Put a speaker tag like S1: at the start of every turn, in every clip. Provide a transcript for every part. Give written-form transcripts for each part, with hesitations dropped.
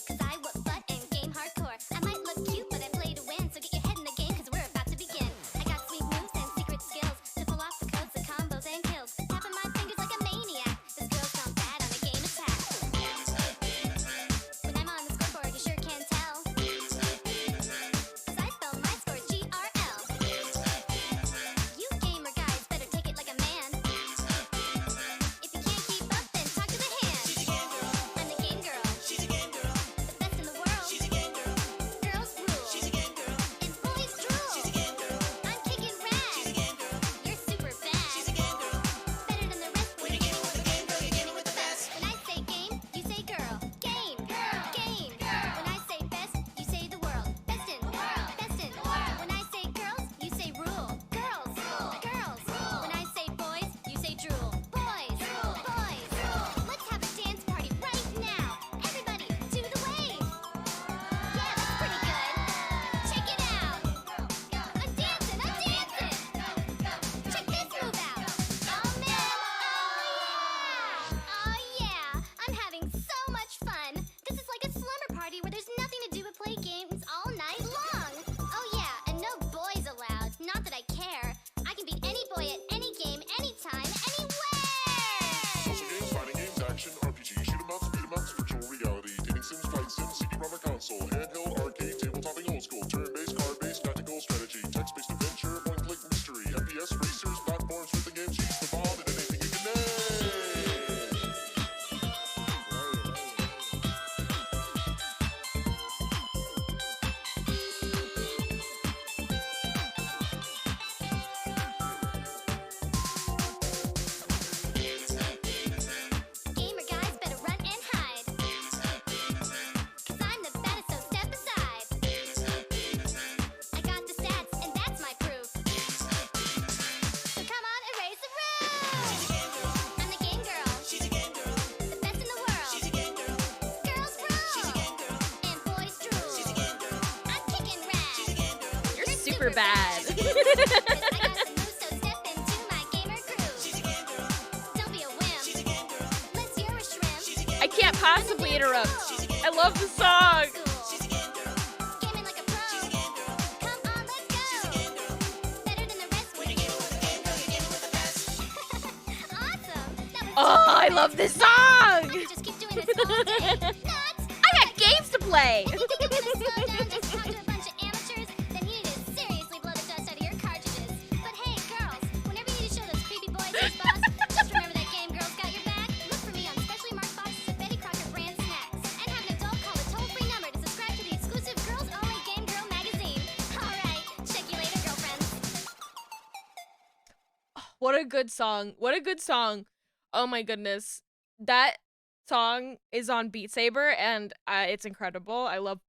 S1: Cause I super bad. I can't possibly interrupt. I love the song. Oh, I love this song! I got games to play! What a good song. What a good song. Oh my goodness. That song is on Beat Saber and it's incredible. I love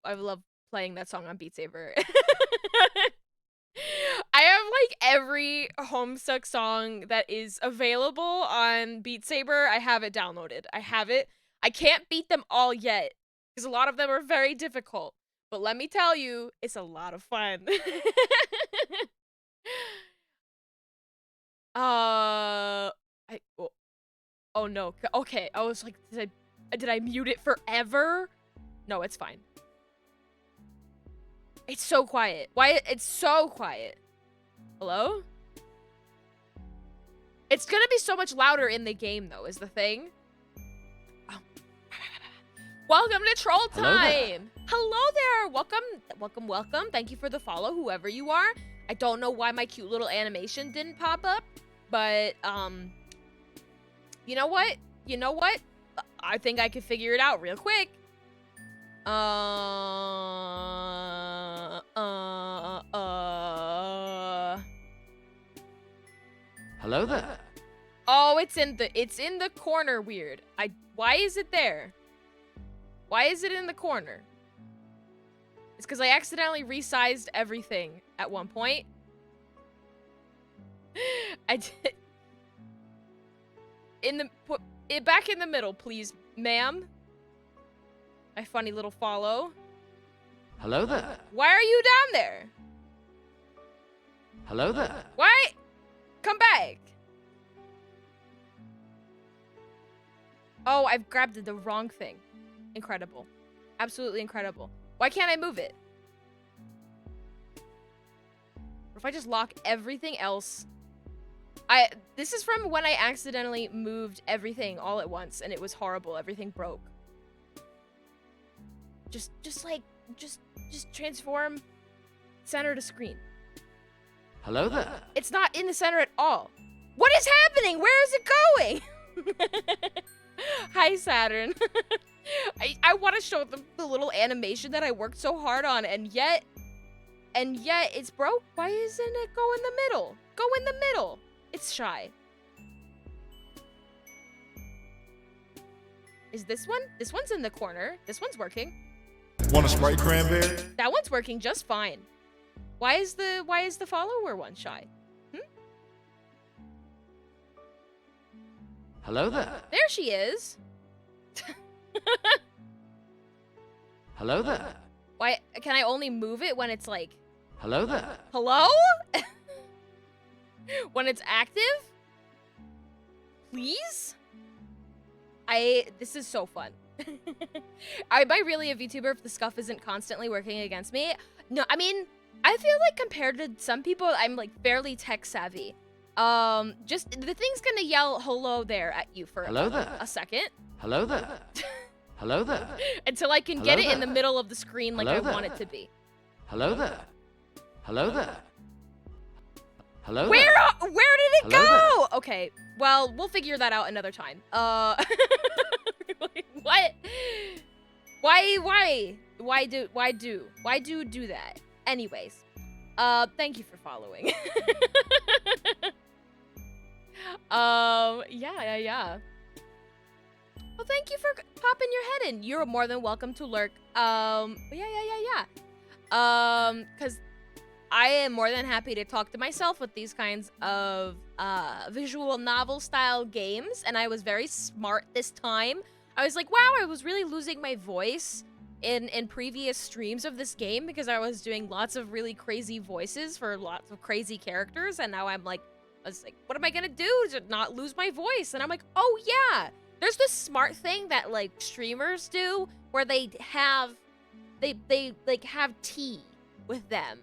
S1: playing that song on Beat Saber. I have like every Homestuck song that is available on Beat Saber. I have it downloaded. I have it. I can't beat them all yet because a lot of them are very difficult. But let me tell you, it's a lot of fun. Oh no. Okay, I was like, did I mute it forever? No, it's fine. It's so quiet. Why? It's so quiet. Hello? It's gonna be so much louder in the game, though, is the thing. Oh. Welcome to Troll Time! Hello there! Welcome. Thank you for the follow, whoever you are. I don't know why my cute little animation didn't pop up, but, you know what? I think I can figure it out real quick.
S2: Hello there.
S1: Oh, it's in the corner, weird. Why is it there? Why is it in the corner? It's because I accidentally resized everything at one point. I did. Put it back in the middle, please, ma'am. My funny little follow.
S2: Hello there.
S1: Why are you down there?
S2: Hello there.
S1: Why? Come back. Oh, I've grabbed the wrong thing. Incredible. Absolutely incredible. Why can't I move it? What if I just lock everything else? This is from when I accidentally moved everything all at once and it was horrible. Everything broke. Just transform center to screen.
S2: Hello there.
S1: It's not in the center at all. What is happening? Where is it going? Hi, Saturn. I want to show them the little animation that I worked so hard on, and yet it's broke. Why isn't it go in the middle? Go in the middle. It's shy. Is this one? This one's in the corner. This one's working.
S3: Want a Sprite cranberry?
S1: That one's working just fine. Why is the follower one shy?
S2: Hello there.
S1: There she is.
S2: Hello there.
S1: Why can I only move it when it's like
S2: Hello there.
S1: hello? When it's active? Please? This is so fun. Am I really a VTuber if the scuff isn't constantly working against me? No, I mean, I feel like compared to some people, I'm like fairly tech savvy. Just the thing's gonna yell hello there at you for
S2: Hello there.
S1: a second.
S2: Hello there. Hello there.
S1: Until I can
S2: Hello
S1: get it in
S2: there.
S1: the middle of the screen like
S2: Hello
S1: I
S2: there.
S1: want it to be.
S2: Hello there. Hello there. Hello
S1: Where
S2: there.
S1: where did it
S2: Hello
S1: go? Okay, well, we'll figure that out another time. What? Why do that? Anyways, thank you for following. Yeah. Well, thank you for popping your head in. You're more than welcome to lurk. Yeah. Cause I am more than happy to talk to myself with these kinds of visual novel style games, and I was very smart this time. I was like, wow, I was really losing my voice in previous streams of this game because I was doing lots of really crazy voices for lots of crazy characters, and now I was like, what am I gonna do to not lose my voice? And I'm like, oh yeah, there's this smart thing that like streamers do where they like have tea with them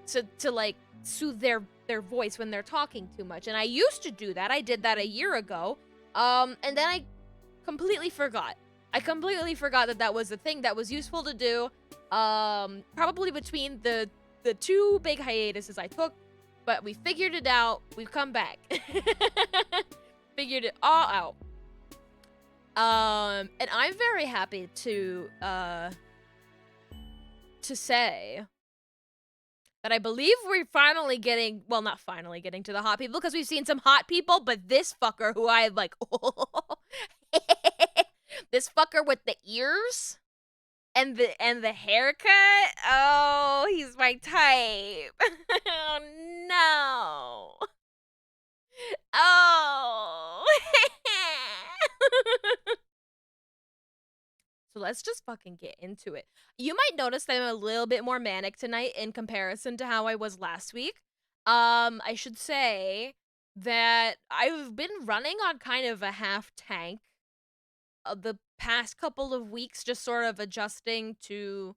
S1: to like soothe their voice when they're talking too much. And I used to do that. I did that a year ago. And then I completely forgot. I completely forgot that that was a thing that was useful to do. Probably between the two big hiatuses I took, but we figured it out. We've come back. Figured it all out. And I'm very happy to say that I believe we're finally getting, well, not finally getting to the hot people because we've seen some hot people, but this fucker who I like, this fucker with the ears and the haircut, oh, he's my type. Oh no. Oh. So let's just fucking get into it. You might notice that I'm a little bit more manic tonight in comparison to how I was last week. I should say that I've been running on kind of a half tank the past couple of weeks, just sort of adjusting to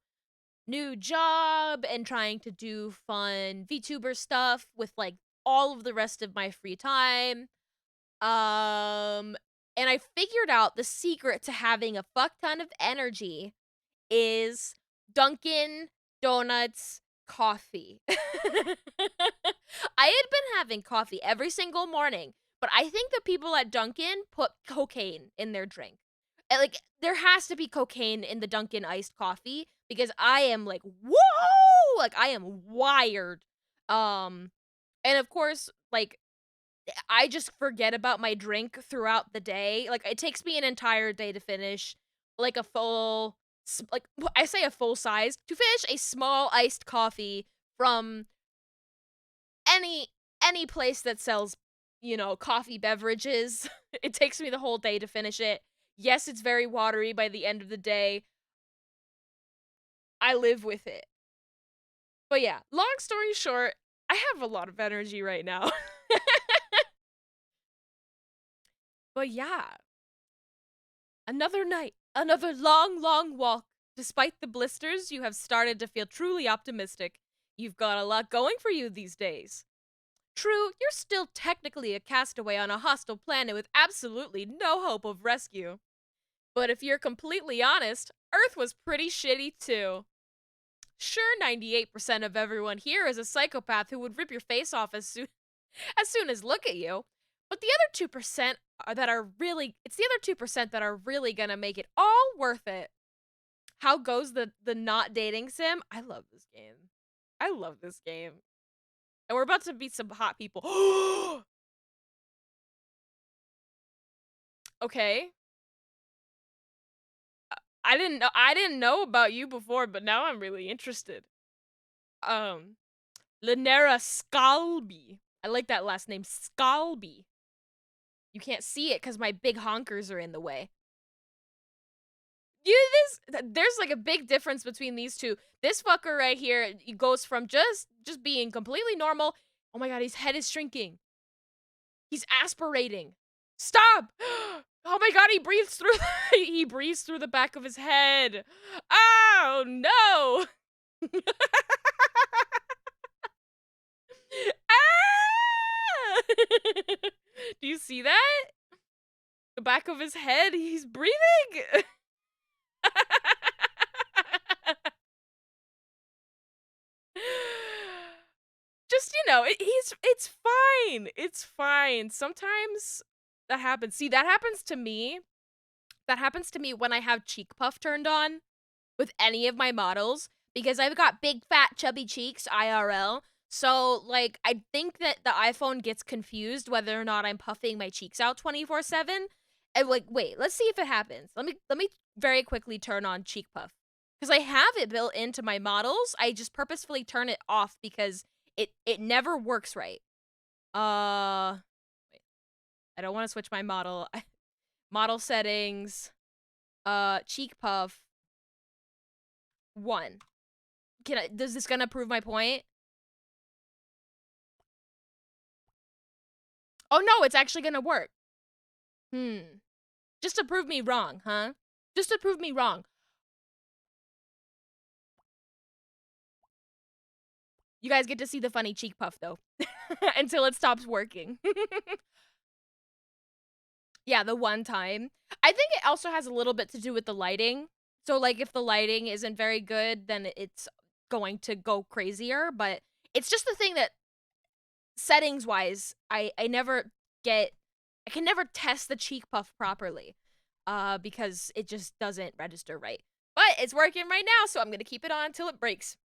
S1: new job and trying to do fun VTuber stuff with like all of the rest of my free time. And I figured out the secret to having a fuck ton of energy is Dunkin' Donuts coffee. I had been having coffee every single morning, but I think the people at Dunkin' put cocaine in their drink. And, like, there has to be cocaine in the Dunkin' iced coffee because I am like, whoa! Like, I am wired. And of course, like, I just forget about my drink throughout the day. Like, it takes me an entire day to finish, like, a full, like, I say a full size, to finish a small iced coffee from any place that sells, you know, coffee beverages. It takes me the whole day to finish it. Yes, it's very watery by the end of the day. I live with it. But yeah, long story short, I have a lot of energy right now. But yeah, another night, another long, long walk. Despite the blisters, you have started to feel truly optimistic. You've got a lot going for you these days. True, you're still technically a castaway on a hostile planet with absolutely no hope of rescue. But if you're completely honest, Earth was pretty shitty too. Sure, 98% of everyone here is a psychopath who would rip your face off as soon as look at you. But the other 2% that are really, it's the other 2% that are really gonna make it all worth it. How goes the not dating sim? I love this game. I love this game. And we're about to meet some hot people. Okay. I didn't know about you before, but now I'm really interested. Linera Scalbi. I like that last name, Scalbi. You can't see it because my big honkers are in the way. There's like a big difference between these two. This fucker right here, he goes from just being completely normal. Oh my god, his head is shrinking. He's aspirating. Stop! Oh my god, he breathes through he breathes through the back of his head. Oh no! Ah! Do you see that? The back of his head, he's breathing. Just, you know, it's fine. It's fine. Sometimes that happens. See, that happens to me. That happens to me when I have cheek puff turned on with any of my models because I've got big fat chubby cheeks IRL. So, like, I think that the iPhone gets confused whether or not I'm puffing my cheeks out 24/7. And like, wait, let's see if it happens. Let me very quickly turn on cheek puff. Because I have it built into my models. I just purposefully turn it off because it never works right. Wait. I don't want to switch my model. Model settings. Cheek puff. 1. Does this gonna prove my point? Oh no, it's actually gonna work. Just to prove me wrong, huh? Just to prove me wrong. You guys get to see the funny cheek puff, though. Until it stops working. Yeah, the 1 time. I think it also has a little bit to do with the lighting. So, like, if the lighting isn't very good, then it's going to go crazier. But it's just the thing that, settings-wise, I never get... I can never test the cheek puff properly. Because it just doesn't register right. But it's working right now, so I'm gonna keep it on until it breaks.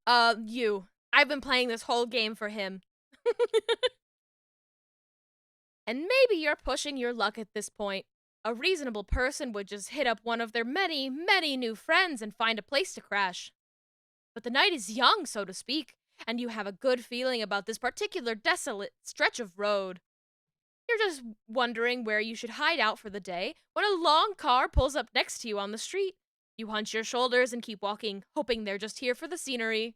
S1: I've been playing this whole game for him. And maybe you're pushing your luck at this point. A reasonable person would just hit up one of their many, many new friends and find a place to crash. But the night is young, so to speak, and you have a good feeling about this particular desolate stretch of road. You're just wondering where you should hide out for the day when a long car pulls up next to you on the street. You hunch your shoulders and keep walking, hoping they're just here for the scenery.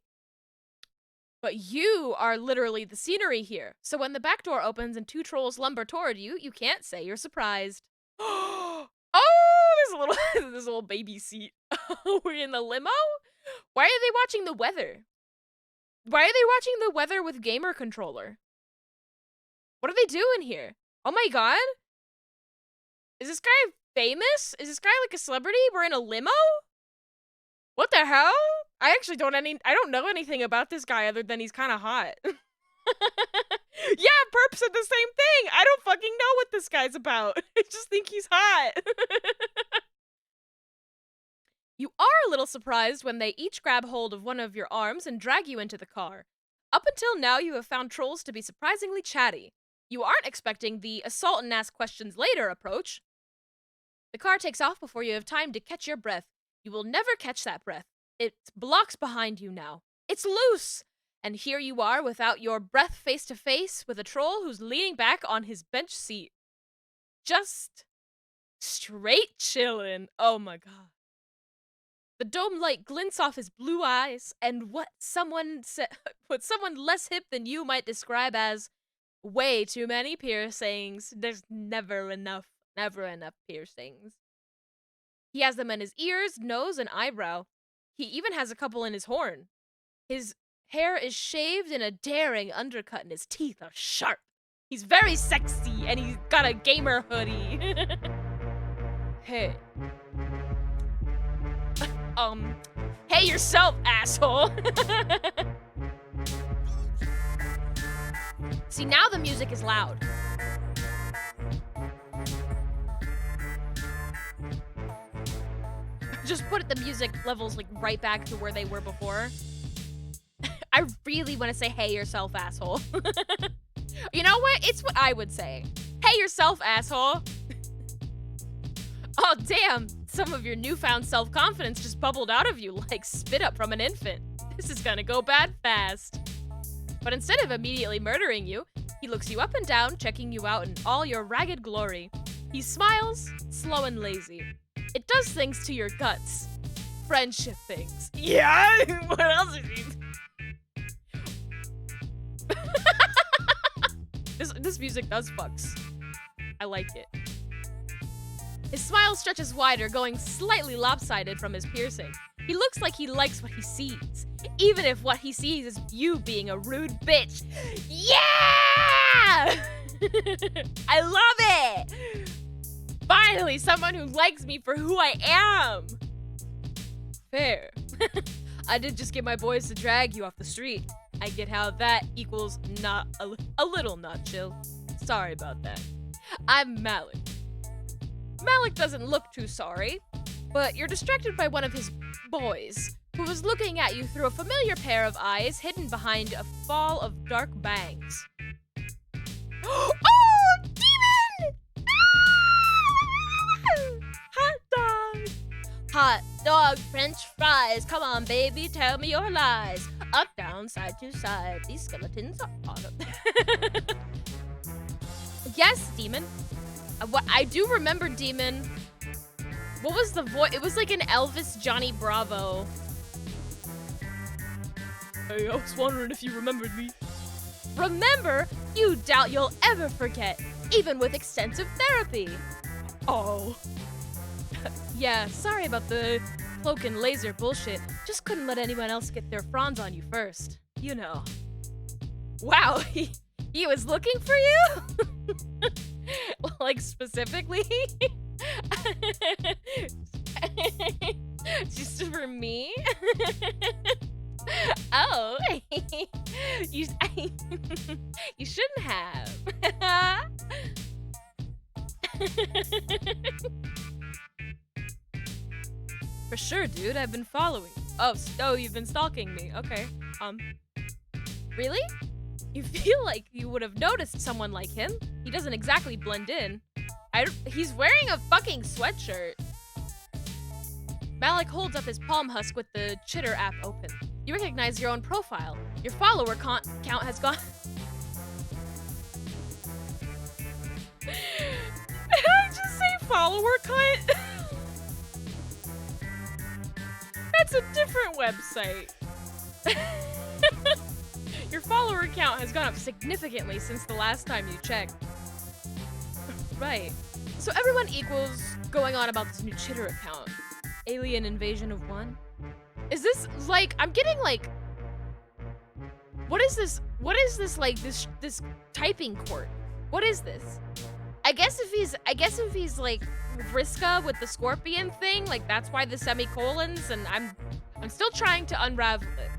S1: But you are literally the scenery here, so when the back door opens and 2 trolls lumber toward you, you can't say you're surprised. Oh, there's a little baby seat. We're in the limo? Why are they watching the weather? Why are they watching the weather with gamer controller? What are they doing here? Oh my god? Is this guy famous? Is this guy like a celebrity? We're in a limo? What the hell? I don't know anything about this guy other than he's kind of hot. Yeah, Perp said the same thing. I don't fucking know what this guy's about. I just think he's hot. You are a little surprised when they each grab hold of one of your arms and drag you into the car. Up until now, you have found trolls to be surprisingly chatty. You aren't expecting the assault and ask questions later approach. The car takes off before you have time to catch your breath. You will never catch that breath. It blocks behind you now. It's loose! And here you are without your breath face to face with a troll who's leaning back on his bench seat. Just straight chillin'. Oh my god. The dome light glints off his blue eyes, and what someone less hip than you might describe as way too many piercings. There's never enough piercings. He has them in his ears, nose, and eyebrow. He even has a couple in his horn. His hair is shaved in a daring undercut and his teeth are sharp. He's very sexy and he's got a gamer hoodie. Hey. Hey yourself, asshole. See, now the music is loud. Just put the music levels like right back to where they were before. I really want to say, hey yourself, asshole. You know what? It's what I would say. Hey yourself, asshole. Oh, damn. Some of your newfound self-confidence just bubbled out of you like spit up from an infant. This is gonna go bad fast. But instead of immediately murdering you, he looks you up and down, checking you out in all your ragged glory. He smiles, slow and lazy. It does things to your guts. Friendship things. Yeah? What else is he? This music does fucks. I like it. His smile stretches wider, going slightly lopsided from his piercing. He looks like he likes what he sees, even if what he sees is you being a rude bitch. Yeah! I love it! Finally, someone who likes me for who I am! Fair. I did just get my boys to drag you off the street. I get how that equals not a little not chill. Sorry about that. I'm Malik. Malik doesn't look too sorry, but you're distracted by one of his boys, who was looking at you through a familiar pair of eyes hidden behind a fall of dark bangs. Oh, demon! Hot dog! Hot dog, french fries. Come on, baby, tell me your lies. Up, down, side to side. These skeletons are on. Yes, demon. What I do remember, demon. What was the voice? It was like an Elvis Johnny Bravo. Hey, I was wondering if you remembered me. Remember? You doubt you'll ever forget, even with extensive therapy. Oh. Yeah, sorry about the cloak and laser bullshit. Just couldn't let anyone else get their fronds on you first. You know. Wow, he was looking for you? Like, specifically? Just for me? Oh. You shouldn't have. For sure, dude. I've been following. Oh, you've been stalking me. Okay. Really? You feel like you would have noticed someone like him? He doesn't exactly blend in. He's wearing a fucking sweatshirt. Malik holds up his palm husk with the Chitter app open. You recognize your own profile. Your follower count has gone... Did I just say follower count? That's a different website. Your follower count has gone up significantly since the last time you checked. Right. So everyone equals going on about this new Chitter account. Alien invasion of one? Is this, like, I'm getting, like... What is this, like, this typing court? What is this? I guess if he's, like, Vriska with the scorpion thing, like, that's why the semicolons, and I'm still trying to unravel it.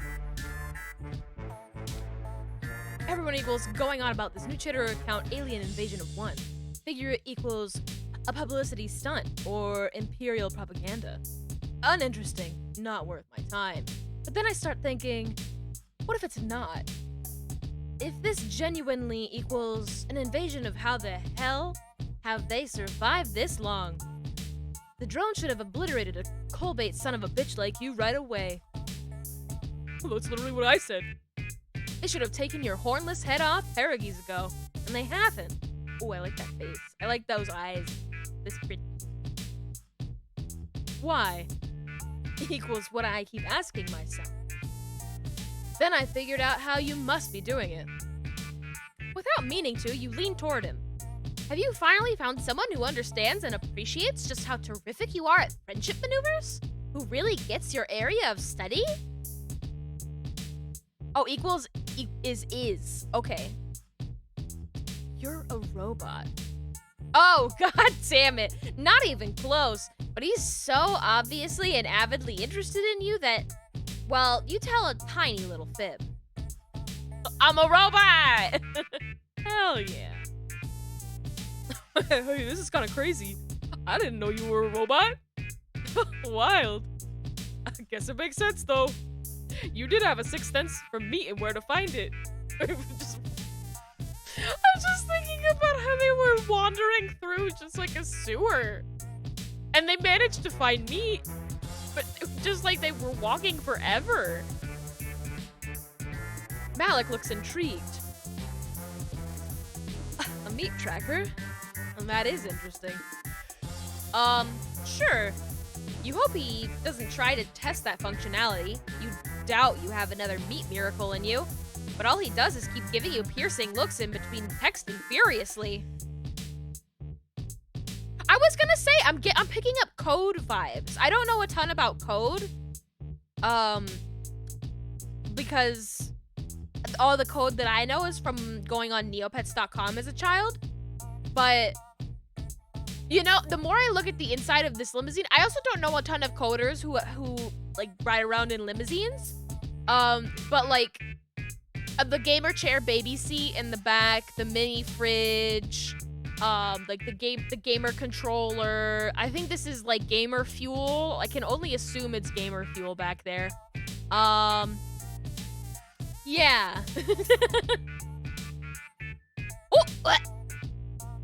S1: Everyone equals going on about this new Chitter account, Alien Invasion of One. Figure it equals a publicity stunt or imperial propaganda. Uninteresting, not worth my time. But then I start thinking, what if it's not? If this genuinely equals an invasion of how the hell have they survived this long? The drone should have obliterated a coal-bait son of a bitch like you right away. Well, that's literally what I said. They should have taken your hornless head off pierogies ago, and they haven't. Oh, I like that face. I like those eyes. This pretty. Why? Equals what I keep asking myself. Then I figured out how you must be doing it. Without meaning to, you lean toward him. Have you finally found someone who understands and appreciates just how terrific you are at friendship maneuvers? Who really gets your area of study? Oh, equals is. Okay. You're a robot. Oh, god damn it. Not even close. But he's so obviously and avidly interested in you that, well, you tell a tiny little fib. I'm a robot! Hell yeah. Hey, this is kind of crazy. I didn't know you were a robot. Wild. I guess it makes sense, though. You did have a sixth sense for meat and where to find it. I'm just thinking about how they were wandering through just like a sewer. And they managed to find meat, but just like they were walking forever. Malik looks intrigued. A meat tracker? That is interesting. Sure. You hope he doesn't try to test that functionality. You doubt you have another meat miracle in you. But all he does is keep giving you piercing looks in between texting furiously. I was gonna say, I'm picking up code vibes. I don't know a ton about code. Because all the code that I know is from going on neopets.com as a child. But, you know, the more I look at the inside of this limousine, I also don't know a ton of coders who like, ride around in limousines. But, like, the gamer chair baby seat in the back, the mini fridge, like the gamer controller. I think this is like gamer fuel. I can only assume it's gamer fuel back there. Yeah. Oh, what?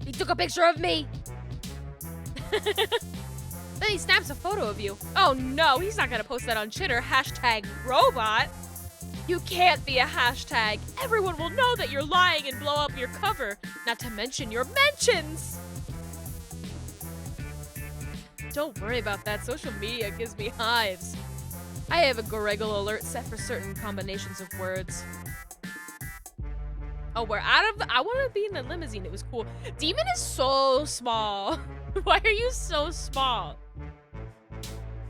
S1: He took a picture of me. Then he snaps a photo of you. Oh no, he's not gonna post that on Chitter. #robot. You can't be a hashtag. Everyone will know that you're lying and blow up your cover, not to mention your mentions. Don't worry about that. Social media gives me hives. I have a Goregal alert set for certain combinations of words. Oh, we're out of the... I want to be in the limousine. It was cool. Demon is so small. Why are you so small?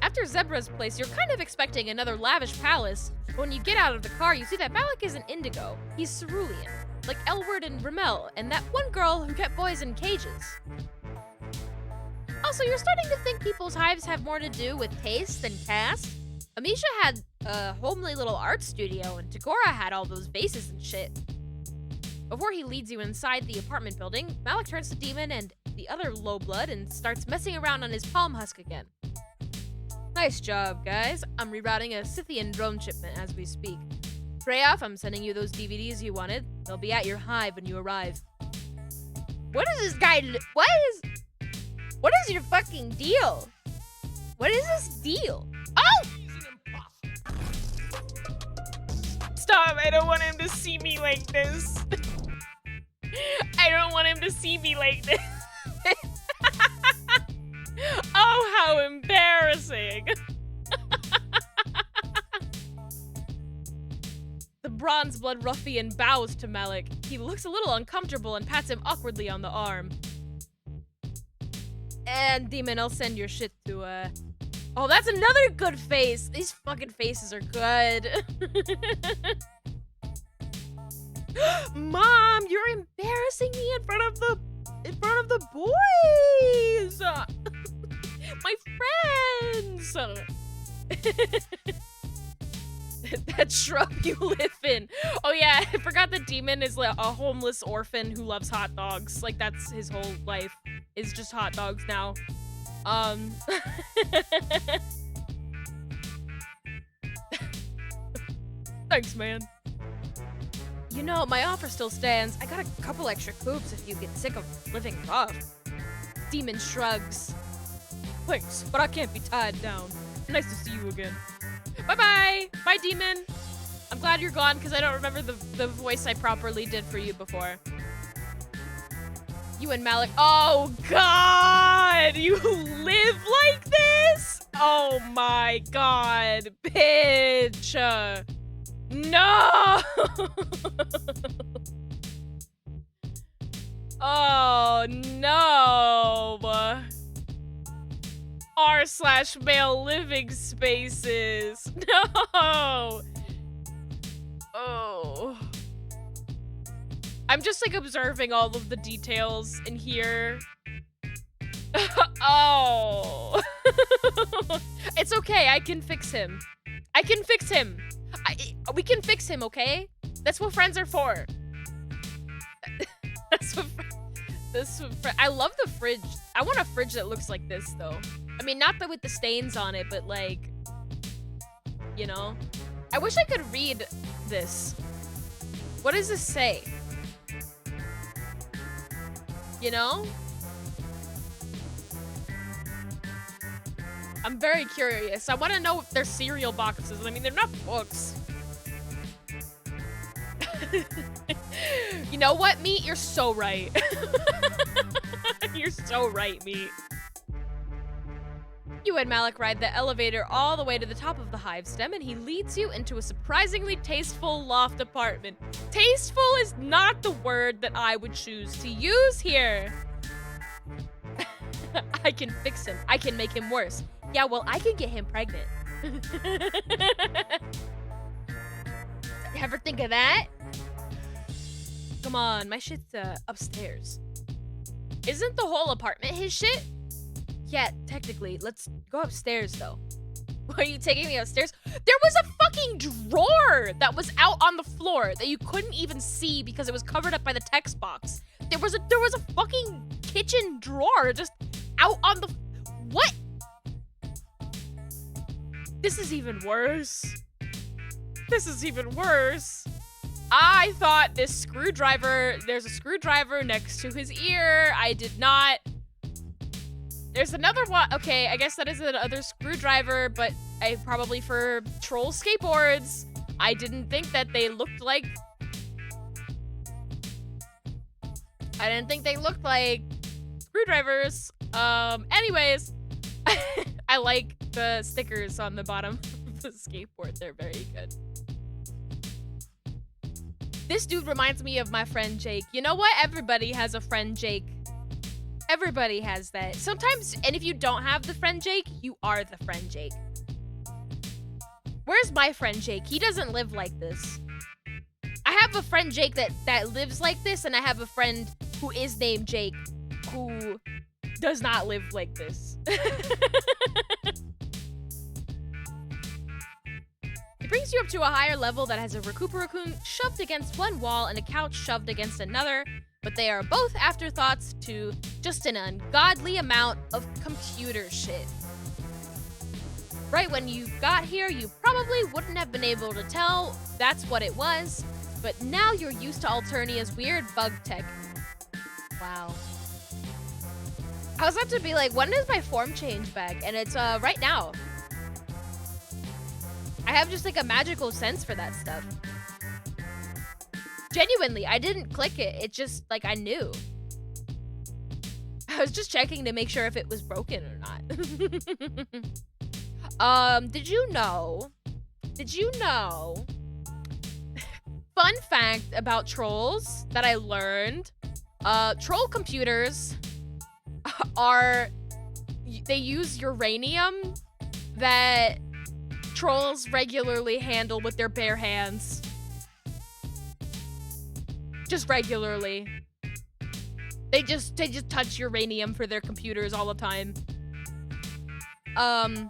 S1: After Zebra's place, you're kind of expecting another lavish palace. But when you get out of the car, you see that Malik isn't Indigo. He's Cerulean. Like Elward and Ramel, and that one girl who kept boys in cages. Also, you're starting to think people's hives have more to do with taste than caste. Amisha had a homely little art studio, and Tagora had all those vases and shit. Before he leads you inside the apartment building, Malik turns to Demon and the other low blood and starts messing around on his palm husk again. Nice job, guys. I'm rerouting a Scythian drone shipment as we speak. Freyoff, I'm sending you those DVDs you wanted. They'll be at your hive when you arrive. What is this guy? What is your fucking deal? What is this deal? Oh! Stop, I don't want him to see me like this. I don't want him to see me like this. Oh, how embarrassing. The bronze blood ruffian bows to Malik. He looks a little uncomfortable and pats him awkwardly on the arm. And Demon, I'll send your shit to, Oh, that's another good face. These fucking faces are good. Mom, you're embarrassing me in front of the boys. My friends. That shrub you live in. Oh yeah, I forgot the Demon is like a homeless orphan who loves hot dogs. Like that's his whole life is just hot dogs now. Thanks, man. You know, my offer still stands. I got a couple extra coops if you get sick of living rough. Demon shrugs. Thanks, but I can't be tied down. Nice to see you again. Bye-bye! Bye, Demon! I'm glad you're gone because I don't remember the voice I properly did for you before. You and Malik. Oh, God! You live like this? Oh, my God. Bitch! No! Oh, no! r/male living spaces. No! Oh. I'm just like observing all of the details in here. Oh. It's okay, I can fix him. I can fix him. We can fix him, okay? That's what friends are for. That's what I love the fridge. I want a fridge that looks like this, though. I mean, not with the stains on it, but like, you know? I wish I could read this. What does this say? You know? I'm very curious. I want to know if they're cereal boxes. I mean, they're not books. You know what, Meat? You're so right. You're so right, Meat. You and Malik ride the elevator all the way to the top of the hive stem, and he leads you into a surprisingly tasteful loft apartment. Tasteful is not the word that I would choose to use here. I can fix him. I can make him worse. Yeah, well, I can get him pregnant. Ever think of that? Come on, my shit's upstairs. Isn't the whole apartment his shit? Yeah, technically. Let's go upstairs, though. Why are you taking me upstairs? There was a fucking drawer that was out on the floor that you couldn't even see because it was covered up by the text box. There was a fucking kitchen drawer just out on the... What? This is even worse. This is even worse. I thought this screwdriver... There's a screwdriver next to his ear. I did not... There's another one. Okay, I guess that is another screwdriver, but probably for troll skateboards. I didn't think that they looked like... screwdrivers. Anyways, I like the stickers on the bottom of the skateboard. They're very good. This dude reminds me of my friend Jake. You know what? Everybody has a friend Jake. Everybody has that. Sometimes, and if you don't have the friend Jake, you are the friend Jake. Where's my friend Jake? He doesn't live like this. I have a friend Jake that lives like this, and I have a friend who is named Jake who does not live like this. It brings you up to a higher level that has a Raccoon shoved against one wall and a couch shoved against another, but they are both afterthoughts to just an ungodly amount of computer shit. Right when you got here, you probably wouldn't have been able to tell that's what it was, but now you're used to Alternia's weird bug tech. Wow. I was about to be like, when is my form change back? And it's right now. I have just like a magical sense for that stuff. Genuinely, I didn't click it. It just like I knew. I was just checking to make sure if it was broken or not. Did you know? Fun fact about trolls that I learned. Troll computers they use uranium that trolls regularly handle with their bare hands. Just regularly. They just touch uranium for their computers all the time. I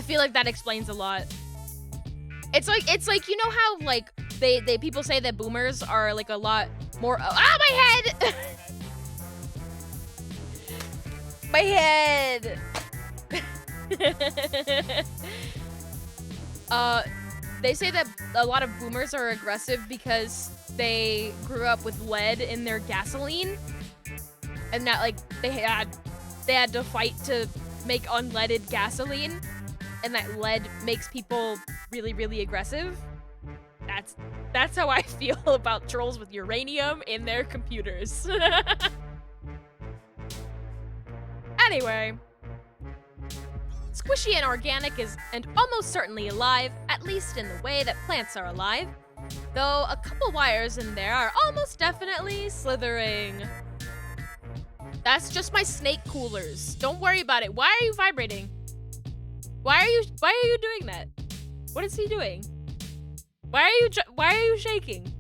S1: feel like that explains a lot. It's like you know how like they people say that boomers are like a lot more my head. My head. They say that a lot of boomers are aggressive because they grew up with lead in their gasoline, and that like they had to fight to make unleaded gasoline, and that lead makes people really, really aggressive. That's how I feel about trolls with uranium in their computers. Anyway. Squishy and organic and almost certainly alive, at least in the way that plants are alive. Though a couple wires in there are almost definitely slithering. That's just my snake coolers. Don't worry about it. Why are you vibrating? Why are you doing that? What is he doing? Why are you shaking?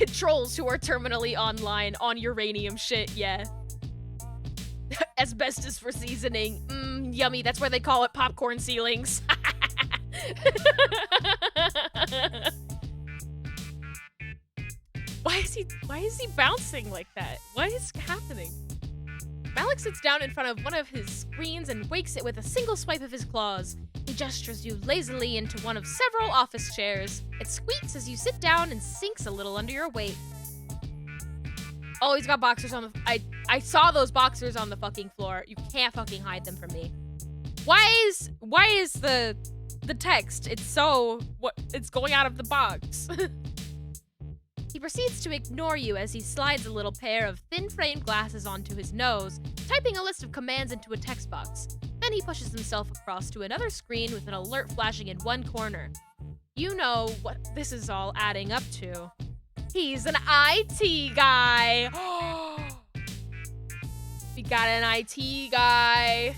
S1: Trolls who are terminally online on uranium shit, yeah. Asbestos for seasoning. Yummy. That's where they call it popcorn ceilings. Why is he bouncing like that? What is happening? Malik sits down in front of one of his screens and wakes it with a single swipe of his claws. He gestures you lazily into one of several office chairs. It squeaks as you sit down and sinks a little under your weight. Oh, he's got boxers on the... I saw those boxers on the fucking floor. You can't fucking hide them from me. Why is the text? It's going out of the box. He proceeds to ignore you as he slides a little pair of thin-framed glasses onto his nose, typing a list of commands into a text box. Then he pushes himself across to another screen with an alert flashing in one corner. You know what this is all adding up to. He's an IT guy. We got an IT guy.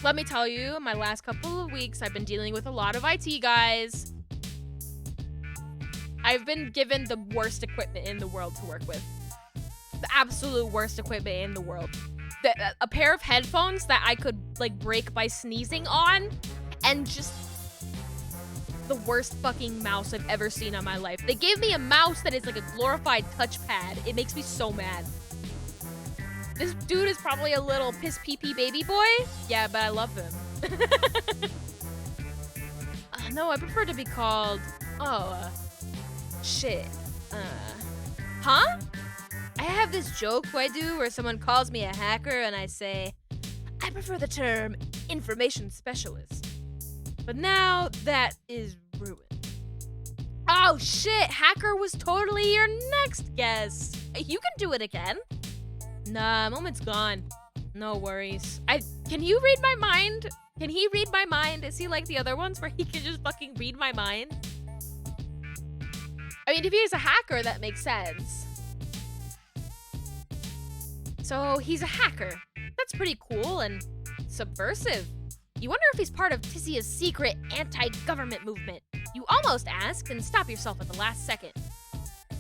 S1: Let me tell you, my last couple of weeks, I've been dealing with a lot of IT guys. I've been given the worst equipment in the world to work with. The absolute worst equipment in the world. A pair of headphones that I could, like, break by sneezing on, and just the worst fucking mouse I've ever seen on my life. They gave me a mouse that is like a glorified touchpad. It makes me so mad. This dude is probably a little piss pee pee baby boy. Yeah, but I love him. No, I prefer to be called, shit. Huh? I have this joke I do where someone calls me a hacker and I say, I prefer the term information specialist. But now that is ruined. Oh shit, hacker was totally your next guess. You can do it again. Nah, moment's gone. No worries. Can you read my mind? Can he read my mind? Is he like the other ones where he can just fucking read my mind? I mean, if he's a hacker, that makes sense. So he's a hacker. That's pretty cool and subversive. You wonder if he's part of Tizia's secret anti-government movement. You almost ask and stop yourself at the last second.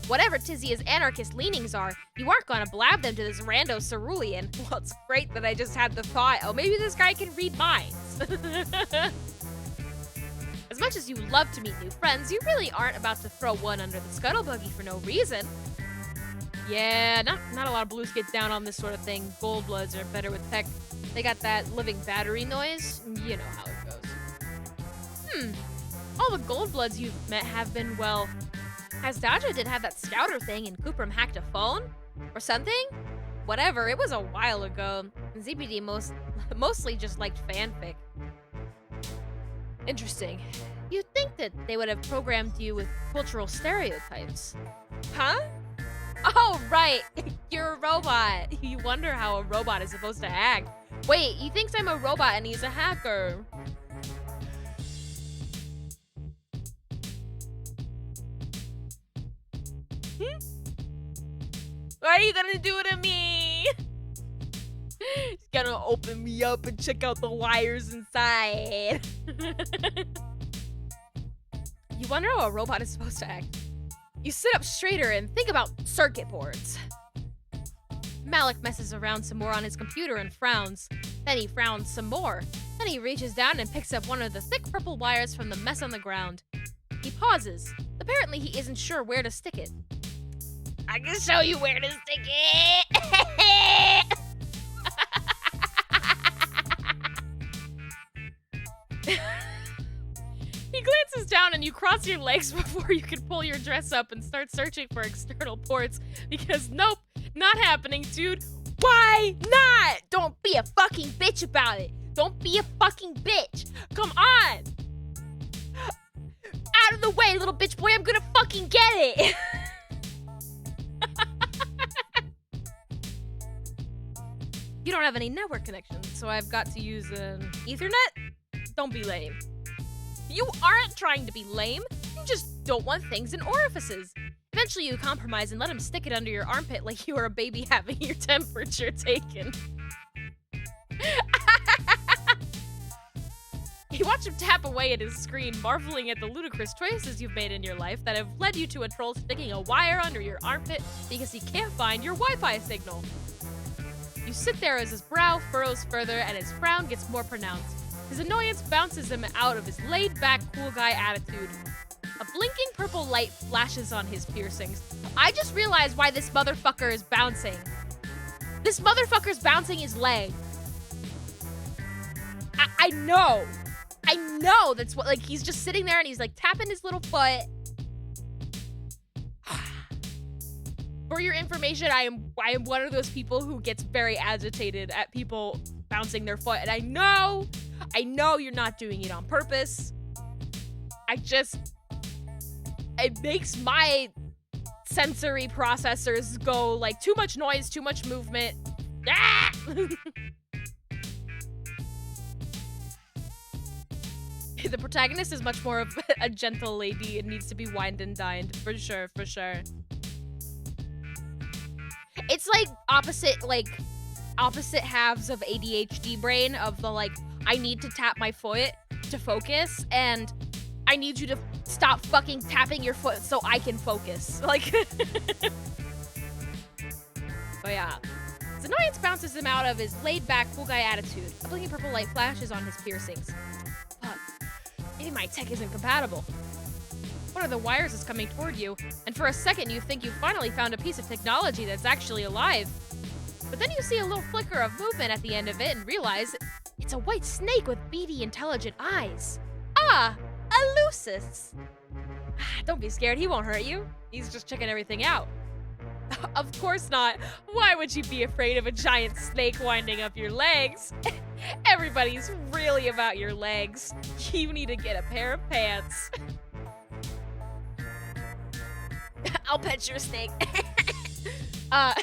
S1: Whatever Tizia's anarchist leanings are, you aren't gonna blab them to this rando cerulean. Well, it's great that I just had the thought, oh, maybe this guy can read minds. As much as you love to meet new friends, you really aren't about to throw one under the scuttle buggy for no reason. Yeah, not a lot of blues get down on this sort of thing. Gold bloods are better with tech. They got that living battery noise. You know how it goes. All the gold bloods you've met have been, well, Asdaja did have that scouter thing and Kupram hacked a phone? Or something? Whatever, it was a while ago. ZBD mostly just liked fanfic. Interesting. You'd think that they would have programmed you with cultural stereotypes. Huh? Oh, right. You're a robot. You wonder how a robot is supposed to act. Wait, he thinks I'm a robot and he's a hacker. What are you gonna do to me? He's gonna open me up and check out the wires inside. You wonder how a robot is supposed to act. You sit up straighter and think about circuit boards. Malik messes around some more on his computer and frowns. Then he frowns some more. Then he reaches down and picks up one of the thick purple wires from the mess on the ground. He pauses. Apparently he isn't sure where to stick it. I can show you where to stick it! He glances down and you cross your legs before you can pull your dress up and start searching for external ports because nope, not happening, dude. Why not? Don't be a fucking bitch about it. Don't be a fucking bitch. Come on. Out of the way, little bitch boy. I'm gonna fucking get it. You don't have any network connections, so I've got to use an Ethernet? Don't be lame. You aren't trying to be lame. You just don't want things in orifices. Eventually you compromise and let him stick it under your armpit like you were a baby having your temperature taken. You watch him tap away at his screen, marveling at the ludicrous choices you've made in your life that have led you to a troll sticking a wire under your armpit because he can't find your Wi-Fi signal. You sit there as his brow furrows further and his frown gets more pronounced. His annoyance bounces him out of his laid-back, cool guy attitude. A blinking purple light flashes on his piercings. I just realized why this motherfucker is bouncing. This motherfucker's bouncing his leg. I know. I know that's what, like, he's just sitting there and he's, like, tapping his little foot. For your information, I am one of those people who gets very agitated at people bouncing their foot. And I know you're not doing it on purpose. It makes my sensory processors go like too much noise, too much movement. Ah! The protagonist is much more of a gentle lady and needs to be wined and dined, for sure, for sure. It's like opposite halves of ADHD brain of the like, I need to tap my foot to focus and I need you to stop fucking tapping your foot so I can focus. Like, but yeah. His annoyance bounces him out of his laid-back, cool guy attitude. A blinking purple light flashes on his piercings. Fuck. Maybe my tech isn't compatible. One of the wires is coming toward you, and for a second you think you finally found a piece of technology that's actually alive. But then you see a little flicker of movement at the end of it and realize it's a white snake with beady, intelligent eyes. Ah, a Lucis. Don't be scared, he won't hurt you. He's just checking everything out. Of course not. Why would you be afraid of a giant snake winding up your legs? Everybody's really about your legs. You need to get a pair of pants. I'll pet your snake. Uh,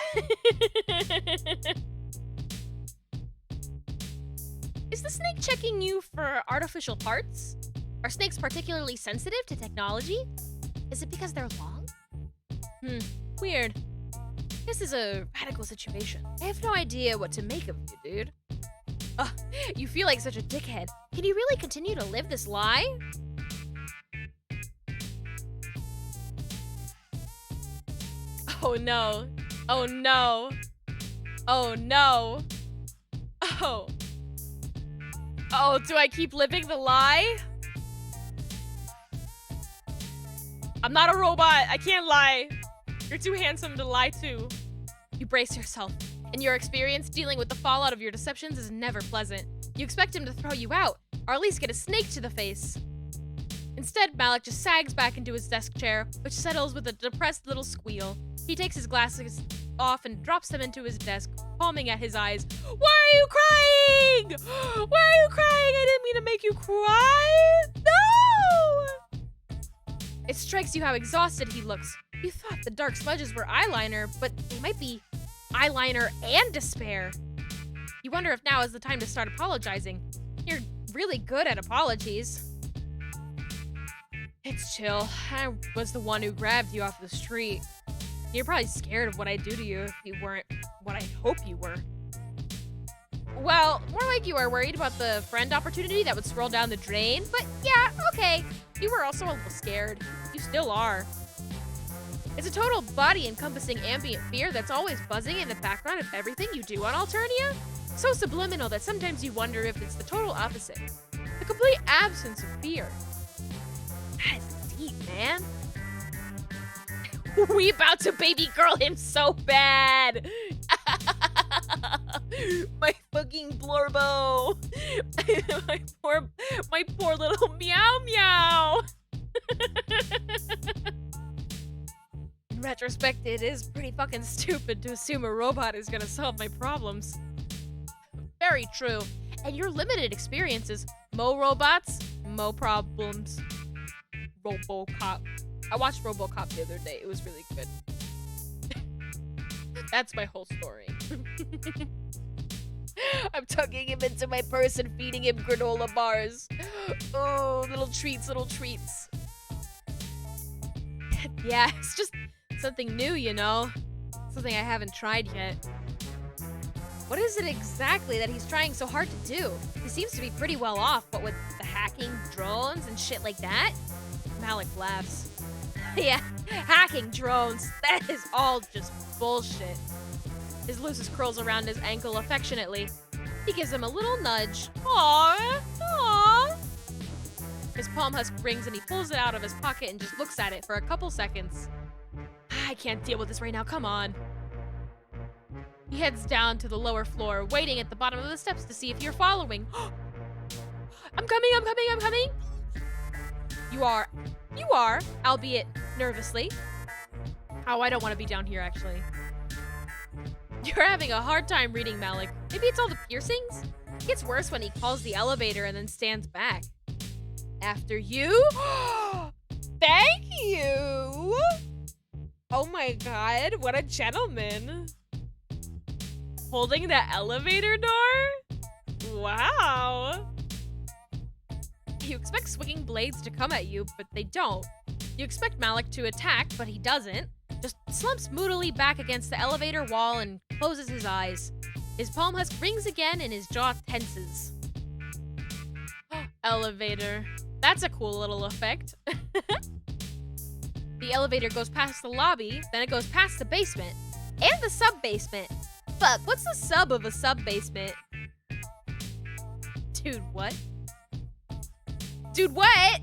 S1: is the snake checking you for artificial parts? Are snakes particularly sensitive to technology? Is it because they're long? Weird. This is a radical situation. I have no idea what to make of you, dude. Ugh, you feel like such a dickhead. Can you really continue to live this lie? Oh no. Oh no. Oh no. Oh. Oh, do I keep living the lie? I'm not a robot. I can't lie. You're too handsome to lie to. You brace yourself. And your experience dealing with the fallout of your deceptions is never pleasant. You expect him to throw you out, or at least get a snake to the face. Instead, Malik just sags back into his desk chair, which settles with a depressed little squeal. He takes his glasses off and drops them into his desk, palming at his eyes. Why are you crying? Why are you crying? I didn't mean to make you cry. No! It strikes you how exhausted he looks. You thought the dark smudges were eyeliner, but they might be eyeliner and despair. You wonder if now is the time to start apologizing. You're really good at apologies. It's chill. I was the one who grabbed you off the street. You're probably scared of what I'd do to you if you weren't what I hope you were. Well, more like you are worried about the friend opportunity that would swirl down the drain, but yeah, okay. You were also a little scared. You still are. It's a total body-encompassing ambient fear that's always buzzing in the background of everything you do on Alternia. So subliminal that sometimes you wonder if it's the total opposite. The complete absence of fear. That is deep, man. We about to baby girl him so bad. My fucking Blorbo. my poor little meow meow. In retrospect, it is pretty fucking stupid to assume a robot is gonna solve my problems. Very true. And your limited experiences, mo robots, mo problems. RoboCop. I watched RoboCop the other day. It was really good. That's my whole story. I'm tucking him into my purse and feeding him granola bars. Oh, little treats, little treats. Yeah, it's just something new, you know? Something I haven't tried yet. What is it exactly that he's trying so hard to do? He seems to be pretty well off, but with the hacking, drones, and shit like that? Malik laughs. Yeah, hacking drones. That is all just bullshit. His Lucis curls around his ankle affectionately. He gives him a little nudge. Aww, aww. His palm husk rings and he pulls it out of his pocket and just looks at it for a couple seconds. I can't deal with this right now, come on. He heads down to the lower floor, waiting at the bottom of the steps to see if you're following. I'm coming, I'm coming, I'm coming. You are, albeit nervously. Oh, I don't want to be down here, actually. You're having a hard time reading, Malik. Maybe it's all the piercings? It gets worse when he calls the elevator and then stands back. After you? Thank you! Oh my god, what a gentleman. Holding the elevator door? Wow. You expect swinging blades to come at you, but they don't. You expect Malik to attack, but he doesn't. Just slumps moodily back against the elevator wall and closes his eyes. His palm husk rings again and his jaw tenses. Elevator. That's a cool little effect. The elevator goes past the lobby, then it goes past the basement. And the sub-basement. Fuck, what's the sub of a sub-basement? Dude, what? Dude, what?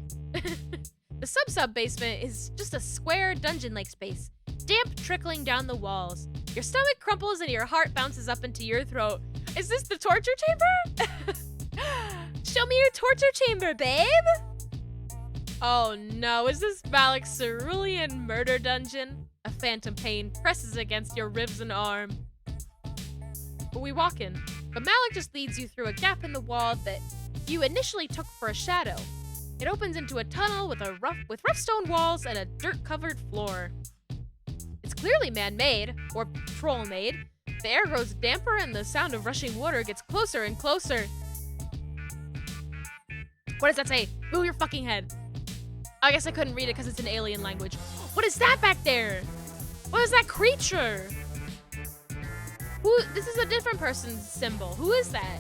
S1: The sub-basement is just a square dungeon-like space. Damp trickling down the walls. Your stomach crumples and your heart bounces up into your throat. Is this the torture chamber? Show me your torture chamber, babe! Oh no, is this Malik's cerulean murder dungeon? A phantom pain presses against your ribs and arm. We walk in, but Malik just leads you through a gap in the wall that you initially took for a shadow. It opens into a tunnel with rough stone walls and a dirt-covered floor. It's clearly man-made, or troll-made. The air grows damper and the sound of rushing water gets closer and closer. What does that say? Move your fucking head. I guess I couldn't read it because it's an alien language. What is that back there? What is that creature? This is a different person's symbol. Who is that?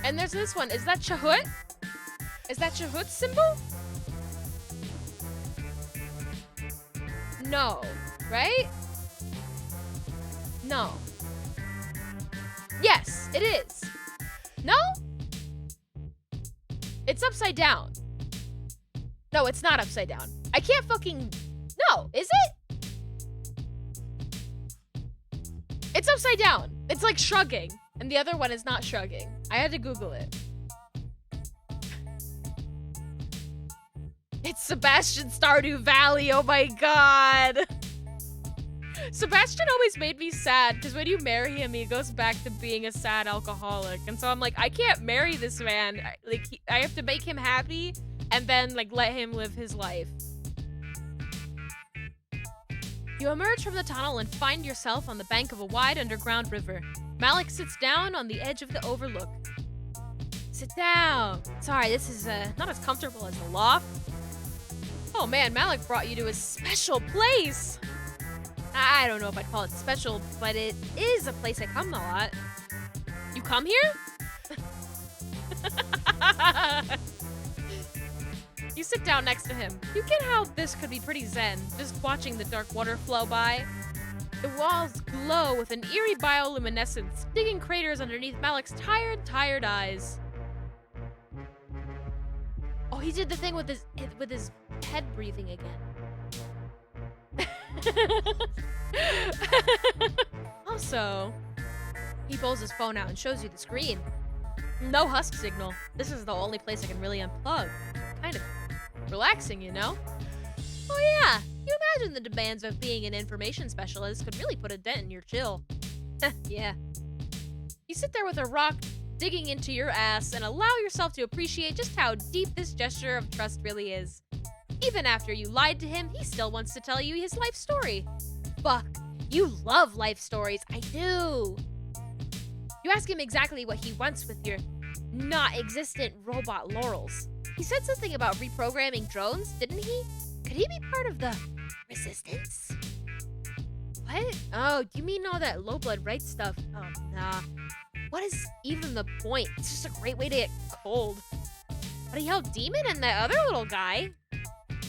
S1: And there's this one. Is that Chahut? Is that Chahut's symbol? No. Right? No. Yes, it is. No? It's upside down. No, it's not upside down. I can't fucking... No, is it? It's upside down. It's like shrugging. And the other one is not shrugging. I had to Google it. It's Sebastian Stardew Valley. Oh my god. Sebastian always made me sad because when you marry him, he goes back to being a sad alcoholic. And so I'm like, I can't marry this man. I have to make him happy and then like let him live his life. You emerge from the tunnel and find yourself on the bank of a wide underground river. Malik sits down on the edge of the overlook. Sit down. Sorry, this is not as comfortable as the loft. Oh man, Malik brought you to a special place. I don't know if I'd call it special, but it is a place I come a lot. You come here? You sit down next to him. You get how this could be pretty zen, just watching the dark water flow by. The walls glow with an eerie bioluminescence, digging craters underneath Malik's tired eyes. Oh, he did the thing with his head breathing again. Also, he pulls his phone out and shows you the screen. No husk signal. This is the only place I can really unplug. Kind of relaxing, you know? Oh yeah, you imagine the demands of being an information specialist could really put a dent in your chill. Yeah. You sit there with a rock digging into your ass and allow yourself to appreciate just how deep this gesture of trust really is. Even after you lied to him, he still wants to tell you his life story. Fuck, you love life stories. I do. You ask him exactly what he wants with your not-existent robot laurels. He said something about reprogramming drones, didn't he? Could he be part of the resistance? What? Oh, you mean all that low-blood right stuff? Oh, nah. What is even the point? It's just a great way to get cold. But he helped Demon and that other little guy.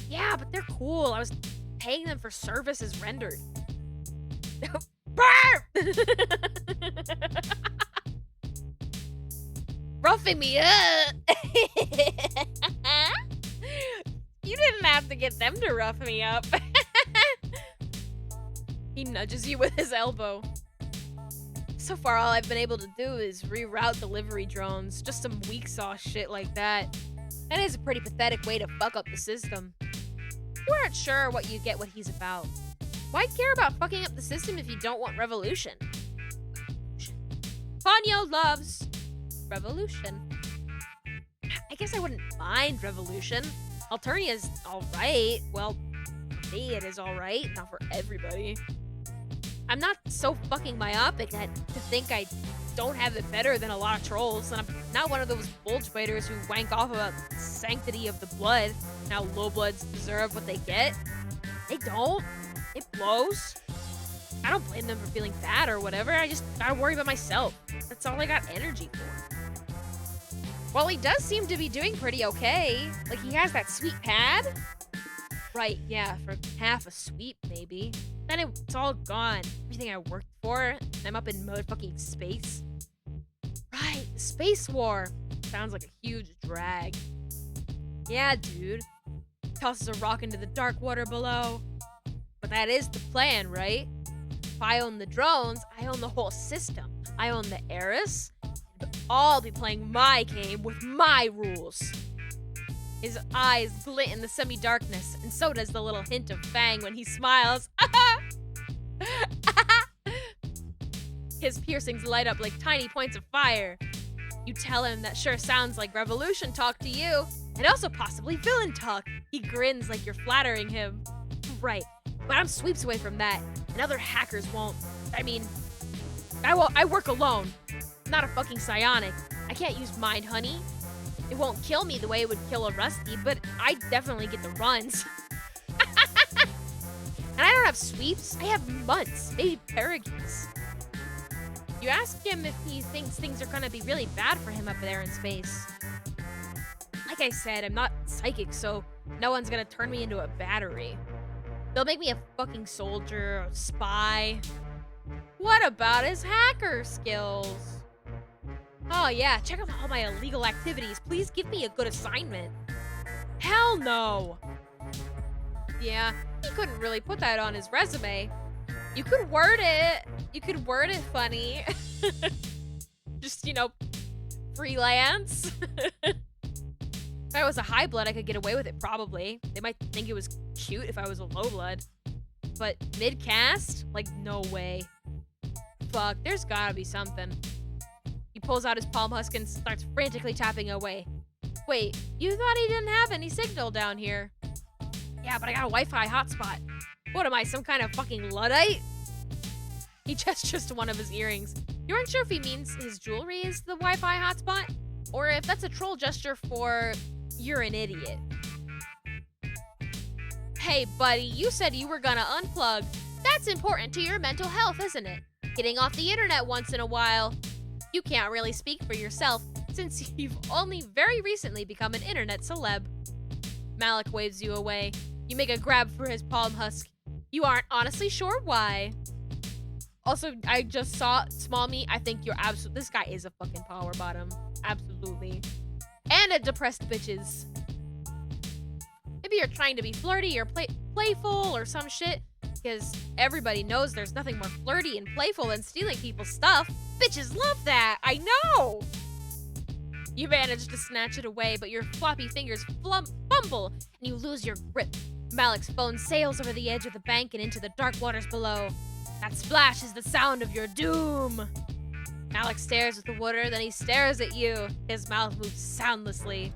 S1: Yeah, but they're cool. I was paying them for services rendered. Roughing me up. You didn't have to get them to rough me up. He nudges you with his elbow. So far, all I've been able to do is reroute delivery drones. Just some weak sauce shit like that. That is a pretty pathetic way to fuck up the system. You aren't sure what you get what he's about. Why care about fucking up the system if you don't want revolution? Ponyo loves revolution. I guess I wouldn't mind revolution. Alternia's alright. Well, for me it is alright, not for everybody. I'm not so fucking myopic to think I don't have it better than a lot of trolls, and I'm not one of those bulge biters who wank off about sanctity of the blood. Now low bloods deserve what they get. They don't. It blows. I don't blame them for feeling bad or whatever. I just gotta worry about myself. That's all I got energy for. Well, he does seem to be doing pretty okay. Like, he has that sweet pad. Right, yeah, for half a sweep, maybe. Then it's all gone. Everything I worked for. I'm up in motherfucking space. Right, the space war. Sounds like a huge drag. Yeah, dude. Tosses a rock into the dark water below. But that is the plan, right? If I own the drones, I own the whole system. I own the heiress. I'll be playing my game with my rules. His eyes glint in the semi-darkness, and so does the little hint of fang when he smiles. His piercings light up like tiny points of fire. You tell him that sure sounds like revolution talk to you, and also possibly villain talk. He grins like you're flattering him. Right, But I'm sweeps away from that, and other hackers won't. I mean, I work alone. I'm not a fucking psionic. I can't use Mind Honey. It won't kill me the way it would kill a Rusty, but I definitely get the runs. And I don't have sweeps. I have months, maybe parakeets. You ask him if he thinks things are gonna be really bad for him up there in space. Like I said, I'm not psychic, so no one's gonna turn me into a battery. They'll make me a fucking soldier, a spy. What about his hacker skills? Oh yeah, check out all my illegal activities. Please give me a good assignment. Hell no. Yeah, he couldn't really put that on his resume. You could word it. You could word it funny. Just, you know, freelance. If I was a high blood, I could get away with it, probably. They might think it was cute if I was a low blood. But mid-cast? Like, no way. Fuck, there's gotta be something. He pulls out his palm husk and starts frantically tapping away. Wait, you thought he didn't have any signal down here? Yeah, but I got a Wi-Fi hotspot. What am I, some kind of fucking Luddite? He gestures to one of his earrings. You aren't sure if he means his jewelry is the Wi-Fi hotspot? Or if that's a troll gesture for you're an idiot. Hey, buddy, you said you were gonna unplug. That's important to your mental health, isn't it? Getting off the internet once in a while. You can't really speak for yourself, since you've only very recently become an internet celeb. Malik waves you away. You make a grab for his palm husk. You aren't honestly sure why. Also, I just saw Small Me. I think you're this guy is a fucking power bottom. Absolutely. And a depressed bitches. Maybe you're trying to be flirty or playful or some shit. Because everybody knows there's nothing more flirty and playful than stealing people's stuff. Bitches love that. I know. You manage to snatch it away, but your floppy fingers fumble and you lose your grip. Malik's phone sails over the edge of the bank and into the dark waters below. That splash is the sound of your doom. Malik stares at the water, then he stares at you. His mouth moves soundlessly.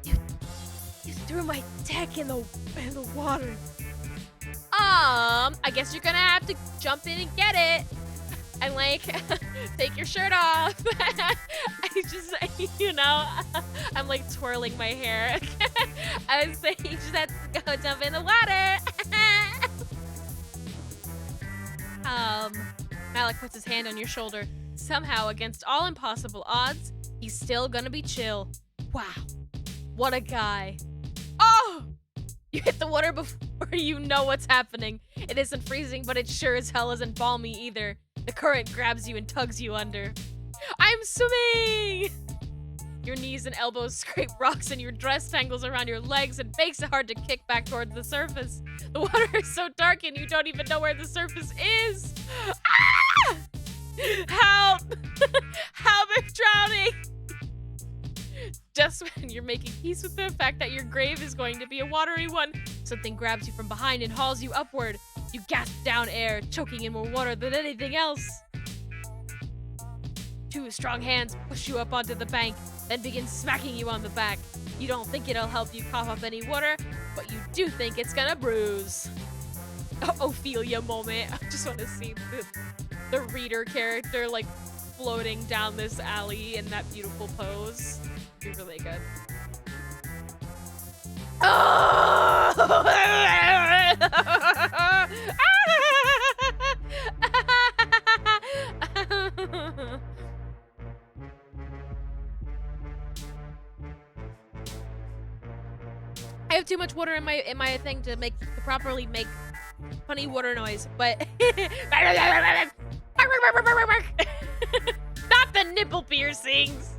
S1: You threw my tech in the water. I guess you're gonna have to jump in and get it. And like, take your shirt off. I just, you know, I'm like twirling my hair. I was saying, you just have to go jump in the water. Malik puts his hand on your shoulder. Somehow, against all impossible odds, he's still gonna be chill. Wow, what a guy. Oh! You hit the water before you know what's happening. It isn't freezing, but it sure as hell isn't balmy either. The current grabs you and tugs you under. I'm swimming! Your knees and elbows scrape rocks and your dress tangles around your legs and makes it hard to kick back towards the surface. The water is so dark and you don't even know where the surface is. Ah! Help! Help, I'm drowning! Just when you're making peace with the fact that your grave is going to be a watery one, something grabs you from behind and hauls you upward. You gasp down air, choking in more water than anything else. Two strong hands push you up onto the bank, then begin smacking you on the back. You don't think it'll help you cough up any water, but you do think it's gonna bruise. Ophelia moment. I just want to see the reader character like floating down this alley in that beautiful pose. It'd be really good. I have too much water in my thing to properly make funny water noise, but not the nipple piercings.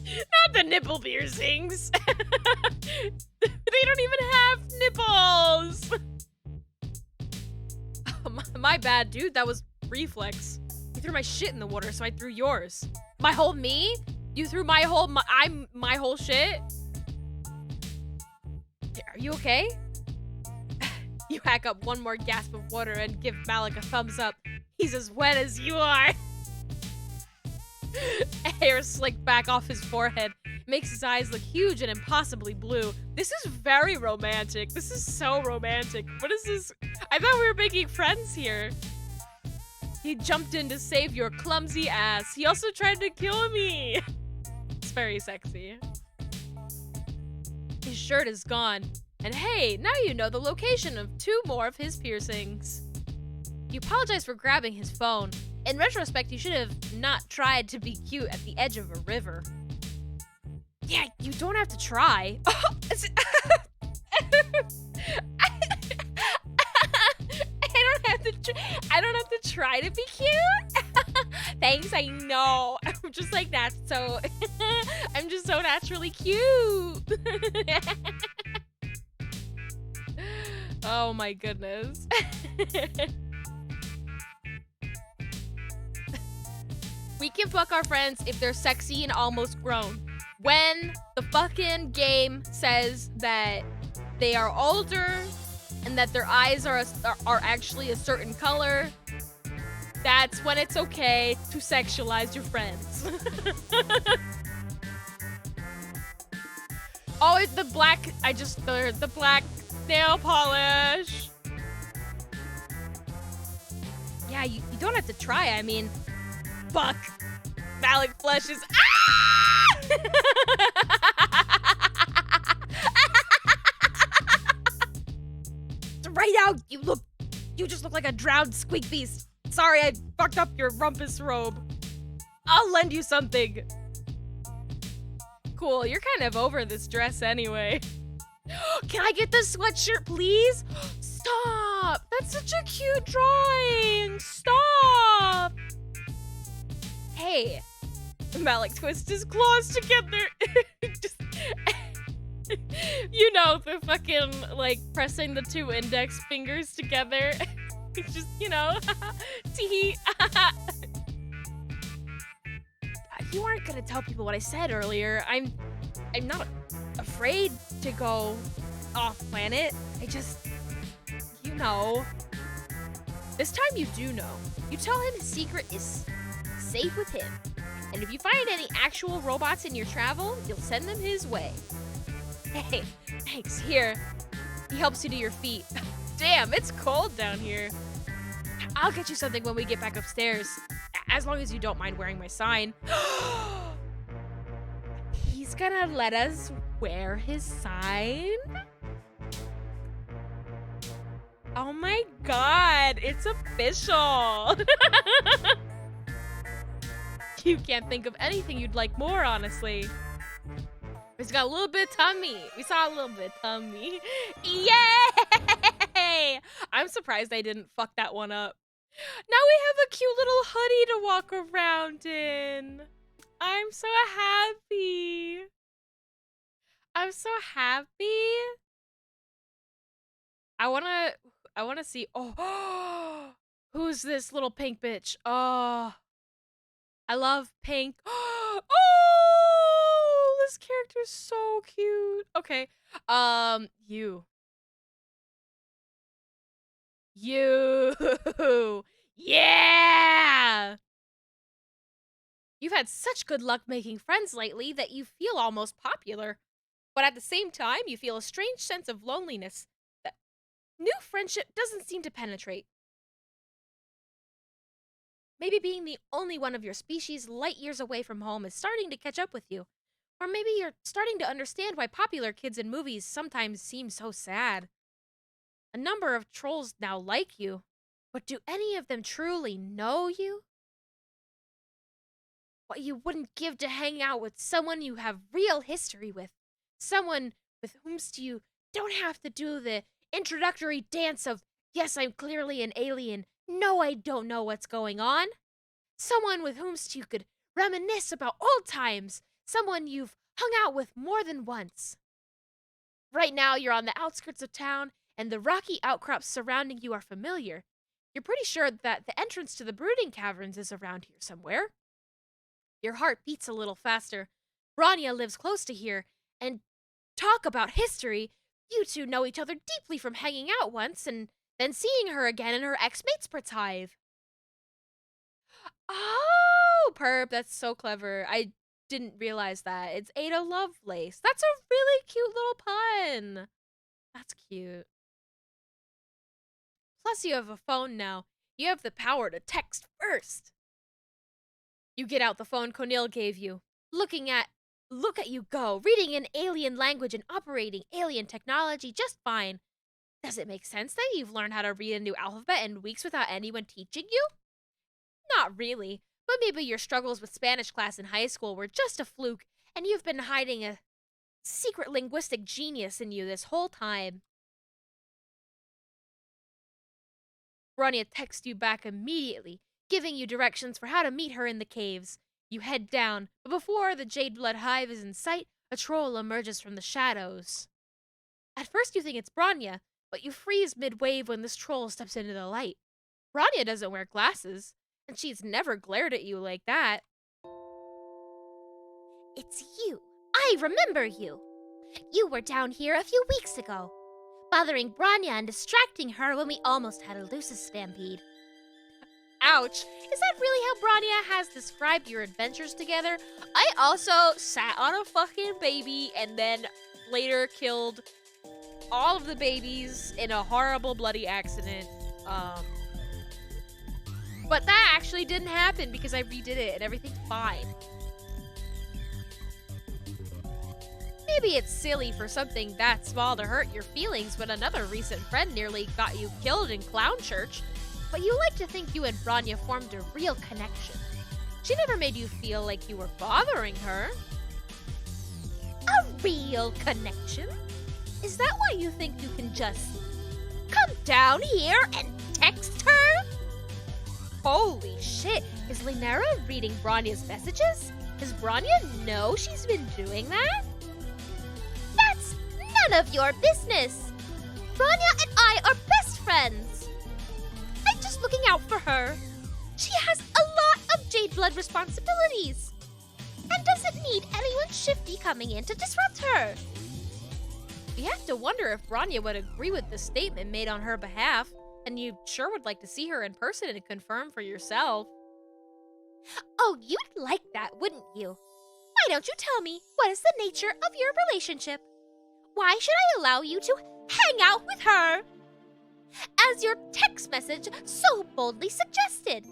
S1: Not the nipple piercings. They don't even have nipples. Oh, my bad, dude. That was reflex. You threw my shit in the water, so I threw yours. My whole me? You threw my whole my whole shit? Are you okay? You hack up one more gasp of water and give Malik a thumbs up. He's as wet as you are. Hair slicked back off his forehead. makes his eyes look huge and impossibly blue. This is very romantic. This is so romantic. What is this? I thought we were making friends here. He jumped in to save your clumsy ass. He also tried to kill me. It's very sexy. His shirt is gone. And hey, now you know the location of 2 more of his piercings. You apologize for grabbing his phone. In retrospect, you should have not tried to be cute at the edge of a river. Yeah, you don't have to try. I don't have to try to be cute. Thanks, I know. I'm just like that, so I'm just so naturally cute. Oh my goodness. We can fuck our friends if they're sexy and almost grown. When the fucking game says that they are older and that their eyes are actually a certain color, that's when it's okay to sexualize your friends. Oh, it's the black, the black nail polish. Yeah, you don't have to try. I mean, fuck. Malik flushes. Ah! Right now, you just look like a drowned squeak beast. Sorry, I fucked up your rumpus robe. I'll lend you something. Cool, you're kind of over this dress anyway. Can I get this sweatshirt, please? Stop! That's such a cute drawing! Stop! Hey. Malik twists his claws together. Just, you know, the fucking, like, pressing the 2 index fingers together. Just, you know, tee. You aren't gonna tell people what I said earlier. I'm not afraid to go off planet. I just, you know. This time you do know. You tell him his secret is safe with him. And if you find any actual robots in your travel, you'll send them his way. Hey, thanks. Here. He helps you to your feet. Damn, it's cold down here. I'll get you something when we get back upstairs. As long as you don't mind wearing my sign. He's gonna let us wear his sign? Oh my god, it's official. You can't think of anything you'd like more, honestly. He's got a little bit of tummy. We saw a little bit of tummy. Yay! I'm surprised I didn't fuck that one up. Now we have a cute little hoodie to walk around in. I'm so happy. I'm so happy. I wanna see. Oh, who's this little pink bitch? Oh, I love pink. Oh, this character's so cute. Okay, you. Yeah! You've had such good luck making friends lately that you feel almost popular. But at the same time, you feel a strange sense of loneliness that new friendship doesn't seem to penetrate. Maybe being the only one of your species light years away from home is starting to catch up with you. Or maybe you're starting to understand why popular kids in movies sometimes seem so sad. A number of trolls now like you, but do any of them truly know you? What you wouldn't give to hang out with someone you have real history with. Someone with whom you don't have to do the introductory dance of, yes, I'm clearly an alien. No, I don't know what's going on. Someone with whom you could reminisce about old times. Someone you've hung out with more than once. Right now, you're on the outskirts of town, and the rocky outcrops surrounding you are familiar. You're pretty sure that the entrance to the brooding caverns is around here somewhere. Your heart beats a little faster. Rania lives close to here, and talk about history. You two know each other deeply from hanging out once, and then seeing her again in her ex-mate's Hive. Oh, perp, that's so clever. didn't realize that. It's Ada Lovelace. That's a really cute little pun. That's cute. Plus, you have a phone now. You have the power to text first. You get out the phone Cornel gave you. Look at you go, reading an alien language and operating alien technology just fine. Does it make sense that you've learned how to read a new alphabet in weeks without anyone teaching you? Not really, but maybe your struggles with Spanish class in high school were just a fluke, and you've been hiding a secret linguistic genius in you this whole time. Bronya texts you back immediately, giving you directions for how to meet her in the caves. You head down, but before the Jade Blood Hive is in sight, a troll emerges from the shadows. At first you think it's Bronya, but you freeze mid-wave when this troll steps into the light. Bronya doesn't wear glasses, and she's never glared at you like that.
S4: It's you. I remember you. You were down here a few weeks ago, bothering Bronya and distracting her when we almost had a Lucis stampede.
S1: Ouch. Is that really how Bronya has described your adventures together? I also sat on a fucking baby and then later killed all of the babies in a horrible bloody accident. But that actually didn't happen because I redid it and everything's fine. Maybe it's silly for something that small to hurt your feelings when another recent friend nearly got you killed in Clown Church, but you like to think you and Bronya formed a real connection. She never made you feel like you were bothering her.
S4: A real connection? Is that why you think you can just come down here and text her?
S1: Holy shit, is Linera reading Bronya's messages? Does Bronya know she's been doing that?
S4: That's none of your business. Bronya and I are best friends. I'm just looking out for her. She has a lot of Jade Blood responsibilities and doesn't need anyone shifty coming in to disrupt her.
S1: You have to wonder if Bronya would agree with the statement made on her behalf, and you sure would like to see her in person and confirm for yourself.
S4: Oh, you'd like that, wouldn't you? Why don't you tell me what is the nature of your relationship? Why should I allow you to hang out with her? As your text message so boldly suggested.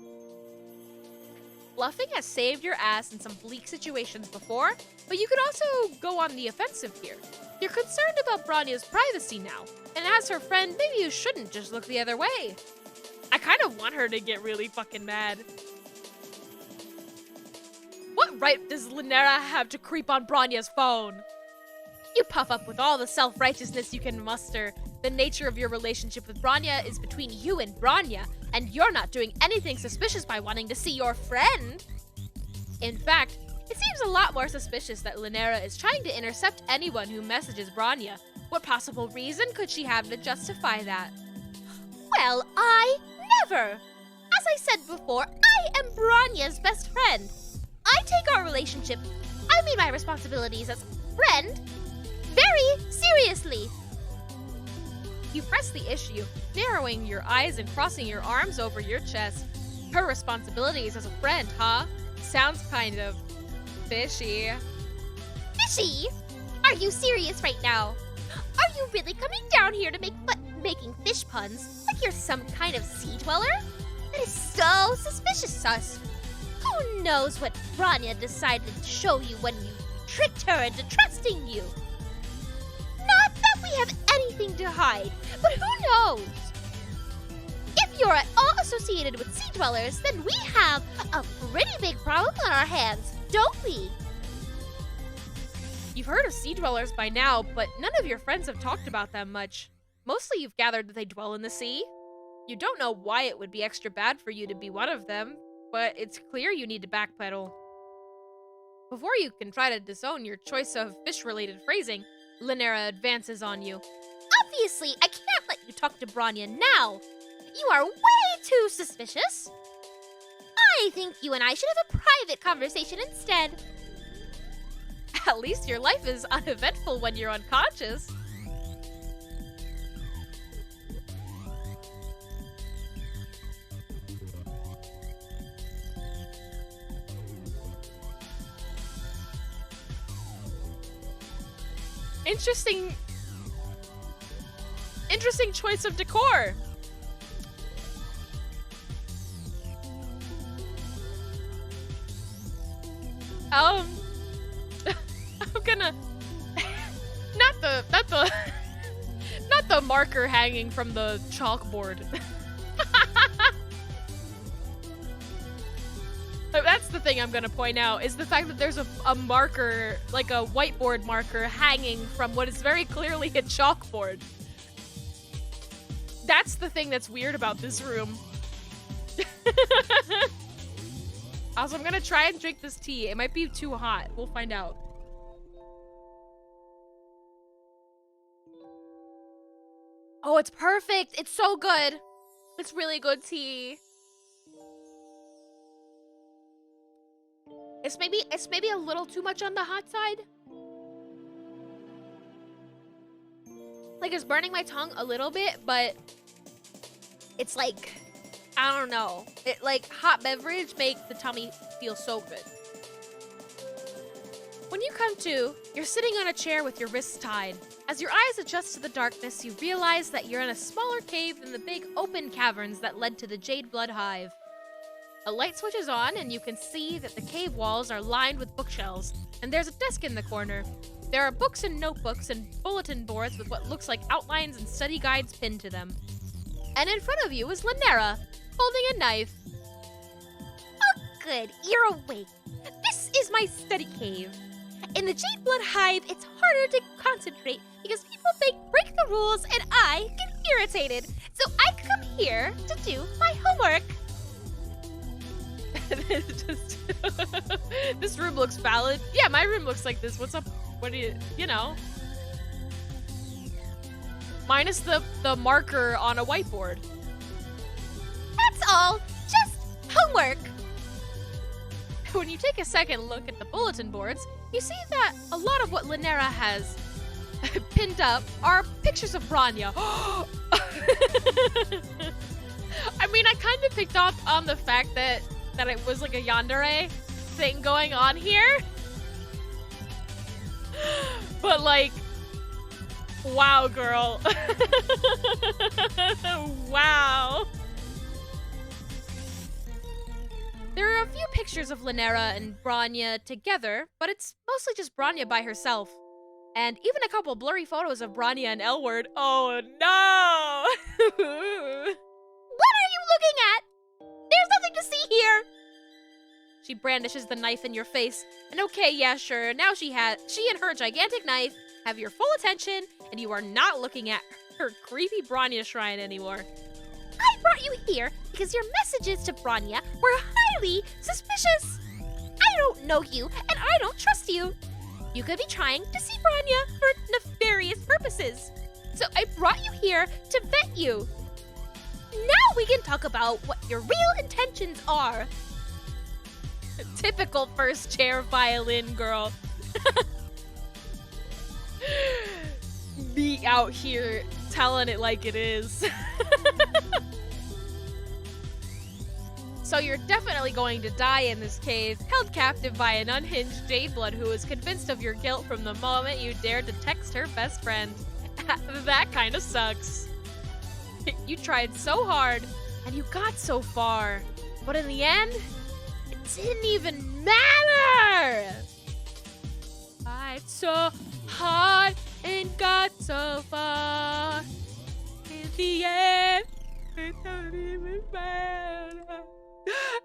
S1: Bluffing has saved your ass in some bleak situations before, but you could also go on the offensive here. You're concerned about Bronya's privacy now, and as her friend, maybe you shouldn't just look the other way. I kind of want her to get really fucking mad. What right does Linera have to creep on Bronya's phone? You puff up with all the self-righteousness you can muster. The nature of your relationship with Bronya is between you and Bronya, and you're not doing anything suspicious by wanting to see your friend. In fact, it seems a lot more suspicious that Linera is trying to intercept anyone who messages Bronya. What possible reason could she have to justify that?
S4: Well, I never. As I said before, I am Bronya's best friend. I take our relationship, I mean my responsibilities as a friend, very seriously.
S1: You press the issue, narrowing your eyes and crossing your arms over your chest. Her responsibilities as a friend, huh? Sounds kind of fishy.
S4: Fishy? Are you serious right now? Are you really coming down here to making fish puns like you're some kind of sea dweller? That is so suspicious, sus. Who knows what Bronya decided to show you when you tricked her into trusting you? Not that we have anything to hide, but who knows? If you're at all associated with sea dwellers, then we have a pretty big problem on our hands, don't we?
S1: You've heard of sea dwellers by now, but none of your friends have talked about them much. Mostly you've gathered that they dwell in the sea. You don't know why it would be extra bad for you to be one of them, but it's clear you need to backpedal. Before you can try to disown your choice of fish-related phrasing, Linera advances on you.
S4: Obviously, I can't let you talk to Bronya now. You are way too suspicious. I think you and I should have a private conversation instead.
S1: At least your life is uneventful when you're unconscious. Interesting choice of decor. I'm gonna not the marker hanging from the chalkboard. That's the thing I'm gonna point out, is the fact that there's a marker, like a whiteboard marker, hanging from what is very clearly a chalkboard. That's the thing that's weird about this room. Also, I'm gonna try and drink this tea. It might be too hot. We'll find out. Oh, it's perfect. It's so good. It's really good tea. It's maybe a little too much on the hot side. Like, it's burning my tongue a little bit, but it's like, I don't know. It, like, hot beverage makes the tummy feel so good. When you come to, you're sitting on a chair with your wrists tied. As your eyes adjust to the darkness, you realize that you're in a smaller cave than the big open caverns that led to the Jade Blood Hive. A light switches on, and you can see that the cave walls are lined with bookshelves, and there's a desk in the corner. There are books and notebooks and bulletin boards with what looks like outlines and study guides pinned to them. And in front of you is Lynera, holding a knife.
S4: Oh, good. You're awake. This is my study cave. In the Jade Blood Hive, it's harder to concentrate because people break the rules and I get irritated. So I come here to do my homework.
S1: This room looks valid. Yeah, my room looks like this. What's up? What do you know? Minus the marker on a whiteboard.
S4: That's all. Just homework.
S1: When you take a second look at the bulletin boards, you see that a lot of what Lynera has pinned up are pictures of Bronya. I mean, I kind of picked up on the fact that it was like a yandere thing going on here. But like, wow, girl. Wow. There are a few pictures of Lynera and Bronya together, but it's mostly just Bronya by herself. And even a couple blurry photos of Bronya and Elward. Oh no!
S4: What are you looking at? There's nothing to see here.
S1: She brandishes the knife in your face. And okay, yeah, sure. Now she and her gigantic knife have your full attention, and you are not looking at her creepy Bronya shrine anymore.
S4: I brought you here because your messages to Bronya were highly suspicious. I don't know you, and I don't trust you. You could be trying to see Bronya for nefarious purposes. So I brought you here to vet you. Now we can talk about what your real intentions are.
S1: Typical first chair violin girl. Me out here telling it like it is. So you're definitely going to die in this cave, held captive by an unhinged Jade Blood who is convinced of your guilt from the moment you dared to text her best friend. That kind of sucks. You tried so hard, and you got so far. But in the end, it didn't even matter! Tried so hard and got so far. In the end, it don't even matter.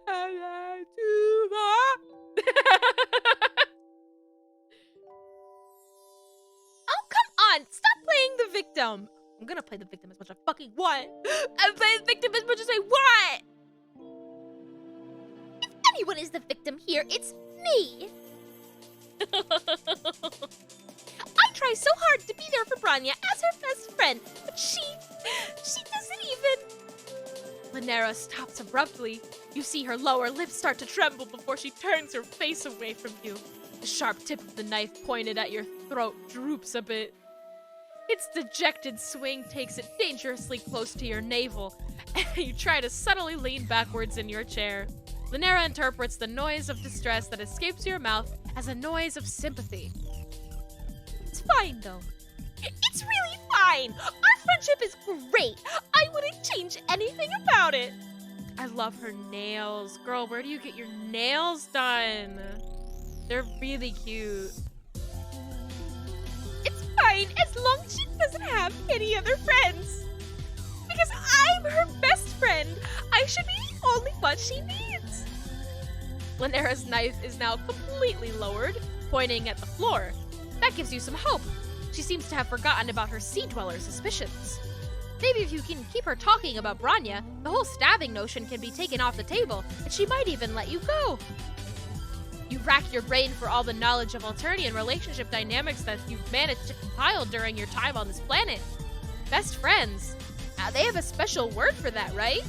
S1: I lied too much.
S4: Oh, come on! Stop playing the victim!
S1: I'm gonna play the victim as much as I fucking want. I'm playing the victim as much as I want!
S4: If anyone is the victim here, it's me! I try so hard to be there for Bronya as her best friend, but she doesn't even...
S1: Lynera stops abruptly. You see her lower lip start to tremble before she turns her face away from you. The sharp tip of the knife pointed at your throat droops a bit. Its dejected swing takes it dangerously close to your navel, and you try to subtly lean backwards in your chair. Lynera interprets the noise of distress that escapes your mouth as a noise of sympathy.
S4: It's
S1: It's fine, though.
S4: It's really fine. Our friendship is great. I wouldn't change anything about it.
S1: I love her nails. Girl, where do you get your nails done? They're really cute.
S4: It's fine as long as she doesn't have any other friends. Because I'm her best friend. I should be the only one she needs.
S1: Lanera's knife is now completely lowered, pointing at the floor. That gives you some hope. She seems to have forgotten about her Sea Dweller suspicions. Maybe if you can keep her talking about Branya, the whole stabbing notion can be taken off the table, and she might even let you go. You rack your brain for all the knowledge of Alternian relationship dynamics that you've managed to compile during your time on this planet. Best friends. They have a special word for that, right?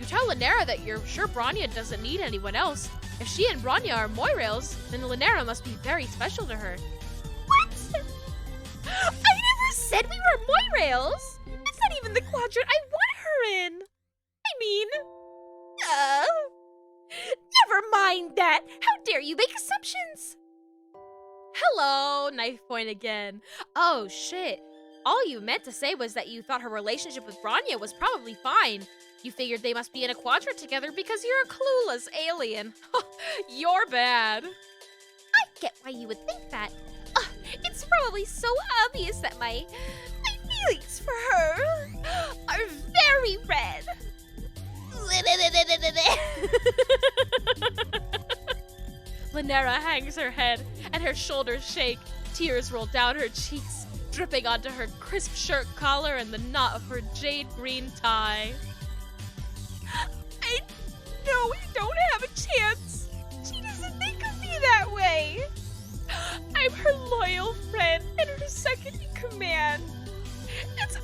S1: You tell Lanera that you're sure Branya doesn't need anyone else. If she and Branya are Moirails, then Lanera must be very special to her.
S4: What? I never said we were Moirails. That's not even the quadrant I want her in. I mean... Never mind that. How dare you make assumptions?
S1: Hello, knife point again. Oh, shit. All you meant to say was that you thought her relationship with Branya was probably fine. You figured they must be in a quadrant together because you're a clueless alien. You're bad.
S4: I get why you would think that. It's probably so obvious that my feelings for her are very red.
S1: Lanera hangs her head and her shoulders shake. Tears roll down her cheeks, dripping onto her crisp shirt collar and the knot of her jade green tie.
S4: I know we don't have a chance. She doesn't think of me that way. I'm her loyal friend and her second in command. That's all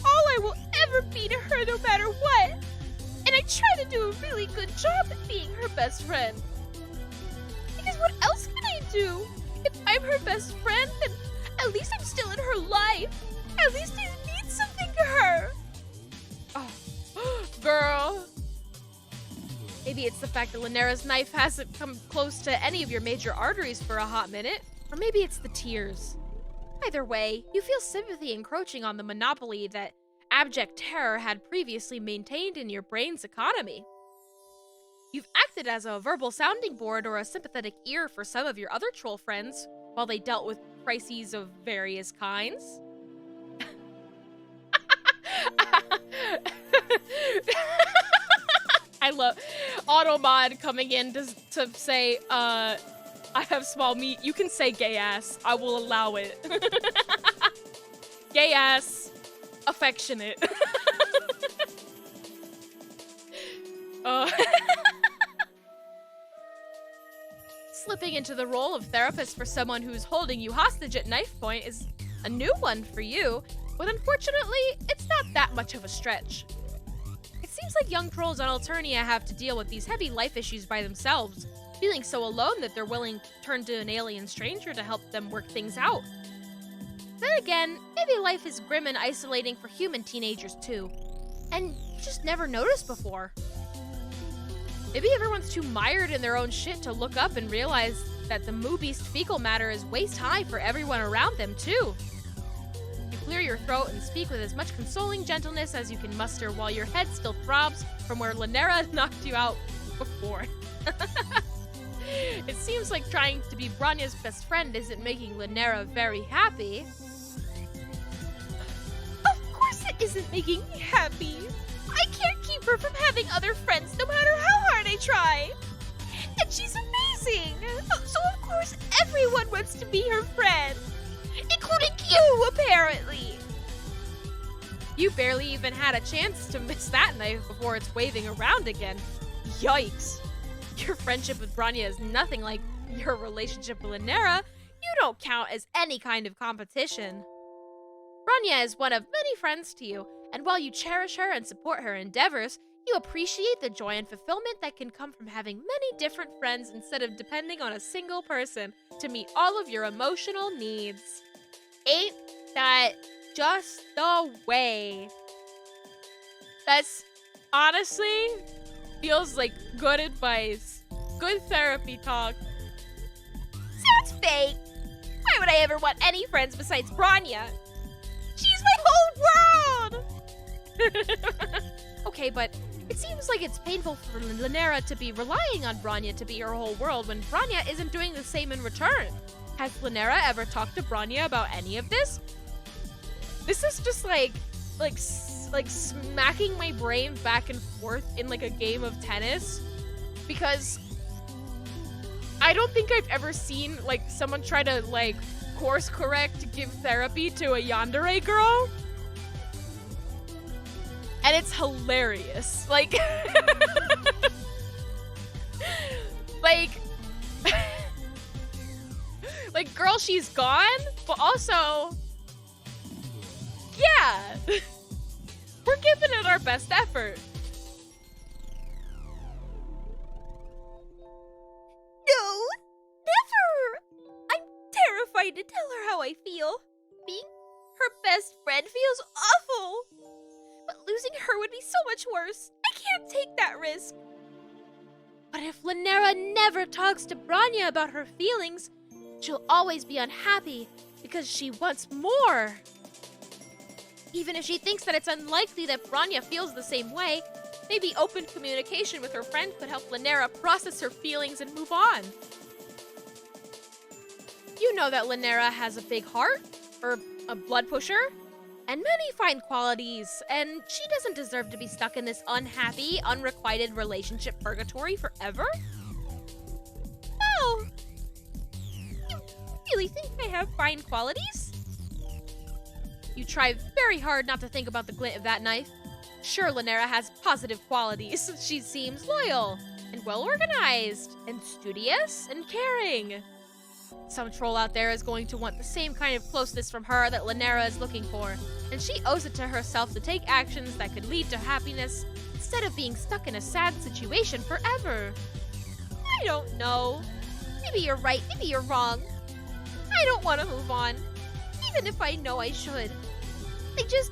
S4: I will ever be to her no matter what. And I try to do a really good job at being her best friend. Because what else can I do? If I'm her best friend, then at least I'm still in her life. At least I mean something to her.
S1: Oh, girl. Maybe it's the fact that Lanera's knife hasn't come close to any of your major arteries for a hot minute. Or maybe it's the tears. Either way, you feel sympathy encroaching on the monopoly that abject terror had previously maintained in your brain's economy. You've acted as a verbal sounding board or a sympathetic ear for some of your other troll friends while they dealt with crises of various kinds. I love Automod coming in to say, I have small meat. You can say gay ass. I will allow it. Gay ass. Affectionate. Slipping into the role of therapist for someone who's holding you hostage at knife point is a new one for you, but unfortunately, it's not that much of a stretch. It seems like young trolls on Alternia have to deal with these heavy life issues by themselves, feeling so alone that they're willing to turn to an alien stranger to help them work things out. Then again, maybe life is grim and isolating for human teenagers too, and you just never noticed before. Maybe everyone's too mired in their own shit to look up and realize that the moo beast fecal matter is waist high for everyone around them too. You clear your throat and speak with as much consoling gentleness as you can muster while your head still throbs from where Lanera knocked you out before. It seems like trying to be Branya's best friend isn't making Lanera very happy.
S4: Of course it isn't making me happy. I can't keep her from having other friends no matter how hard I try. And she's amazing. So of course everyone wants to be her friend. Including you, apparently.
S1: You barely even had a chance to miss that knife before it's waving around again. Yikes. Your friendship with Branya is nothing like your relationship with Lanera. You don't count as any kind of competition. Branya is one of many friends to you, and while you cherish her and support her endeavors, you appreciate the joy and fulfillment that can come from having many different friends instead of depending on a single person to meet all of your emotional needs. Ain't that just the way? That's honestly feels like good advice. Good therapy talk.
S4: Sounds fake. Why would I ever want any friends besides Bronya? She's my whole world! Okay, but it seems like it's painful for Lynera to be relying on Bronya to be her whole world when Bronya isn't doing the same in return. Has Lynera ever talked to Bronya about any of this? This is just like smacking my brain back and forth in like a game of tennis, because I don't think I've ever seen like someone try to like course correct, give therapy to a yandere girl. And it's hilarious. Like, like, girl, she's gone, but also, yeah, we're giving it our best effort. No, never! I'm terrified to tell her how I feel. Being her best friend feels awful. But losing her would be so much worse. I can't take that risk. But if Lynera never talks to Bronya about her feelings, she'll always be unhappy because she wants more. Even if she thinks that it's unlikely that Bronya feels the same way, maybe open communication with her friend could help Lynera process her feelings and move on. You know that Lynera has a big heart, or a blood pusher, and many fine qualities, and she doesn't deserve to be stuck in this unhappy, unrequited relationship purgatory forever. Oh, you really think I have fine qualities? You try very hard not to think about the glint of that knife. Sure, Lynera has positive qualities. She seems loyal, and well-organized, and studious, and caring. Some troll out there is going to want the same kind of closeness from her that Lynera is looking for, and she owes it to herself to take actions that could lead to happiness instead of being stuck in a sad situation forever. I don't know. Maybe you're right, maybe you're wrong. I don't want to move on, even if I know I should. I just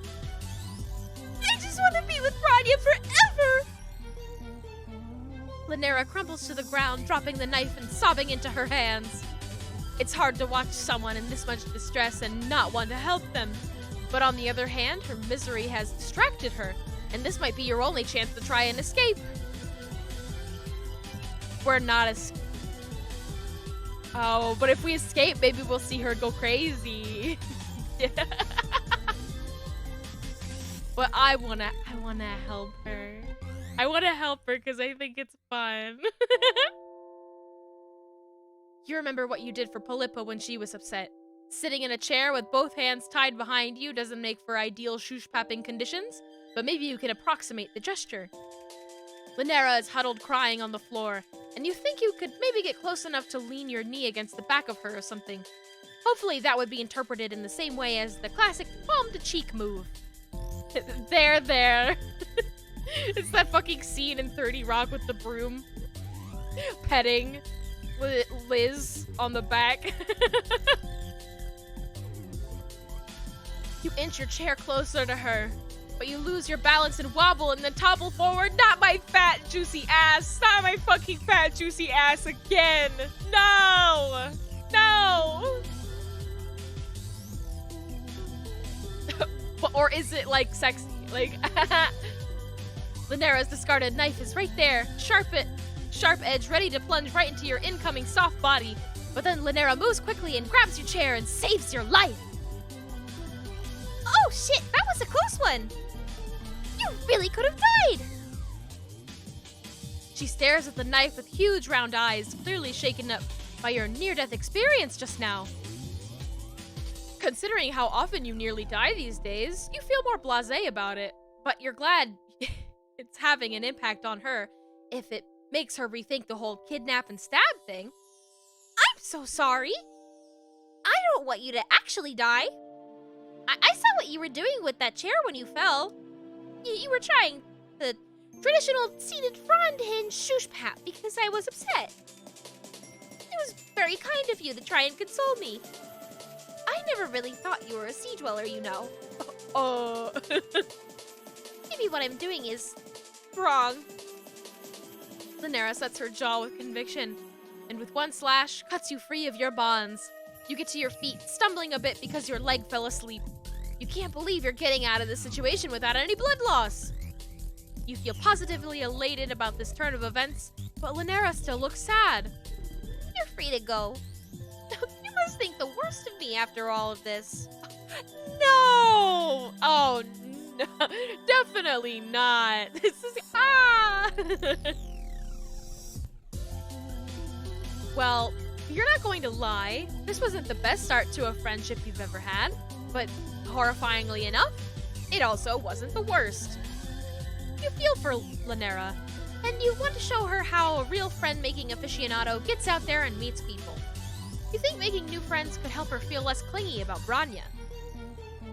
S4: want to be with Bronya forever! Lynera crumbles to the ground, dropping the knife and sobbing into her hands. It's hard to watch someone in this much distress and not want to help them. But on the other hand, her misery has distracted her, and this might be your only chance to try and escape. We're not Oh, but if we escape, maybe we'll see her go crazy. But I wanna help her. I wanna help her because I think it's fun. You remember what you did for Polyppa when she was upset. Sitting in a chair with both hands tied behind you doesn't make for ideal shoosh-papping conditions, but maybe you can approximate the gesture. Lynera is huddled crying on the floor, and you think you could maybe get close enough to lean your knee against the back of her or something. Hopefully that would be interpreted in the same way as the classic palm-to-cheek move. There. It's that fucking scene in 30 Rock with the broom. Petting Liz on the back. You inch your chair closer to her, but you lose your balance and wobble and then topple forward. Not my fat, juicy ass. Not my fucking fat, juicy ass again. No. Or is it like sexy? Like, Lynera's discarded knife is right there, sharp edge ready to plunge right into your incoming soft body. But then Lynera moves quickly and grabs your chair and saves your life. Oh shit, that was a close one. You really could have died. She stares at the knife with huge round eyes, clearly shaken up by your near-death experience just now. Considering how often you nearly die these days, you feel more blasé about it. But you're glad it's having an impact on her if it makes her rethink the whole kidnap and stab thing. I'm so sorry. I don't want you to actually die. I saw what you were doing with that chair when you fell. You were trying the traditional seated frond hinge shoosh pap because I was upset. It was very kind of you to try and console me. I never really thought you were a sea dweller, you know. Oh. Maybe what I'm doing is wrong. Lynera sets her jaw with conviction, and with one slash, cuts you free of your bonds.
S1: You get to your feet, stumbling a bit because your leg fell asleep. You can't believe you're getting out of this situation without any blood loss. You feel positively elated about this turn of events, but Lanera still looks sad.
S4: You're free to go. You must think the worst of me after all of this.
S1: No! Oh, no. Definitely not. This is... Ah! Well, you're not going to lie. This wasn't the best start to a friendship you've ever had, but horrifyingly enough, it also wasn't the worst. You feel for Lanera, and you want to show her how a real friend-making aficionado gets out there and meets people. You think making new friends could help her feel less clingy about Branya.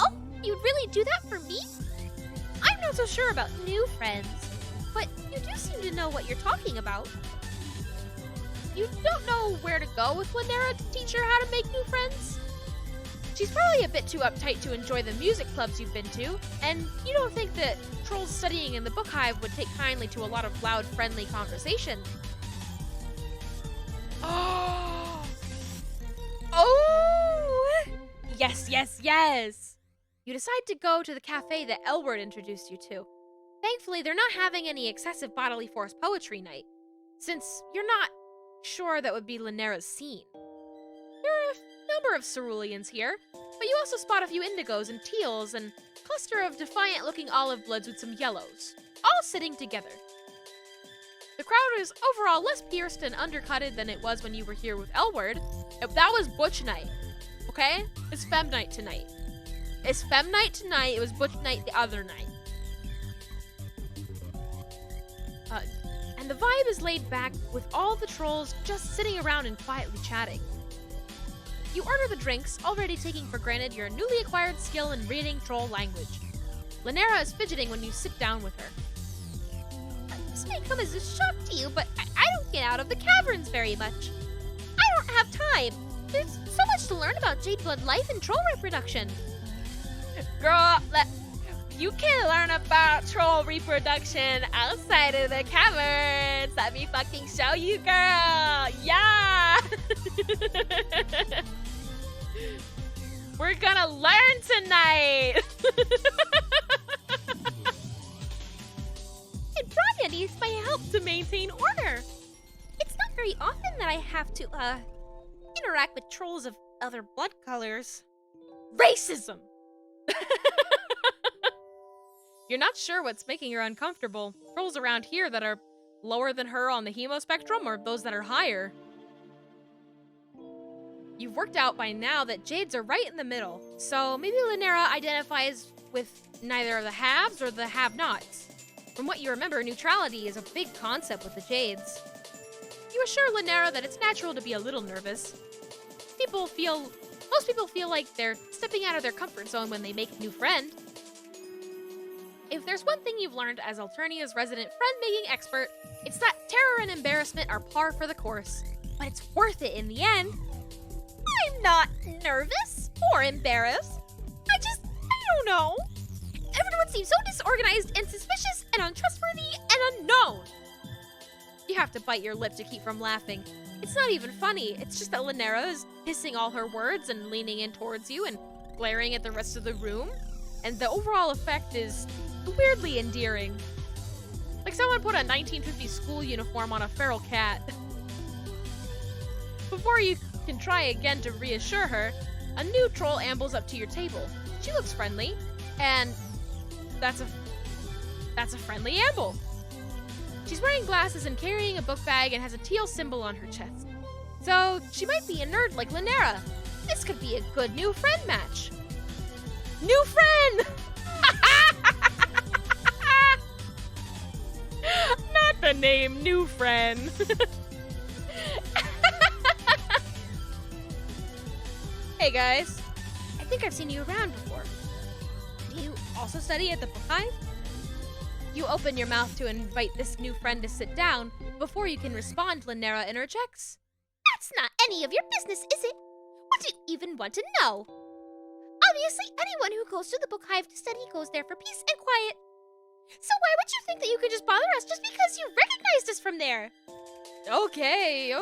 S4: Oh, you'd really do that for me?
S1: I'm not so sure about
S4: New friends. But you do seem to know what you're talking about.
S1: You don't know where to go with Lanera to teach her how to make new friends? She's probably a bit too uptight to enjoy the music clubs you've been to, and you don't think that trolls studying in the book hive would take kindly to a lot of loud, friendly conversation. Oh! Yes, yes, yes! You decide to go to the cafe that Elward introduced you to. Thankfully, they're not having any excessive bodily force poetry night, since you're not sure that would be Lanera's scene. There are a number of ceruleans here, but you also spot a few indigos and teals and a cluster of defiant-looking olive bloods with some yellows, all sitting together. The crowd is overall less pierced and undercutted than it was when you were here with Elward. That was Butch night, okay? It's Fem night tonight. It's Fem night tonight, it was Butch night the other night. And the vibe is laid back with all the trolls just sitting around and quietly chatting. You order the drinks, already taking for granted your newly acquired skill in reading troll language. Lanera is fidgeting when you sit down with her.
S4: This may come as a shock to you, but I don't get out of the caverns very much. I don't have time. There's so much to learn about Jade Blood life and troll reproduction.
S1: Girl, you can learn about troll reproduction outside of the caverns. Let me fucking show you, girl. Yeah! We're gonna learn tonight.
S4: And Branya needs my help to maintain order. It's not very often that I have to, interact with trolls of other blood colors.
S1: Racism! You're not sure what's making her uncomfortable. Trolls around here that are lower than her on the hemo spectrum or those that are higher. You've worked out by now that Jades are right in the middle, so maybe Lanera identifies with neither the haves or the have-nots. From what you remember, neutrality is a big concept with the Jades. You assure Lanera that it's natural to be a little nervous. Most people feel like they're stepping out of their comfort zone when they make a new friend. If there's one thing you've learned as Alternia's resident friend-making expert, it's that terror and embarrassment are par for the course. But it's worth it in the end.
S4: I'm not nervous or embarrassed. I don't know. Everyone seems so disorganized and suspicious and untrustworthy and unknown.
S1: You have to bite your lip to keep from laughing. It's not even funny. It's just that Lanera is hissing all her words and leaning in towards you and glaring at the rest of the room. And the overall effect is weirdly endearing. Like someone put a 1950s school uniform on a feral cat. Before you can try again to reassure her, a new troll ambles up to your table. She looks friendly, and that's a friendly amble. She's wearing glasses and carrying a book bag and has a teal symbol on her chest. So she might be a nerd like Lanera. This could be a good new friend match. New friend! Not the name New Friend. Hey guys, I think I've seen you around before. Do you also study at the book hive? You open your mouth to invite this new friend to sit down. Before you can respond, Lanera interjects.
S4: That's not any of your business, is it? What do you even want to know? Obviously, anyone who goes to the book hive to study goes there for peace and quiet. So why would you think that you could just bother us just because you recognized us from there?
S1: Okay,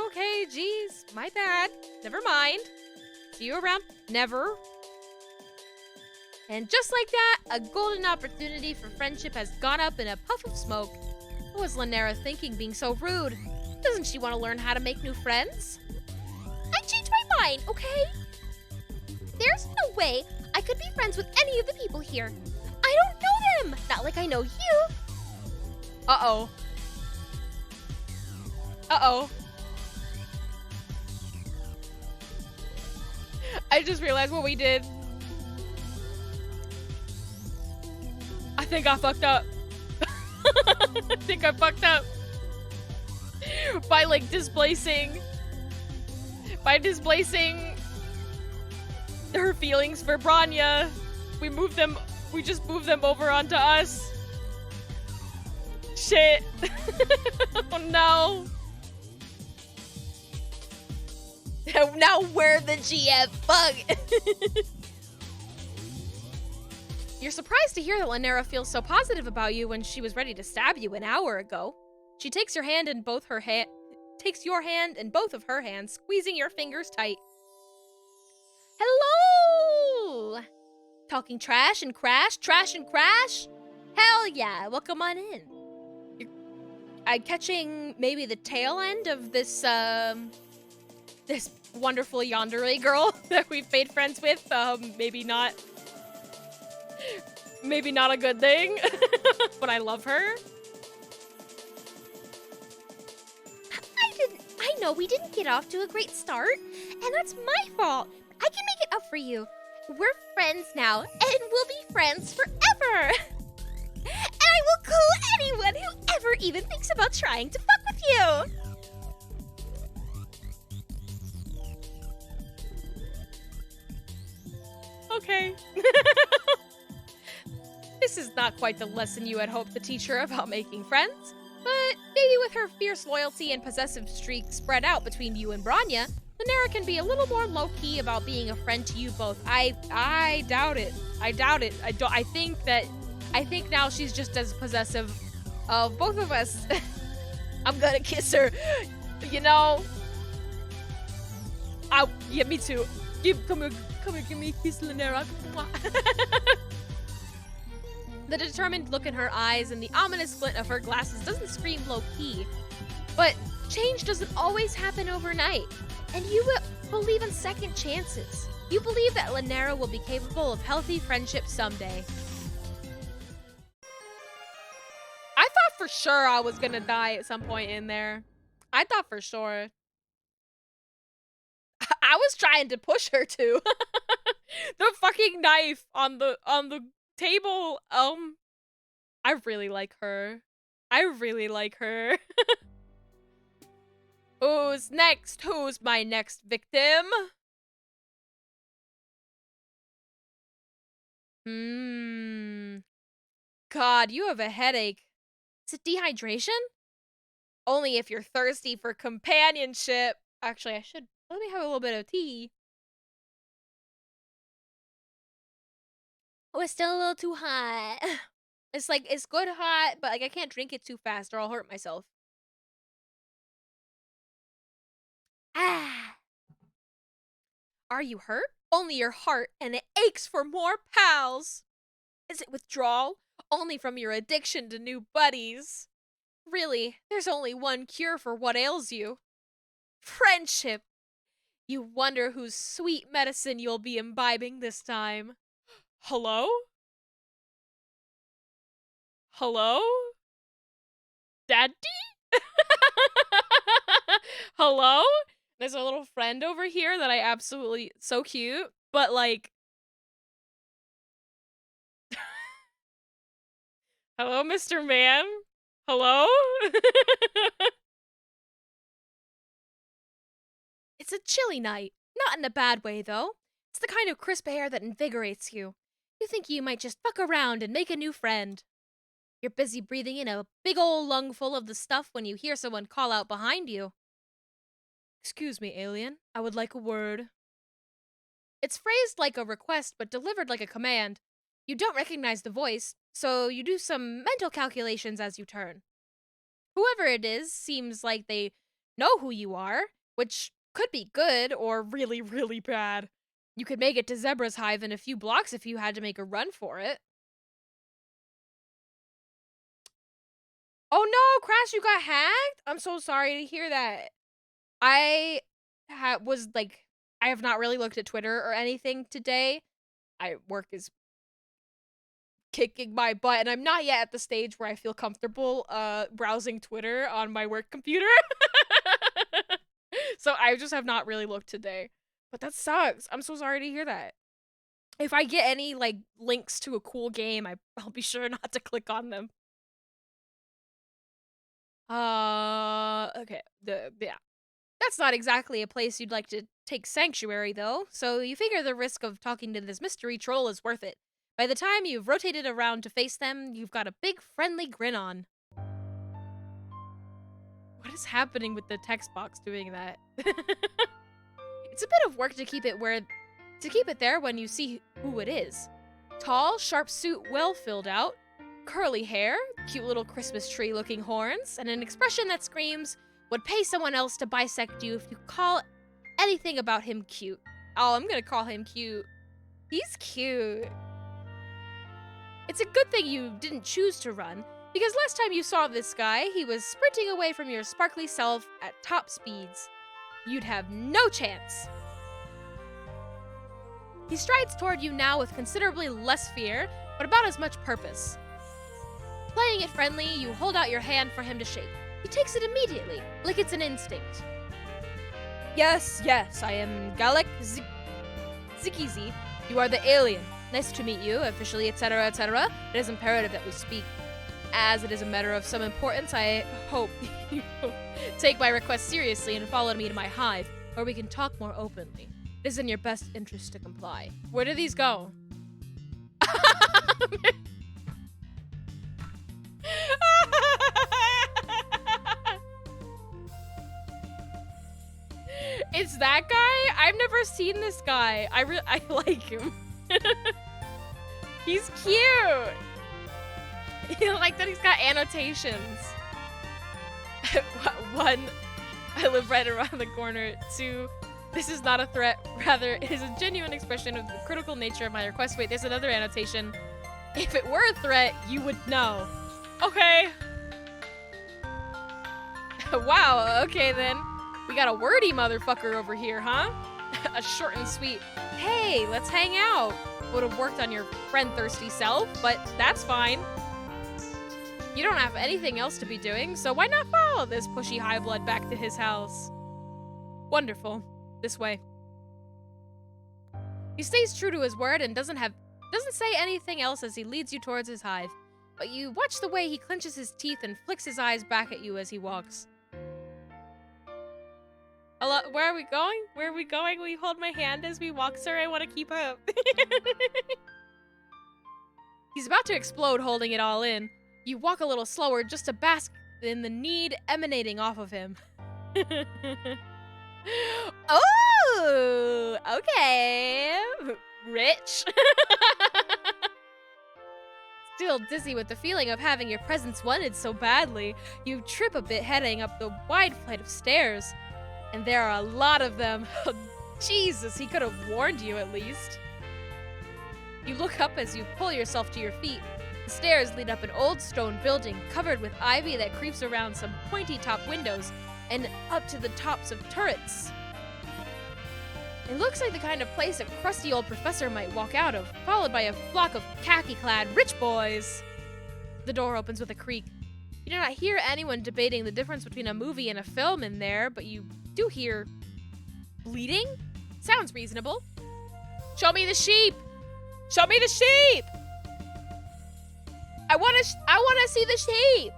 S1: geez, my bad. Never mind. See you around. Never. And just like that, a golden opportunity for friendship has gone up in a puff of smoke. What was Lanera thinking being so rude? Doesn't she want to learn how to make new friends?
S4: I changed my mind, okay? There's no way I could be friends with any of the people here. I don't know them. Not like I know you.
S1: Uh-oh. Uh-oh. I just realized what we did. I think I fucked up. I think I fucked up. By like displacing her feelings for Branya. We just moved them over onto us. Shit. Oh no. Now we're the GF. Fuck. You're surprised to hear that Lanera feels so positive about you when she was ready to stab you an hour ago. She takes your hand in both of her hands, squeezing your fingers tight. Hello! Talking trash and crash? Hell yeah, welcome on in. I'm catching maybe the tail end of this wonderful yandere girl that we've made friends with. Maybe not a good thing, but I love her.
S4: I know we didn't get off to a great start, and that's my fault. I can make it up for you. We're friends now, and we'll be friends forever. And I will cool anyone who ever even thinks about trying to fuck with you.
S1: Okay. This is not quite the lesson you had hoped to teach her about making friends, but maybe with her fierce loyalty and possessive streak spread out between you and Branya, Lanera can be a little more low-key about being a friend to you both. I doubt it. I think now she's just as possessive of both of us. I'm gonna kiss her. You know? Yeah, me too. Come here, give me a kiss, Lanera. The determined look in her eyes and the ominous glint of her glasses doesn't scream low-key. But change doesn't always happen overnight. And you believe in second chances. You believe that Lanera will be capable of healthy friendship someday. I thought for sure I was gonna die at some point in there. I thought for sure. I was trying to push her to. The fucking knife on the table. I really like her. Who's next? Who's my next victim? God, you have a headache. Is it dehydration? Only if you're thirsty for companionship. Actually, let me have a little bit of tea. Oh, it's still a little too hot. It's like, it's good hot, but like I can't drink it too fast or I'll hurt myself. Ah. Are you hurt? Only your heart, and it aches for more pals. Is it withdrawal? Only from your addiction to new buddies. Really, there's only one cure for what ails you. Friendship. You wonder whose sweet medicine you'll be imbibing this time. Hello? Hello? Daddy? Hello? There's a little friend over here that I absolutely... So cute. But like... Hello, Mr. Man? Hello? It's a chilly night. Not in a bad way, though. It's the kind of crisp air that invigorates you. You think you might just fuck around and make a new friend. You're busy breathing in a big ol' lungful of the stuff when you hear someone call out behind you. Excuse me, alien. I would like a word. It's phrased like a request, but delivered like a command. You don't recognize the voice, so you do some mental calculations as you turn. Whoever it is seems like they know who you are, which could be good or really, really bad. You could make it to Zebra's hive in a few blocks if you had to make a run for it. Oh no, Crash, you got hacked? I'm so sorry to hear that. I have not really looked at Twitter or anything today. Work is kicking my butt, and I'm not yet at the stage where I feel comfortable browsing Twitter on my work computer. So I just have not really looked today. But that sucks. I'm so sorry to hear that. If I get any like links to a cool game, I'll be sure not to click on them. Okay. Yeah. That's not exactly a place you'd like to take sanctuary, though, so you figure the risk of talking to this mystery troll is worth it. By the time you've rotated around to face them, you've got a big friendly grin on. What is happening with the text box doing that? It's a bit of work to keep it there when you see who it is. Tall, sharp suit, well filled out, curly hair, cute little Christmas tree looking horns, and an expression that screams, would pay someone else to bisect you if you call anything about him cute. Oh, I'm gonna call him cute. He's cute. It's a good thing you didn't choose to run, because last time you saw this guy, he was sprinting away from your sparkly self at top speeds. You'd have no chance. He strides toward you now with considerably less fear, but about as much purpose. Playing it friendly, you hold out your hand for him to shake. He takes it immediately, like it's an instinct. Yes, I am Galek Zikizi. You are the alien. Nice to meet you, officially, etc., etc. It is imperative that we speak. As it is a matter of some importance, I hope you take my request seriously and follow me to my hive, where we can talk more openly. It is in your best interest to comply. Where do these go? It's that guy? I've never seen this guy. I like him. He's cute. I like that he's got annotations. 1, I live right around the corner. 2, this is not a threat. Rather, it is a genuine expression of the critical nature of my request. Wait, there's another annotation. If it were a threat, you would know. Okay. Wow, okay then. We got a wordy motherfucker over here, huh? A short and sweet, hey, let's hang out. Would have worked on your friend-thirsty self, but that's fine. You don't have anything else to be doing, so why not follow this pushy high blood back to his house? Wonderful. This way. He stays true to his word and doesn't say anything else as he leads you towards his hive, but you watch the way he clenches his teeth and flicks his eyes back at you as he walks. Hello, where are we going? Where are we going? Will you hold my hand as we walk, sir? I want to keep up. He's about to explode holding it all in. You walk a little slower just to bask in the need emanating off of him. Oh, okay. Rich. Still dizzy with the feeling of having your presence wanted so badly, you trip a bit heading up the wide flight of stairs. And there are a lot of them. Oh, Jesus, he could have warned you at least. You look up as you pull yourself to your feet. The stairs lead up an old stone building covered with ivy that creeps around some pointy-top windows and up to the tops of turrets. It looks like the kind of place a crusty old professor might walk out of, followed by a flock of khaki-clad rich boys. The door opens with a creak. You do not hear anyone debating the difference between a movie and a film in there, but you do hear bleeding? Sounds reasonable. Show me the sheep! Show me the sheep! I want to see the sheep!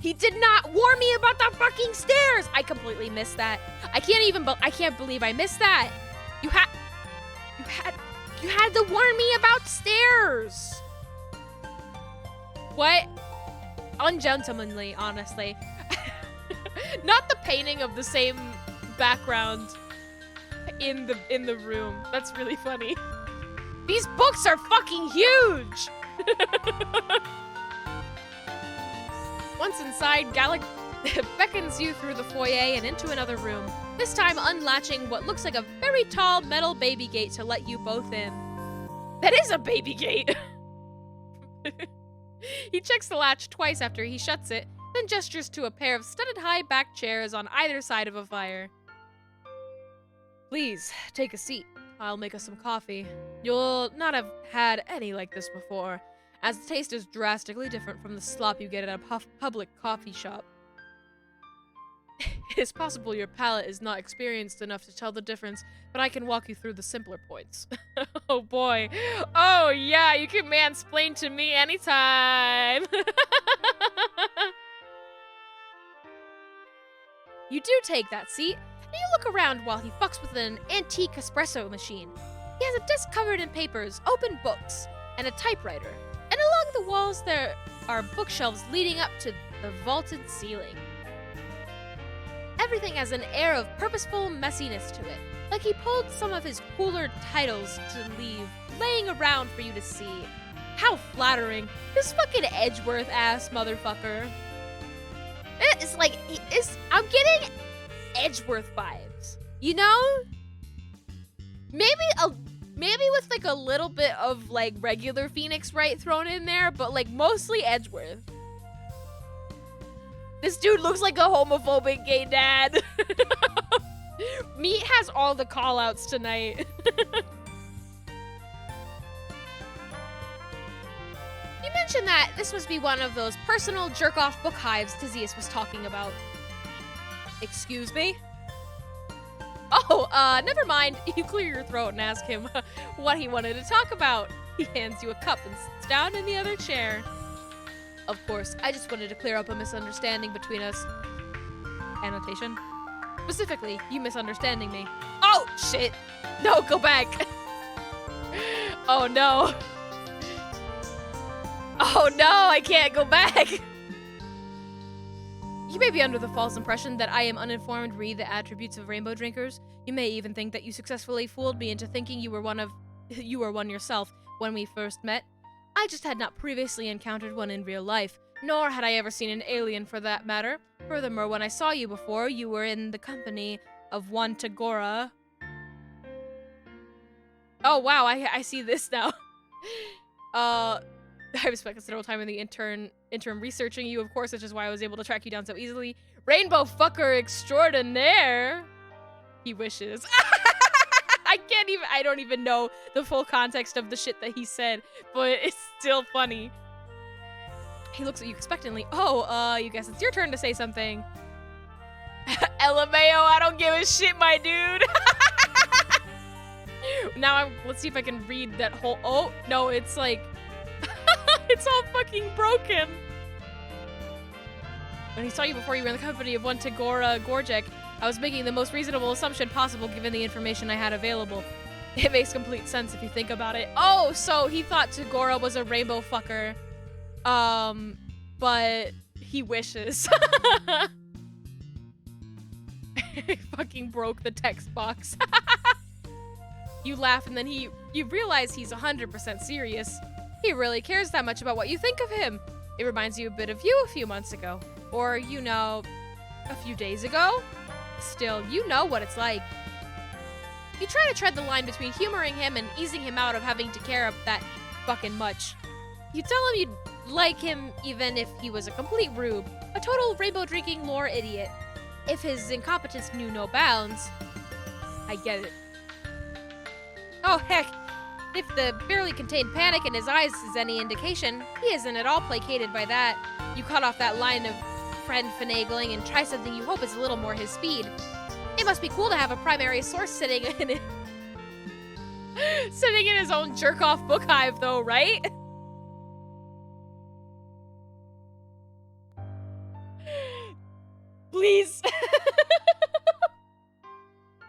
S1: He did not warn me about the fucking stairs! I completely missed that. I can't believe I missed that. You had to warn me about stairs. What? Ungentlemanly, honestly. Not the painting of the same background in the room. That's really funny. These books are fucking huge! Once inside, Galek beckons you through the foyer and into another room. this time unlatching what looks like a very tall metal baby gate to let you both in. That is a baby gate! He checks the latch twice after he shuts it, then gestures to a pair of studded high-back chairs on either side of a fire. Please, take a seat. I'll make us some coffee. You'll not have had any like this before, as the taste is drastically different from the slop you get at a public coffee shop. It's possible your palate is not experienced enough to tell the difference, but I can walk you through the simpler points. Oh boy. Oh yeah, you can mansplain to me anytime. You do take that seat, and you look around while he fucks with an antique espresso machine. He has a desk covered in papers, open books, and a typewriter. And along the walls there are bookshelves leading up to the vaulted ceiling. Everything has an air of purposeful messiness to it, like he pulled some of his cooler titles to leave, laying around for you to see. How flattering. This fucking Edgeworth-ass motherfucker. It's like, I'm getting Edgeworth vibes. You know? Maybe with like a little bit of like regular Phoenix Wright thrown in there, but like mostly Edgeworth. This dude looks like a homophobic gay dad. Meat has all the call-outs tonight. You mentioned that this must be one of those personal jerk-off book hives Tizius was talking about. Excuse me? Oh, never mind. You clear your throat and ask him what he wanted to talk about. He hands you a cup and sits down in the other chair. Of course, I just wanted to clear up a misunderstanding between us. Annotation. Specifically, you misunderstanding me. Oh, shit. No, go back. Oh, no. Oh, no, I can't go back. You may be under the false impression that I am uninformed re the attributes of rainbow drinkers. You may even think that you successfully fooled me into thinking you were one yourself when we first met. I just had not previously encountered one in real life, nor had I ever seen an alien for that matter. Furthermore, when I saw you before, you were in the company of one Tagora. Oh wow, I see this now. I have spent considerable time in the interim researching you, of course, which is why I was able to track you down so easily. Rainbow fucker extraordinaire. He wishes. I don't even know the full context of the shit that he said, but it's still funny. He looks at you expectantly. Oh, you guess it's your turn to say something. LMAO, I don't give a shit, my dude. Now let's see if I can read that whole, oh, no, it's like, it's all fucking broken. When he saw you before, you were in the company of one Tagora Gorjek. I was making the most reasonable assumption possible given the information I had available. It makes complete sense if you think about it. Oh, so he thought Tagora was a rainbow fucker. But he wishes. He fucking broke the text box. You laugh and then you realize he's 100% serious. He really cares that much about what you think of him. It reminds you a bit of you a few months ago. Or, you know, a few days ago. Still, you know what it's like. You try to tread the line between humoring him and easing him out of having to care that fucking much. You tell him you'd like him even if he was a complete rube, a total rainbow-drinking lore idiot. If his incompetence knew no bounds. I get it. Oh, heck. If the barely contained panic in his eyes is any indication, he isn't at all placated by that. You cut off that line of friend finagling and try something you hope is a little more his speed. It must be cool to have a primary source sitting in it. Sitting in his own jerk-off book hive, though, right? Please.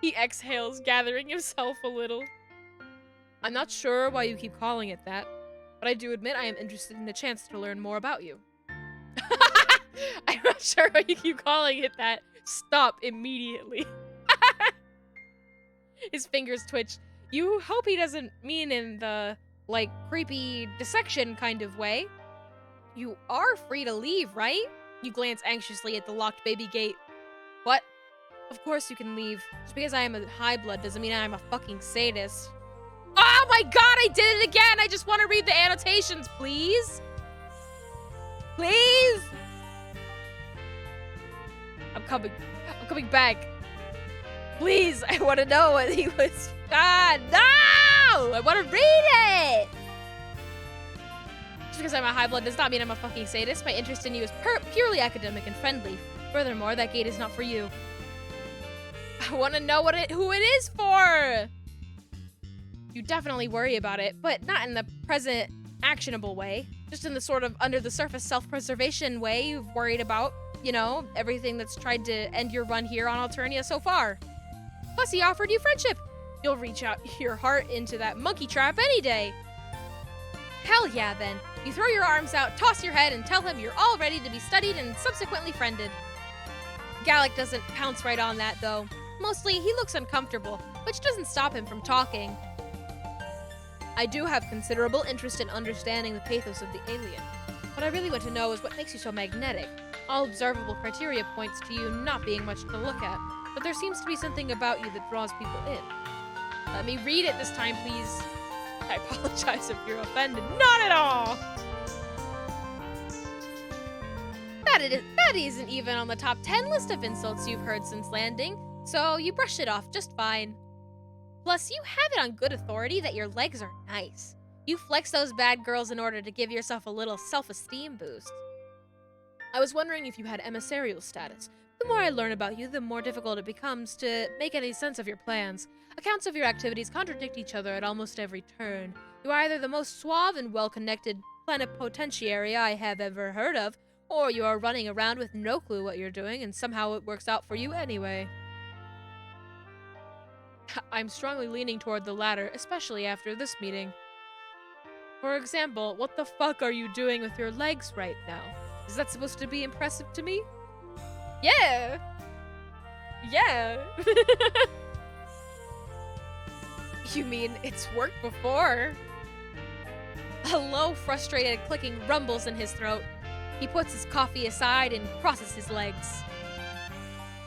S1: He exhales, gathering himself a little. I'm not sure why you keep calling it that, but I do admit I am interested in the chance to learn more about you. I'm not sure why you keep calling it that. Stop immediately. His fingers twitch. You hope he doesn't mean in the, like, creepy dissection kind of way. You are free to leave, right? You glance anxiously at the locked baby gate. What? Of course you can leave. Just because I am a high blood doesn't mean I'm a fucking sadist. Oh my god, I did it again! I just want to read the annotations, please? Please? I'm coming back. Please, I want to know what he was... God, no! I want to read it! Just because I'm a high blood does not mean I'm a fucking sadist. My interest in you is purely academic and friendly. Furthermore, that gate is not for you. I want to know who it is for! You definitely worry about it, but not in the present actionable way. Just in the sort of under-the-surface self-preservation way you've worried about, you know, everything that's tried to end your run here on Alternia so far. Plus, he offered you friendship. You'll reach out your heart into that monkey trap any day. Hell yeah, then. You throw your arms out, toss your head, and tell him you're all ready to be studied and subsequently friended. Gallic doesn't pounce right on that, though. Mostly, he looks uncomfortable, which doesn't stop him from talking. I do have considerable interest in understanding the pathos of the alien. What I really want to know is what makes you so magnetic. All observable criteria points to you not being much to look at, but there seems to be something about you that draws people in. Let me read it this time, please. I apologize if you're offended. Not at all! That isn't even on the top 10 list of insults you've heard since landing, so you brush it off just fine. Plus, you have it on good authority that your legs are nice. You flex those bad girls in order to give yourself a little self-esteem boost. I was wondering if you had emissarial status. The more I learn about you, the more difficult it becomes to make any sense of your plans. Accounts of your activities contradict each other at almost every turn. You are either the most suave and well-connected plenipotentiary I have ever heard of, or you are running around with no clue what you're doing and somehow it works out for you anyway. I'm strongly leaning toward the latter, especially after this meeting. For example, what the fuck are you doing with your legs right now? Is that supposed to be impressive to me? Yeah! Yeah! You mean it's worked before? A low, frustrated clicking rumbles in his throat. He puts his coffee aside and crosses his legs.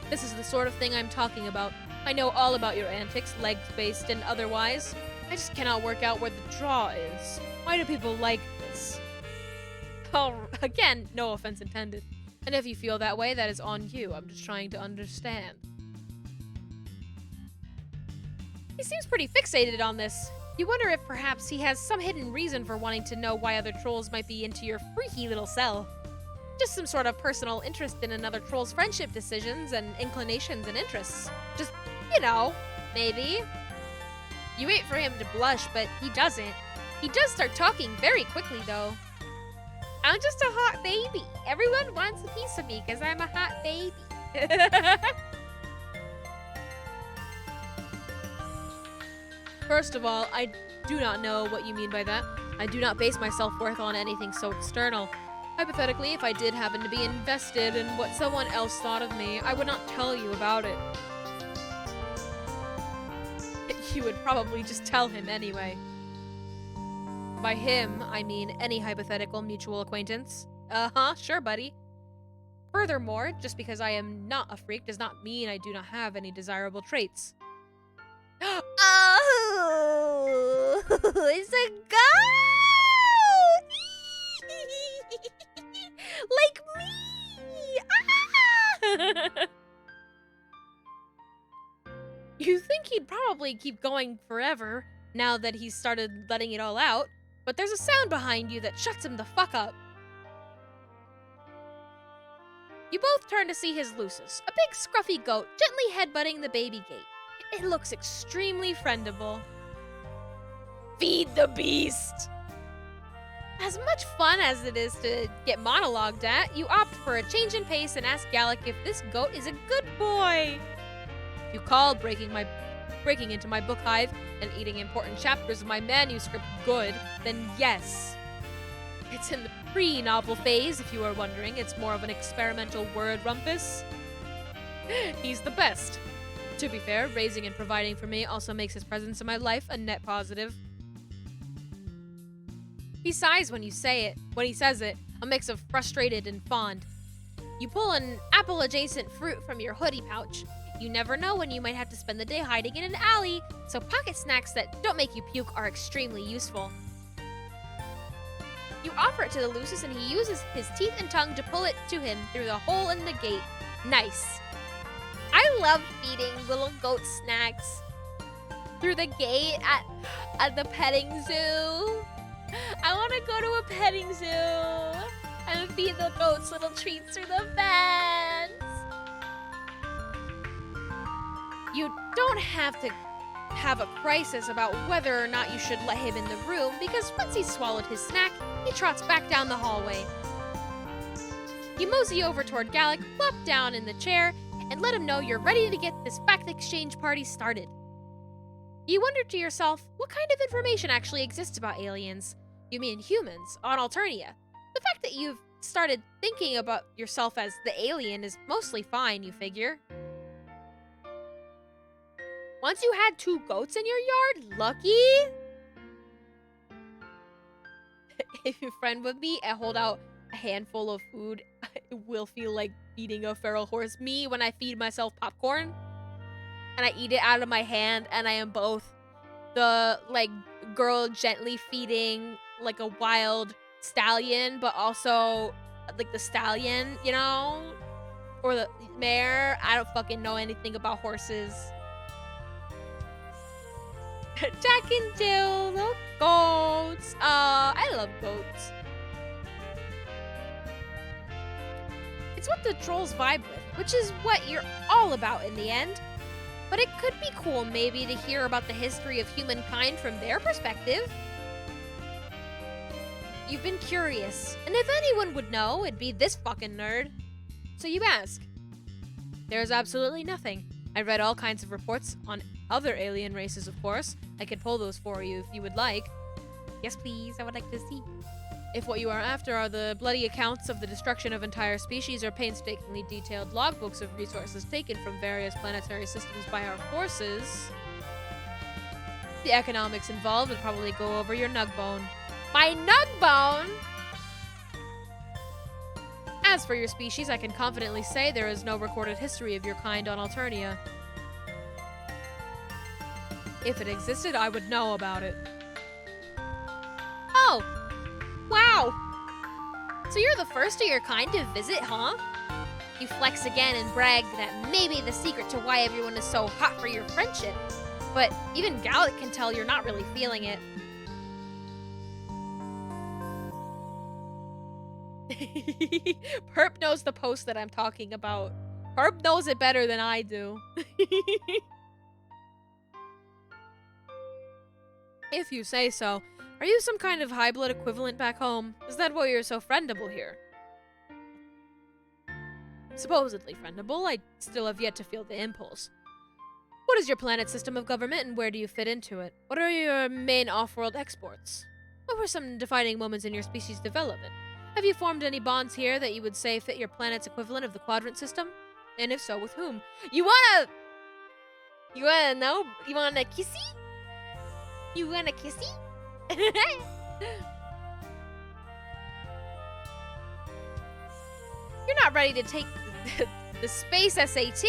S1: This is the sort of thing I'm talking about. I know all about your antics, legs-based and otherwise. I just cannot work out where the draw is. Why do people like this? Oh, again, no offense intended. And if you feel that way, that is on you. I'm just trying to understand. He seems pretty fixated on this. You wonder if perhaps he has some hidden reason for wanting to know why other trolls might be into your freaky little self. Just some sort of personal interest in another troll's friendship decisions and inclinations and interests. Just, you know, maybe. You wait for him to blush, but he doesn't. He does start talking very quickly, though. I'm just a hot baby. Everyone wants a piece of me because I'm a hot baby. First of all, I do not know what you mean by that. I do not base my self-worth on anything so external. Hypothetically, if I did happen to be invested in what someone else thought of me, I would not tell you about it. You would probably just tell him anyway. By him, I mean any hypothetical mutual acquaintance. Uh-huh, sure, buddy. Furthermore, just because I am not a freak does not mean I do not have any desirable traits.
S4: Oh, it's a goat! Like me! Ah!
S1: You think he'd probably keep going forever, now that he's started letting it all out, but there's a sound behind you that shuts him the fuck up. You both turn to see his Lucis, a big scruffy goat gently headbutting the baby gate. It looks extremely friendable. Feed the beast! As much fun as it is to get monologued at, you opt for a change in pace and ask Gallic if this goat is a good boy. You call breaking into my book hive and eating important chapters of my manuscript good, then yes. It's in the pre-novel phase, if you are wondering. It's more of an experimental word rumpus. He's the best. To be fair, raising and providing for me also makes his presence in my life a net positive. He sighs when he says it, a mix of frustrated and fond. You pull an apple-adjacent fruit from your hoodie pouch.
S4: You never know when you might have to spend the day hiding in an alley, so pocket snacks that don't make you puke are extremely useful. You offer it to the Lucius and he uses his teeth and tongue to pull it to him through the hole in the gate. Nice. I love feeding little goat snacks through the gate at the petting zoo. I want to go to a petting zoo and feed the goats little treats through the fence. You don't have to have a crisis about whether or not you should let him in the room, because once he's swallowed his snack, he trots back down the hallway. You mosey over toward Gallic, plop down in the chair, and let him know you're ready to get this fact exchange party started. You wonder to yourself, what kind of information actually exists about aliens? You mean humans on Alternia. The fact that you've started thinking about yourself as the alien is mostly fine, you figure. Once you had 2 goats in your yard, lucky? If your friend with me and hold out a handful of food, it will feel like feeding a feral horse. Me, when I feed myself popcorn, and I eat it out of my hand, and I am both the, like, girl gently feeding, like, a wild stallion, but also, like, the stallion, you know? Or the mare. I don't fucking know anything about horses. Jack and Jill, the goats. I love goats. It's what the trolls vibe with, which is what you're all about in the end. But it could be cool maybe to hear about the history of humankind from their perspective. You've been curious, and if anyone would know, it'd be this fucking nerd. So you ask. There's absolutely nothing. I read all kinds of reports on other alien races, of course. I could pull those for you if you would like. Yes, please. I would like to see. If what you are after are the bloody accounts of the destruction of entire species or painstakingly detailed logbooks of resources taken from various planetary systems by our forces, the economics involved would probably go over your nug bone. My nug bone? As for your species, I can confidently say there is no recorded history of your kind on Alternia. If it existed, I would know about it. Oh! Wow! So you're the first of your kind to visit, huh? You flex again and brag that maybe the secret to why everyone is so hot for your friendship. But even Gallic can tell you're not really feeling it. Perp knows the post that I'm talking about. Perp knows it better than I do. If you say so. Are you some kind of high blood equivalent back home? Is that why you're so friendable here? Supposedly friendable, I still have yet to feel the impulse. What is your planet's system of government and where do you fit into it? What are your main off-world exports? What were some defining moments in your species' development? Have you formed any bonds here that you would say fit your planet's equivalent of the quadrant system? And if so, with whom? You wanna know? You want a kissy? You want a kissy? You're not ready to take the space SAT.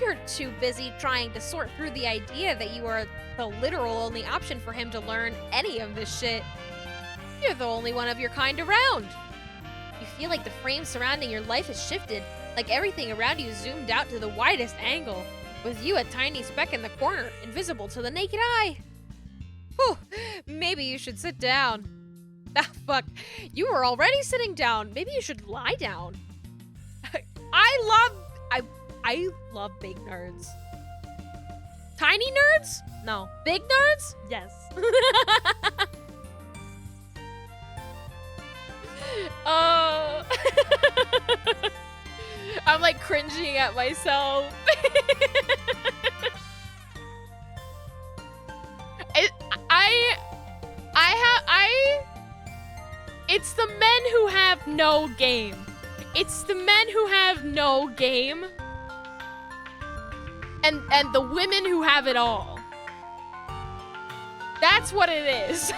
S4: You're too busy trying to sort through the idea that you are the literal only option for him to learn any of this shit. You're the only one of your kind around. You feel like the frame surrounding your life has shifted, like everything around you zoomed out to the widest angle, with you a tiny speck in the corner, invisible to the naked eye. Whew, maybe you should sit down. Ah, fuck. You were already sitting down. Maybe you should lie down. I love big nerds. Tiny nerds? No. Big nerds? Yes. I'm like cringing at myself. It's the men who have no game. It's the men who have no game. And the women who have it all. That's what it is.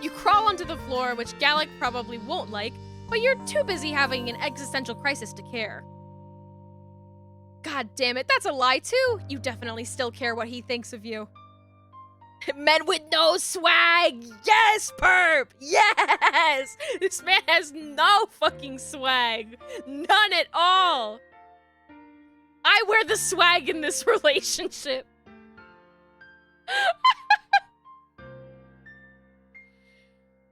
S4: You crawl onto the floor, which Gallic probably won't like,
S1: but you're too busy having an existential crisis to care. God damn it, that's a lie too. You definitely still care what he thinks of you. Men with no swag! Yes, perp! Yes! This man has no fucking swag. None at all. I wear the swag in this relationship.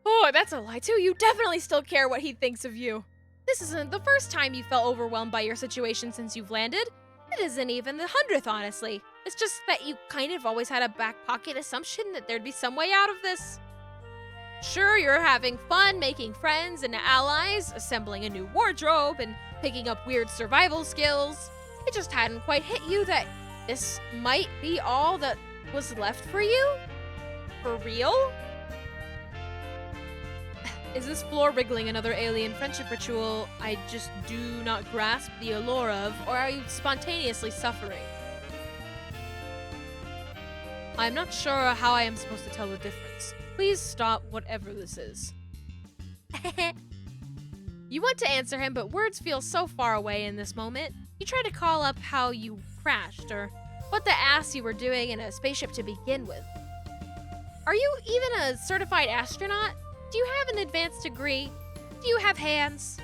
S1: Oh, that's a lie too. You definitely still care what he thinks of you. This isn't the first time you felt overwhelmed by your situation since you've landed. It isn't even the 100th, honestly. It's just that you kind of always had a back pocket assumption that there'd be some way out of this. Sure, you're having fun making friends and allies, assembling a new wardrobe, and picking up weird survival skills. It just hadn't quite hit you that this might be all that was left for you? For real? Is this floor wriggling another alien friendship ritual I just do not grasp the allure of, or are you spontaneously suffering? I'm not sure how I am supposed to tell the difference. Please stop whatever this is. You want to answer him, but words feel so far away in this moment. You try to call up how you crashed, or what the ass you were doing in a spaceship to begin with. Are you even a certified astronaut? Do you have an advanced degree? Do you have hands?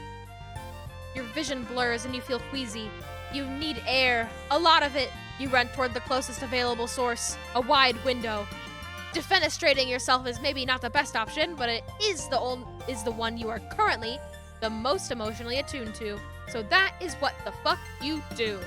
S1: Your vision blurs and you feel queasy. You need air, a lot of it. You run toward the closest available source, a wide window. Defenestrating yourself is maybe not the best option, but it is the one you are currently the most emotionally attuned to. So that is what the fuck you do.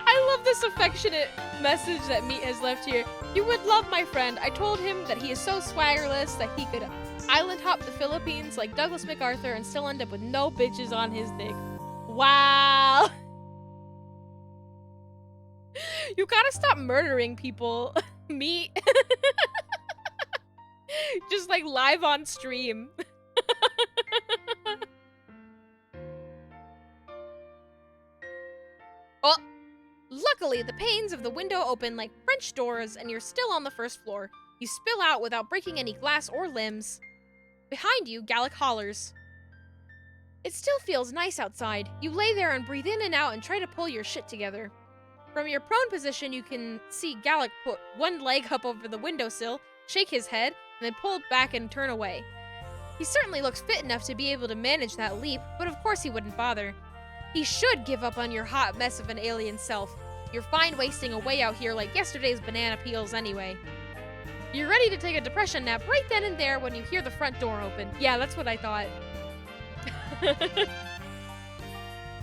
S1: I love this affectionate message that Meat has left here. You would love my friend. I told him that he is so swaggerless that he could island hop the Philippines like Douglas MacArthur and still end up with no bitches on his dick. Wow. You gotta stop murdering people. Meat. Just like live on stream. Oh. Luckily, the panes of the window open like French doors and you're still on the first floor. You spill out without breaking any glass or limbs. Behind you, Gallic hollers. It still feels nice outside. You lay there and breathe in and out and try to pull your shit together. From your prone position, you can see Gallic put one leg up over the windowsill, shake his head, and then pull back and turn away. He certainly looks fit enough to be able to manage that leap, but of course he wouldn't bother. He should give up on your hot mess of an alien self. You're fine wasting away out here like yesterday's banana peels anyway. You're ready to take a depression nap right then and there when you hear the front door open. Yeah, that's what I thought.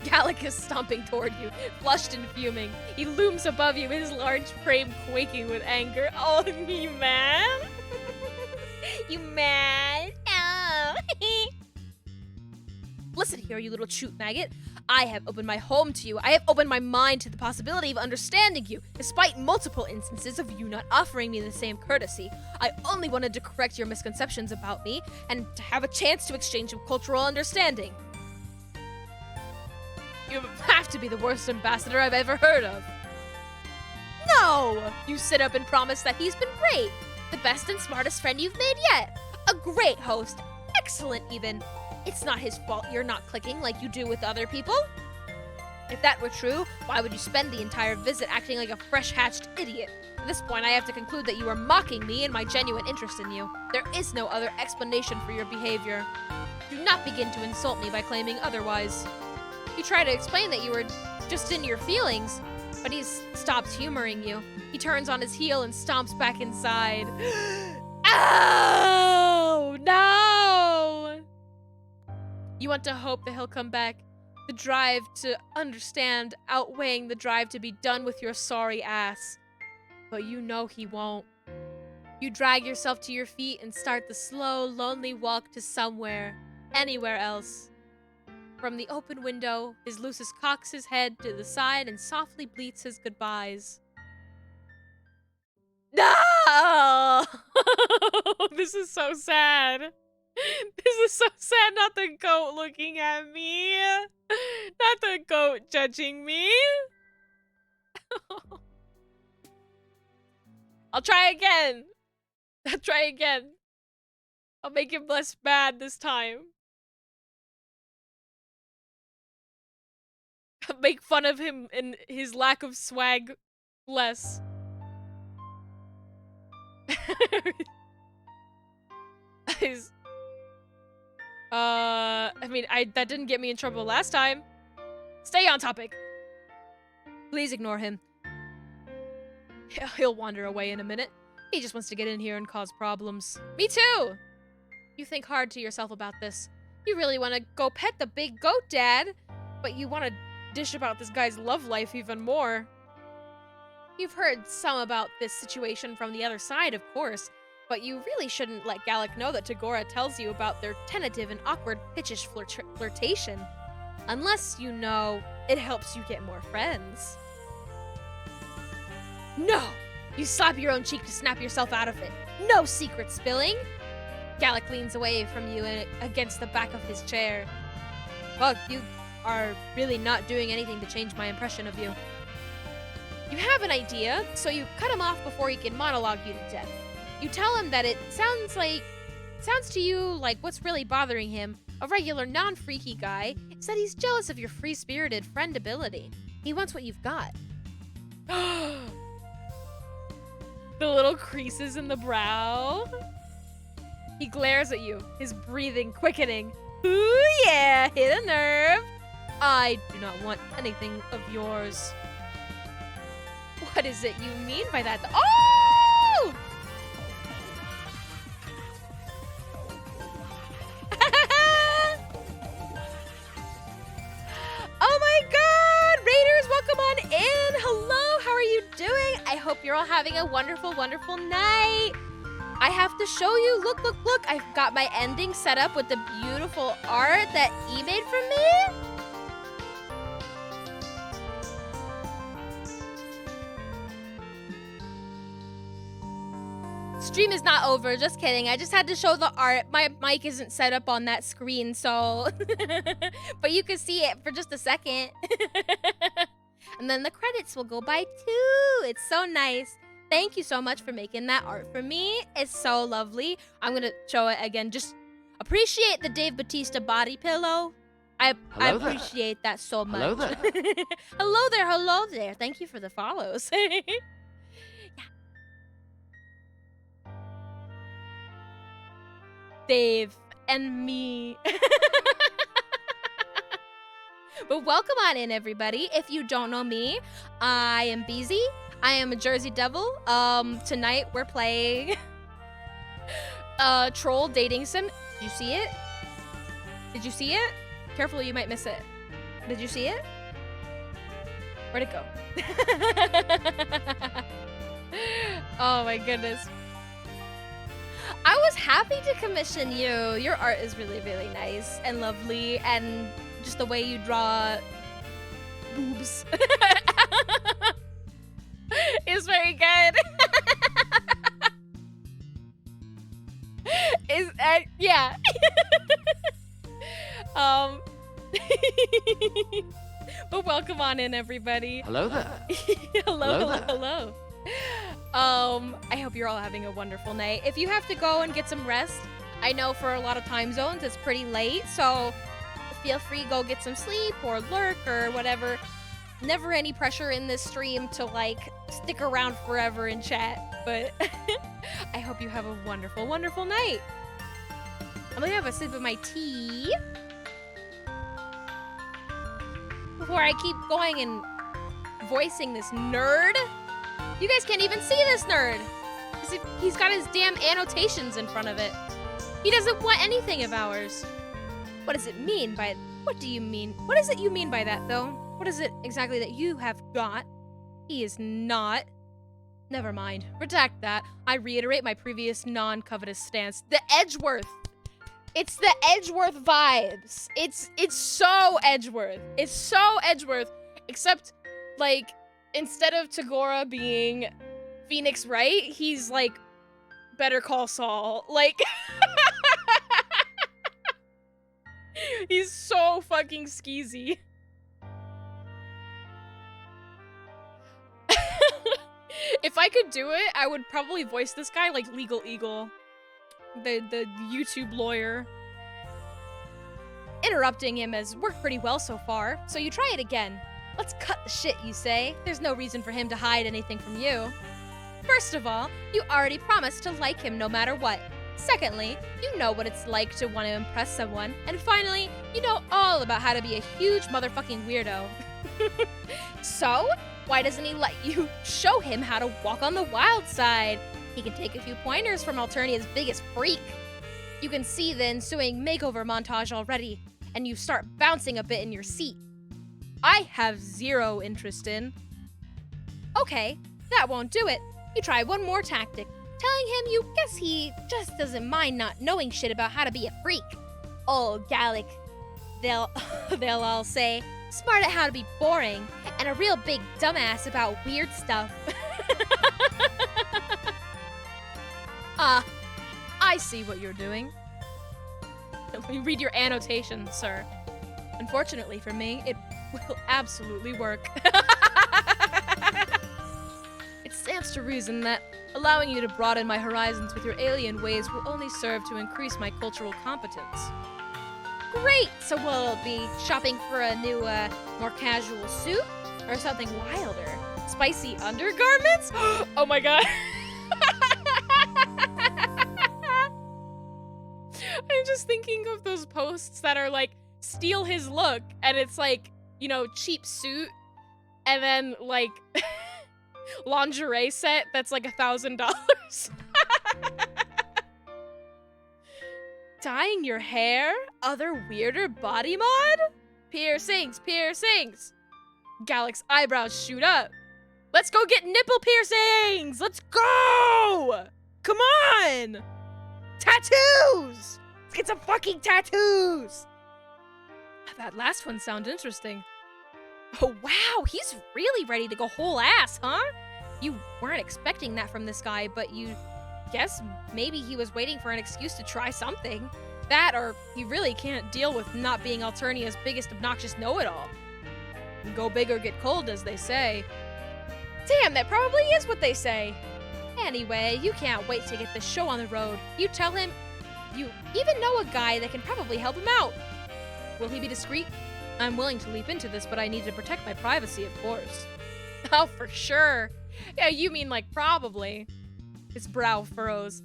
S1: Gallic is stomping toward you, flushed and fuming. He looms above you, his large frame quaking with anger. Oh, you mad? You mad? Oh. Listen here, you little chute maggot. I have opened my home to you. I have opened my mind to the possibility of understanding you, despite multiple instances of you not offering me the same courtesy. I only wanted to correct your misconceptions about me and to have a chance to exchange cultural understanding. You have to be the worst ambassador I've ever heard of. No! You sit up and promise that he's been great. The best and smartest friend you've made yet. A great host. Excellent, even. It's not his fault you're not clicking like you do with other people. If that were true, why would you spend the entire visit acting like a fresh-hatched idiot? At this point, I have to conclude that you are mocking me and my genuine interest in you. There is no other explanation for your behavior. Do not begin to insult me by claiming otherwise. You try to explain that you were just in your feelings, but he stops humoring you. He turns on his heel and stomps back inside. Oh, no! You want to hope that he'll come back. The drive to understand outweighing the drive to be done with your sorry ass. But you know he won't. You drag yourself to your feet and start the slow, lonely walk to somewhere, anywhere else. From the open window, his Lucis cocks his head to the side and softly bleats his goodbyes. No! This is so sad. This is so sad, not the goat looking at me. Not the goat judging me. I'll try again. I'll try again. I'll make him less mad this time. Make fun of him and his lack of swag less. I mean, that didn't get me in trouble last time. Stay on topic. Please ignore him. He'll wander away in a minute. He just wants to get in here and cause problems. Me too! You think hard to yourself about this. You really want to go pet the big goat, Dad, but you want to dish about this guy's love life even more. You've heard some about this situation from the other side, of course, but you really shouldn't let Gallic know that Tagora tells you about their tentative and awkward pitchish flirtation. Unless you know it helps you get more friends. No! You slap your own cheek to snap yourself out of it. No secret spilling! Gallic leans away from you and against the back of his chair. Well, you are really not doing anything to change my impression of you. You have an idea, so you cut him off before he can monologue you to death. You tell him that it sounds to you like what's really bothering him, a regular non-freaky guy, is that he's jealous of your free-spirited friend ability. He wants what you've got. The little creases in the brow. He glares at you, his breathing quickening. Ooh yeah, hit a nerve. I do not want anything of yours. What is it you mean by that? Oh! Oh my god! Raiders, welcome on in! Hello, how are you doing? I hope you're all having a wonderful, wonderful night. I have to show you, look, look, look. I've got my ending set up with the beautiful art that E made for me. Stream is not over, just kidding. I just had to show the art. My mic isn't set up on that screen, so... but you can see it for just a second. And then the credits will go by too. It's so nice. Thank you so much for making that art for me. It's so lovely. I'm gonna show it again. Just appreciate the Dave Bautista body pillow. I appreciate that so much.
S2: Hello there.
S1: Hello there, hello there. Thank you for the follows. Dave and me. But welcome on in, everybody. If you don't know me, I am Beezy. I am a Jersey Devil. Tonight we're playing Troll Dating Sim. Did you see it? Did you see it? Careful, you might miss it. Did you see it? Where'd it go? Oh my goodness. I was happy to commission you. Your art is really, really nice and lovely, and just the way you draw boobs is very good. Yeah. But welcome on in, everybody.
S2: Hello there.
S1: Hello,
S2: Hello
S1: hello,
S2: there.
S1: hello. I hope you're all having a wonderful night. If you have to go and get some rest, I know for a lot of time zones it's pretty late, so feel free to go get some sleep or lurk or whatever. Never any pressure in this stream to like stick around forever and chat, but I hope you have a wonderful, wonderful night. I'm gonna have a sip of my tea before I keep going and voicing this nerd. You guys can't even see this nerd because he's got his damn annotations in front of it. He doesn't want anything of ours. What does it mean by... What do you mean? What is it you mean by that, though? What is it exactly that you have got? He is not. Never mind. Redact that. I reiterate my previous non-covetous stance. The Edgeworth. It's the Edgeworth vibes. It's so Edgeworth. It's so Edgeworth. Except, like, instead of Tagora being Phoenix Wright, he's, like, Better Call Saul. Like... He's so fucking skeezy. If I could do it, I would probably voice this guy like Legal Eagle, the YouTube lawyer. Interrupting him has worked pretty well so far, so you try it again. Let's cut the shit, you say. There's no reason for him to hide anything from you. First of all, you already promised to like him no matter what. Secondly, you know what it's like to want to impress someone. And finally, you know all about how to be a huge motherfucking weirdo. So, why doesn't he let you show him how to walk on the wild side? He can take a few pointers from Alternia's biggest freak. You can see the ensuing makeover montage already, and you start bouncing a bit in your seat. I have zero interest in. Okay, that won't do it. You try one more tactic, telling him you guess he just doesn't mind not knowing shit about how to be a freak. Oh, Gallic, they'll all say, smart at how to be boring, and a real big dumbass about weird stuff. I see what you're doing. Let me read your annotation, sir. Unfortunately for me, it will absolutely work. It stands to reason that allowing you to broaden my horizons with your alien ways will only serve to increase my cultural competence. Great! So we'll be shopping for a new, more casual suit? Or something wilder? Spicy undergarments? Oh my god. I'm just thinking of those posts that are like, steal his look, and it's like, you know, cheap suit, and then like, lingerie set that's like $1,000. Dyeing your hair? Other weirder body mod? Piercings, piercings! Gallic's eyebrows shoot up. Let's go get nipple piercings! Let's go! Come on! Tattoos! Let's get some fucking tattoos! That last one sounds interesting. Oh wow, he's really ready to go whole ass, huh? You weren't expecting that from this guy, but you guess maybe he was waiting for an excuse to try something. That, or he really can't deal with not being Alternia's biggest obnoxious know-it-all. Go big or get cold, as they say. Damn, that probably is what they say. Anyway, you can't wait to get this show on the road. You tell him you even know a guy that can probably help him out. Will he be discreet? I'm willing to leap into this, but I need to protect my privacy, of course. Oh, for sure. Yeah, you mean like probably. His brow furrows,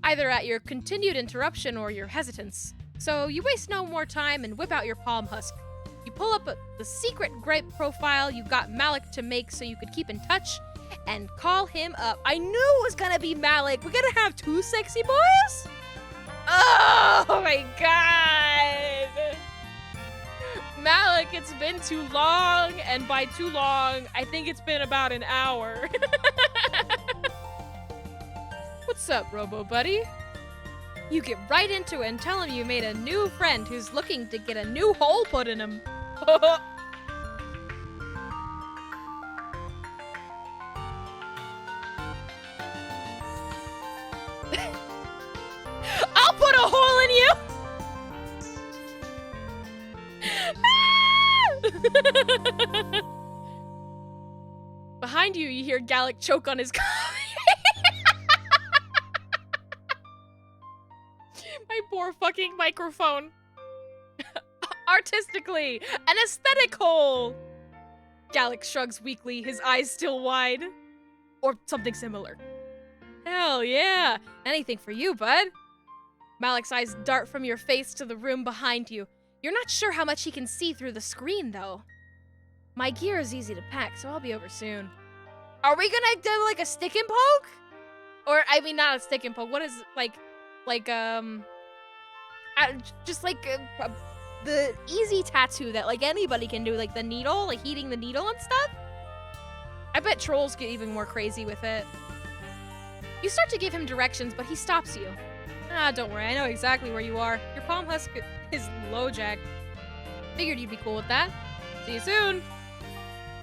S1: either at your continued interruption or your hesitance. So you waste no more time and whip out your palm husk. You pull up the secret gripe profile you got Malik to make so you could keep in touch and call him up. I knew it was gonna be Malik. We're gonna have two sexy boys? Oh my god! Malik, it's been too long, and by too long, I think it's been about an hour. What's up, Robo Buddy? You get right into it and tell him you made a new friend who's looking to get a new hole put in him. I'll put a hole in you! Behind you, you hear Gallic choke on his coffee. My poor fucking microphone. Artistically, an aesthetic hole. Gallic shrugs weakly, his eyes still wide. Or something similar. Hell yeah, anything for you, bud. Malik's eyes dart from your face to the room behind you. You're not sure how much he can see through the screen, though. My gear is easy to pack, so I'll be over soon. Are we gonna do, like, a stick and poke? Or, I mean, not a stick and poke. What is, just, the easy tattoo that, like, anybody can do. Like, the needle, like, heating the needle and stuff? I bet trolls get even more crazy with it. You start to give him directions, but he stops you. Ah, don't worry, I know exactly where you are. Your palm husk is low, Jack. Figured you'd be cool with that. See you soon.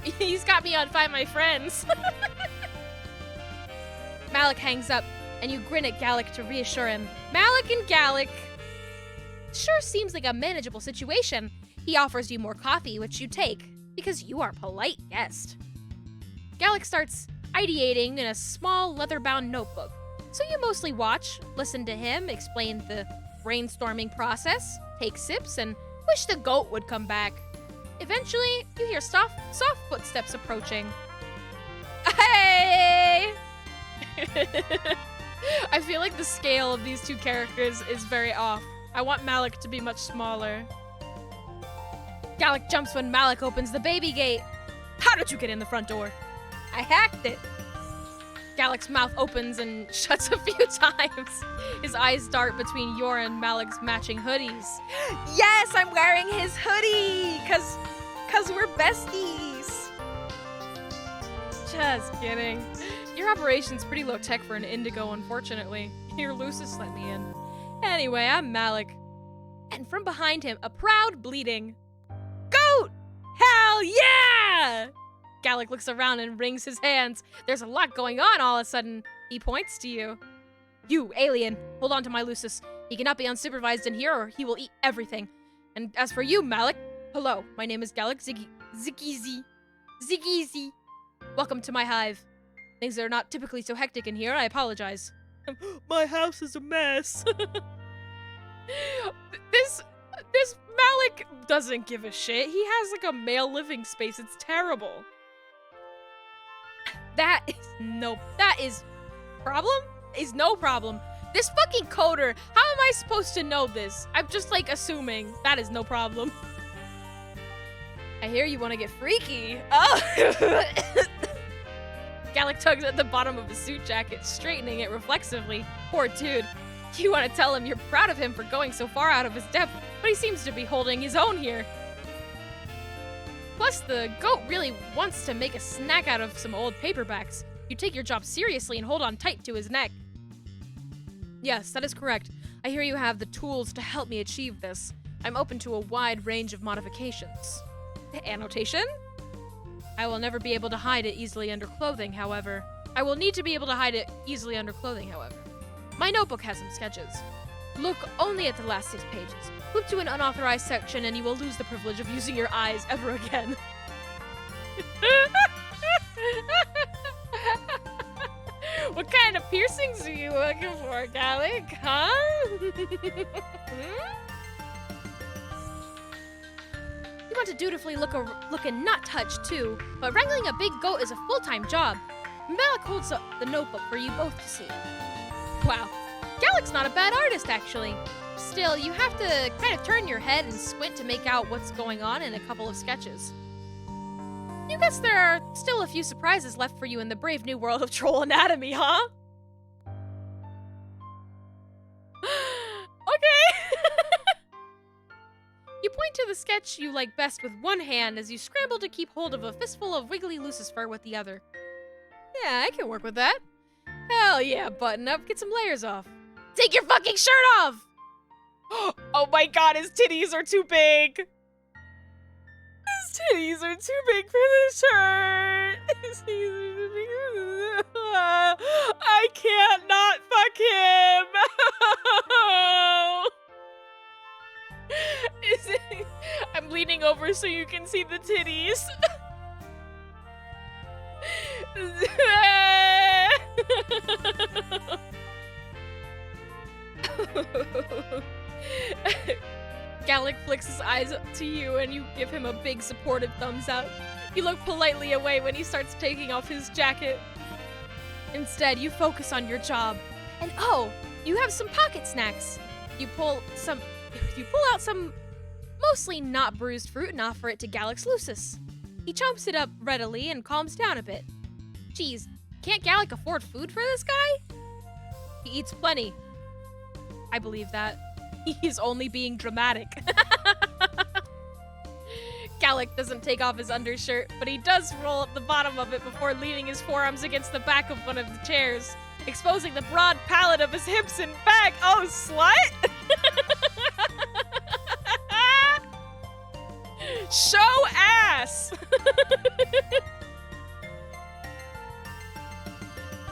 S1: He's got me on Find My Friends. Malik hangs up, and you grin at Gallic to reassure him. Malik and Gallic. Sure seems like a manageable situation. He offers you more coffee, which you take, because you are a polite guest. Gallic starts ideating in a small leather-bound notebook. So you mostly watch, listen to him explain the brainstorming process, take sips, and wish the goat would come back. Eventually, you hear soft footsteps approaching. Hey! I feel like the scale of these two characters is very off. I want Malik to be much smaller. Gallic jumps when Malik opens the baby gate. How did you get in the front door? I hacked it. Gallic's mouth opens and shuts a few times. His eyes dart between your and Malik's matching hoodies. Yes, I'm wearing his hoodie, cause we're besties. Just kidding. Your operation's pretty low tech for an indigo, unfortunately. Your Lucis let me in. Anyway, I'm Malik. And from behind him, a proud bleating goat! Hell yeah! Gallic looks around and wrings his hands. There's a lot going on all of a sudden. He points to you. You, alien, hold on to my Lucis. He cannot be unsupervised in here or he will eat everything. And as for you, Malik, hello, my name is Gallic Ziggy. Welcome to my hive. Things are not typically so hectic in here, I apologize. My house is a mess. This Malik doesn't give a shit. He has like a male living space. It's terrible. That is no problem. This fucking coder, how am I supposed to know this? I'm just like assuming that is no problem. I hear you want to get freaky. Oh. Gallic tugs at the bottom of his suit jacket, straightening it reflexively. Poor dude. You want to tell him you're proud of him for going so far out of his depth, but he seems to be holding his own here. Plus, the goat really wants to make a snack out of some old paperbacks. You take your job seriously and hold on tight to his neck. Yes, that is correct. I hear you have the tools to help me achieve this. I'm open to a wide range of modifications. Annotation? I will never be able to hide it easily under clothing, however. My notebook has some sketches. Look only at the last 6 pages. Flip to an unauthorized section and you will lose the privilege of using your eyes ever again. What kind of piercings are you looking for, Gallic? Huh? You want to dutifully look and not touch, too, but wrangling a big goat is a full-time job. Malik holds up the notebook for you both to see. Wow, Gallic's not a bad artist, actually. Still, you have to kind of turn your head and squint to make out what's going on in a couple of sketches. You guess there are still a few surprises left for you in the brave new world of troll anatomy, huh? Okay! You point to the sketch you like best with one hand as you scramble to keep hold of a fistful of wiggly Lucis fur with the other. Yeah, I can work with that. Hell yeah, button up, get some layers off. Take your fucking shirt off! Oh my god, his titties are too big! His titties are too big for the shirt! His titties are too big for the... I can't not fuck him! I'm leaning over so you can see the titties. Gallic flicks his eyes up to you and you give him a big supportive thumbs up. You look politely away when he starts taking off his jacket. Instead, you focus on your job. And oh, you have some pocket snacks. You pull out some mostly not bruised fruit and offer it to Gallic's Lucis. He chomps it up readily and calms down a bit. Geez, can't Gallic afford food for this guy? He eats plenty. I believe that. He's only being dramatic. Gallic doesn't take off his undershirt, but he does roll up the bottom of it before leaning his forearms against the back of one of the chairs, exposing the broad palate of his hips and back. Oh, slut! Show ass!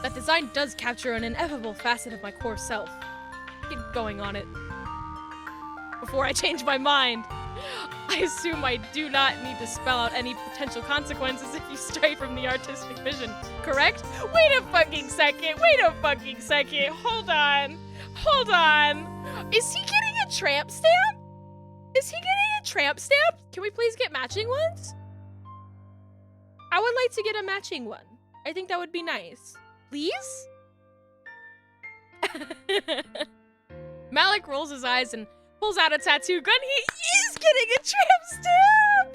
S1: That design does capture an ineffable facet of my core self. Get going on it. Before I change my mind. I assume I do not need to spell out any potential consequences if you stray from the artistic vision, correct? Wait a fucking second, hold on. Is he getting a tramp stamp? Can we please get matching ones? I would like to get a matching one. I think that would be nice. Please? Malik rolls his eyes and pulls out a tattoo gun. He is getting a tramp stamp!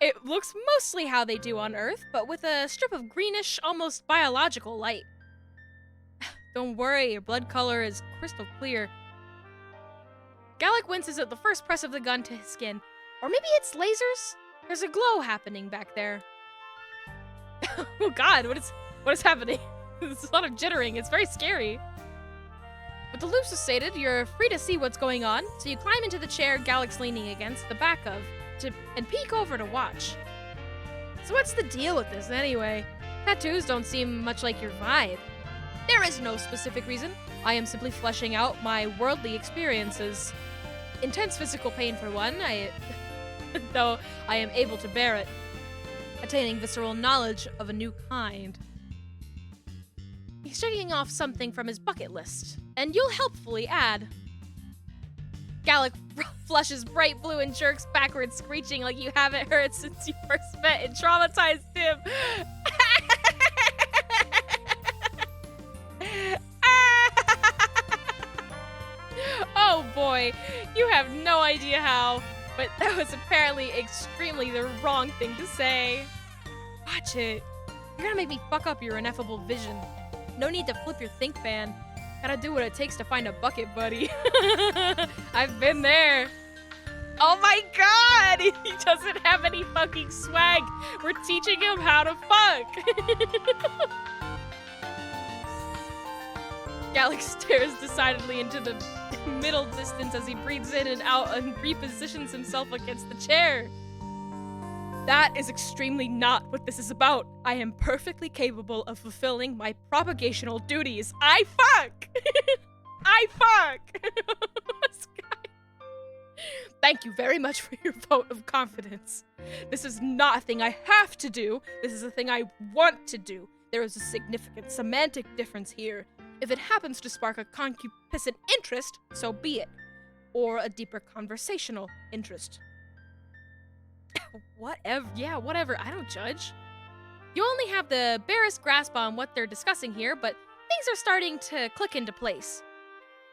S1: It looks mostly how they do on Earth, but with a strip of greenish, almost biological light. Don't worry, your blood color is crystal clear. Gallic winces at the first press of the gun to his skin. Or maybe it's lasers? There's a glow happening back there. Oh god, what is happening? There's a lot of jittering, it's very scary. With the loops sated, you're free to see what's going on, so you climb into the chair Gallic's leaning against the back of, and peek over to watch. So what's the deal with this anyway? Tattoos don't seem much like your vibe. There is no specific reason. I am simply fleshing out my worldly experiences. Intense physical pain for one, though I am able to bear it. Attaining visceral knowledge of a new kind. He's checking off something from his bucket list, and you'll helpfully add. Gallic flushes bright blue and jerks backwards, screeching like you haven't heard since you first met and traumatized him. Oh boy, you have no idea how, but that was apparently extremely the wrong thing to say. Watch it. You're gonna make me fuck up your ineffable vision. No need to flip your think fan. Gotta do what it takes to find a bucket buddy. I've been there. Oh my god! He doesn't have any fucking swag. We're teaching him how to fuck. Gallic stares decidedly into the middle distance as he breathes in and out and repositions himself against the chair. That is extremely not what this is about. I am perfectly capable of fulfilling my propagational duties. I fuck! I fuck! This guy. Thank you very much for your vote of confidence. This is not a thing I have to do. This is a thing I want to do. There is a significant semantic difference here. If it happens to spark a concupiscent interest, so be it. Or a deeper conversational interest. Whatever. Yeah, whatever. I don't judge. You only have the barest grasp on what they're discussing here, but things are starting to click into place.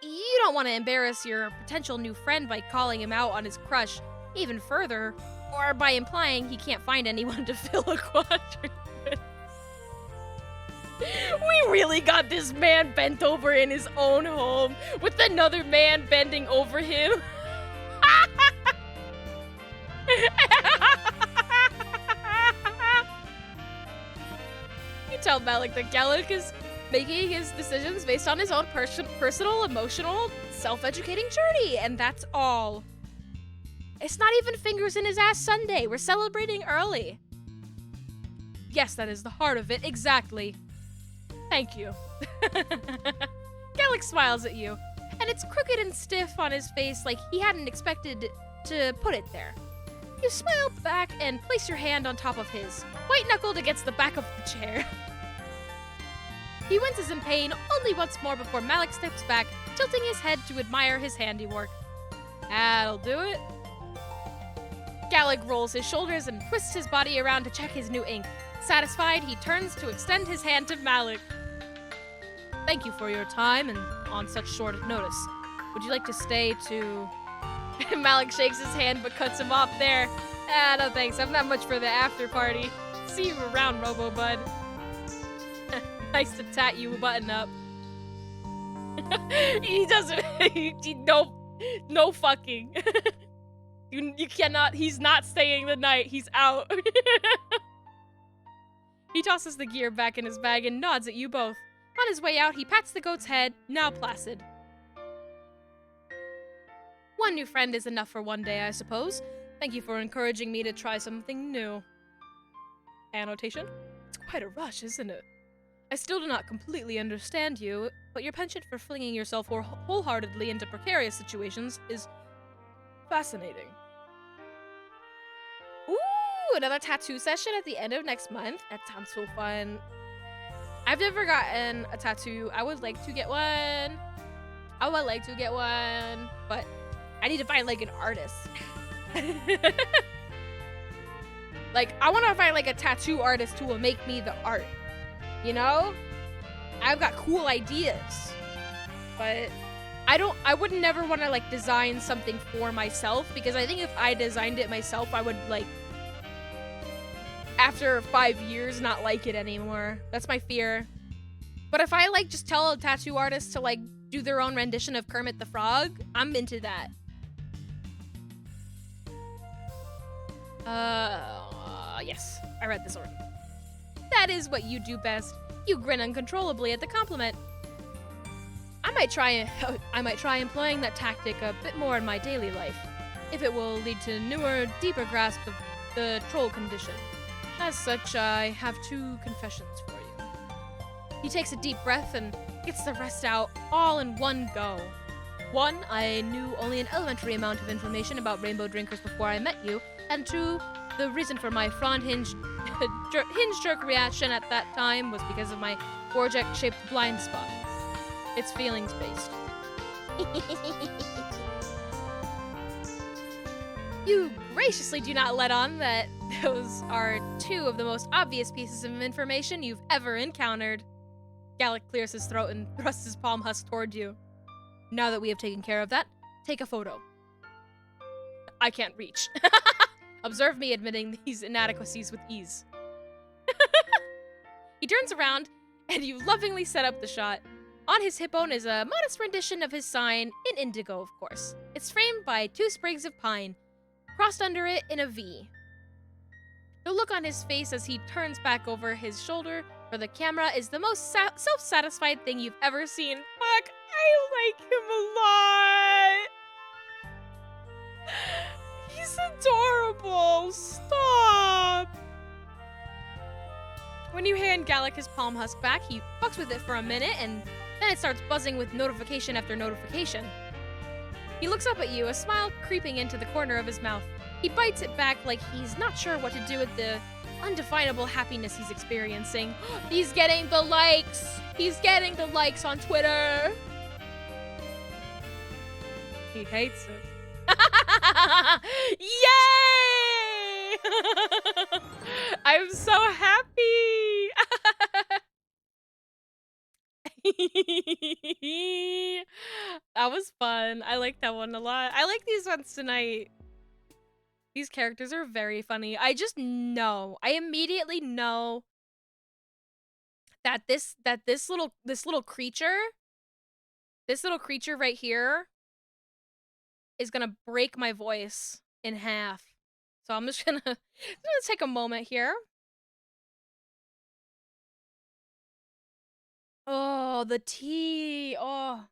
S1: You don't want to embarrass your potential new friend by calling him out on his crush even further, or by implying he can't find anyone to fill a quadrant with. We really got this man bent over in his own home, with another man bending over him. You tell Malik that Gallic is making his decisions based on his own personal, emotional, self-educating journey, and that's all. It's not even Fingers in His Ass Sunday. We're celebrating early. Yes, that is the heart of it, exactly. Thank you. Gallic smiles at you, and it's crooked and stiff on his face like he hadn't expected to put it there. You smile back and place your hand on top of his, white-knuckled against the back of the chair. He winces in pain only once more before Malik steps back, tilting his head to admire his handiwork. That'll do it. Gallic rolls his shoulders and twists his body around to check his new ink. Satisfied, he turns to extend his hand to Malik. Thank you for your time and on such short notice. Would you like to stay to... Malik shakes his hand but cuts him off there. No thanks, I'm not much for the after party. See you around, Robo-Bud. Nice to tat you button up. He doesn't... no fucking. You cannot... He's not staying the night. He's out. He tosses the gear back in his bag and nods at you both. On his way out, he pats the goat's head, now placid. One new friend is enough for one day, I suppose. Thank you for encouraging me to try something new. Annotation? It's quite a rush, isn't it? I still do not completely understand you, but your penchant for flinging yourself wholeheartedly into precarious situations is Fascinating. Ooh, another tattoo session at the end of next month. That sounds so fun. I've never gotten a tattoo. I would like to get one. But I need to find like an artist. Like, I want to find like a tattoo artist who will make me the art. You know? I've got cool ideas. But I would never want to like design something for myself, because I think if I designed it myself, I would like after 5 years not like it anymore. That's my fear. But if I like just tell a tattoo artist to like do their own rendition of Kermit the Frog, I'm into that. Yes, I read this already. That is what you do best. You grin uncontrollably at the compliment. I might try employing that tactic a bit more in my daily life, if it will lead to newer, deeper grasp of the troll condition. As such, I have 2 confessions for you. He takes a deep breath and gets the rest out all in one go. 1, I knew only an elementary amount of information about rainbow drinkers before I met you, and 2, the reason for my frond hinge jerk reaction at that time was because of my Borjek-shaped blind spot. It's feelings-based. You graciously do not let on that those are 2 of the most obvious pieces of information you've ever encountered. Gallic clears his throat and thrusts his palm husk toward you. Now that we have taken care of that, take a photo. I can't reach. Observe me admitting these inadequacies with ease. He turns around, and you lovingly set up the shot. On his hip bone is a modest rendition of his sign, in indigo, of course. It's framed by 2 sprigs of pine, crossed under it in a V. The look on his face as he turns back over his shoulder for the camera is the most self-satisfied thing you've ever seen. Fuck, I like him a lot. He's adorable. Stop. When you hand Gallic his palm husk back, he fucks with it for a minute, and then it starts buzzing with notification after notification. He looks up at you, a smile creeping into the corner of his mouth. He bites it back like he's not sure what to do with the undefinable happiness he's experiencing. He's getting the likes! He's getting the likes on Twitter! He hates it. Yay! I'm so happy! That was fun. I like that one a lot. I like these ones tonight. These characters are very funny. I immediately know that this little creature right here is gonna break my voice in half. So I'm just gonna take a moment here. Oh, the tea. Oh.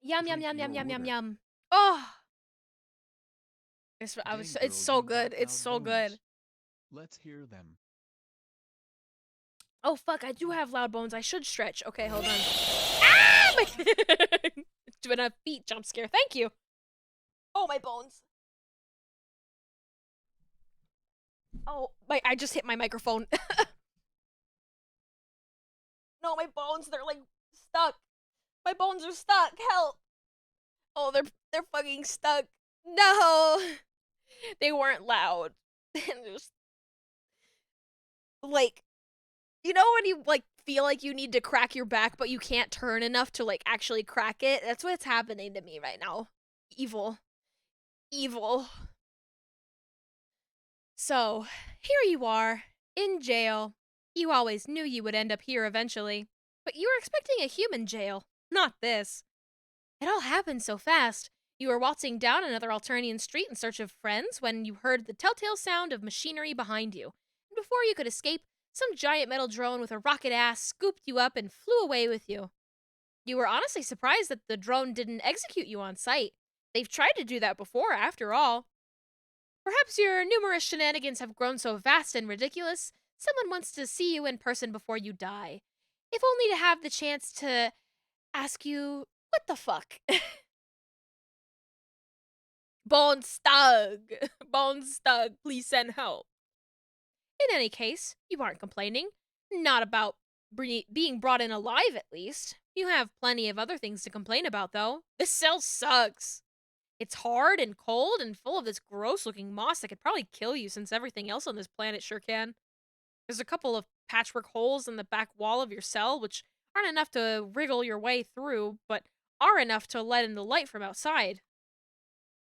S1: Yum, yum, yum, yum, yum, yum, yum. Oh. It's so good. It's so good.
S3: Let's hear them.
S1: Oh, fuck. I do have loud bones. I should stretch. Okay, hold on. Ah! Doing a feet jump scare. Thank you. Oh, my bones. Oh, I just hit my microphone. No, my bones, they're like stuck. My bones are stuck. Help. Oh, they're fucking stuck. No. They weren't loud. Just like, you know when you like feel like you need to crack your back but you can't turn enough to like actually crack it? That's what's happening to me right now. Evil. So, here you are, in jail. You always knew you would end up here eventually, but you were expecting a human jail, not this. It all happened so fast. You were waltzing down another Alternian street in search of friends when you heard the telltale sound of machinery behind you. And before you could escape, some giant metal drone with a rocket ass scooped you up and flew away with you. You were honestly surprised that the drone didn't execute you on sight. They've tried to do that before, after all. Perhaps your numerous shenanigans have grown so vast and ridiculous, someone wants to see you in person before you die. If only to have the chance to ask you What the fuck? Bone Stug! Bone Stug, please send help. In any case, you aren't complaining. Not about being brought in alive, at least. You have plenty of other things to complain about, though. This cell sucks. It's hard and cold and full of this gross-looking moss that could probably kill you since everything else on this planet sure can. There's a couple of patchwork holes in the back wall of your cell, which aren't enough to wriggle your way through, but are enough to let in the light from outside.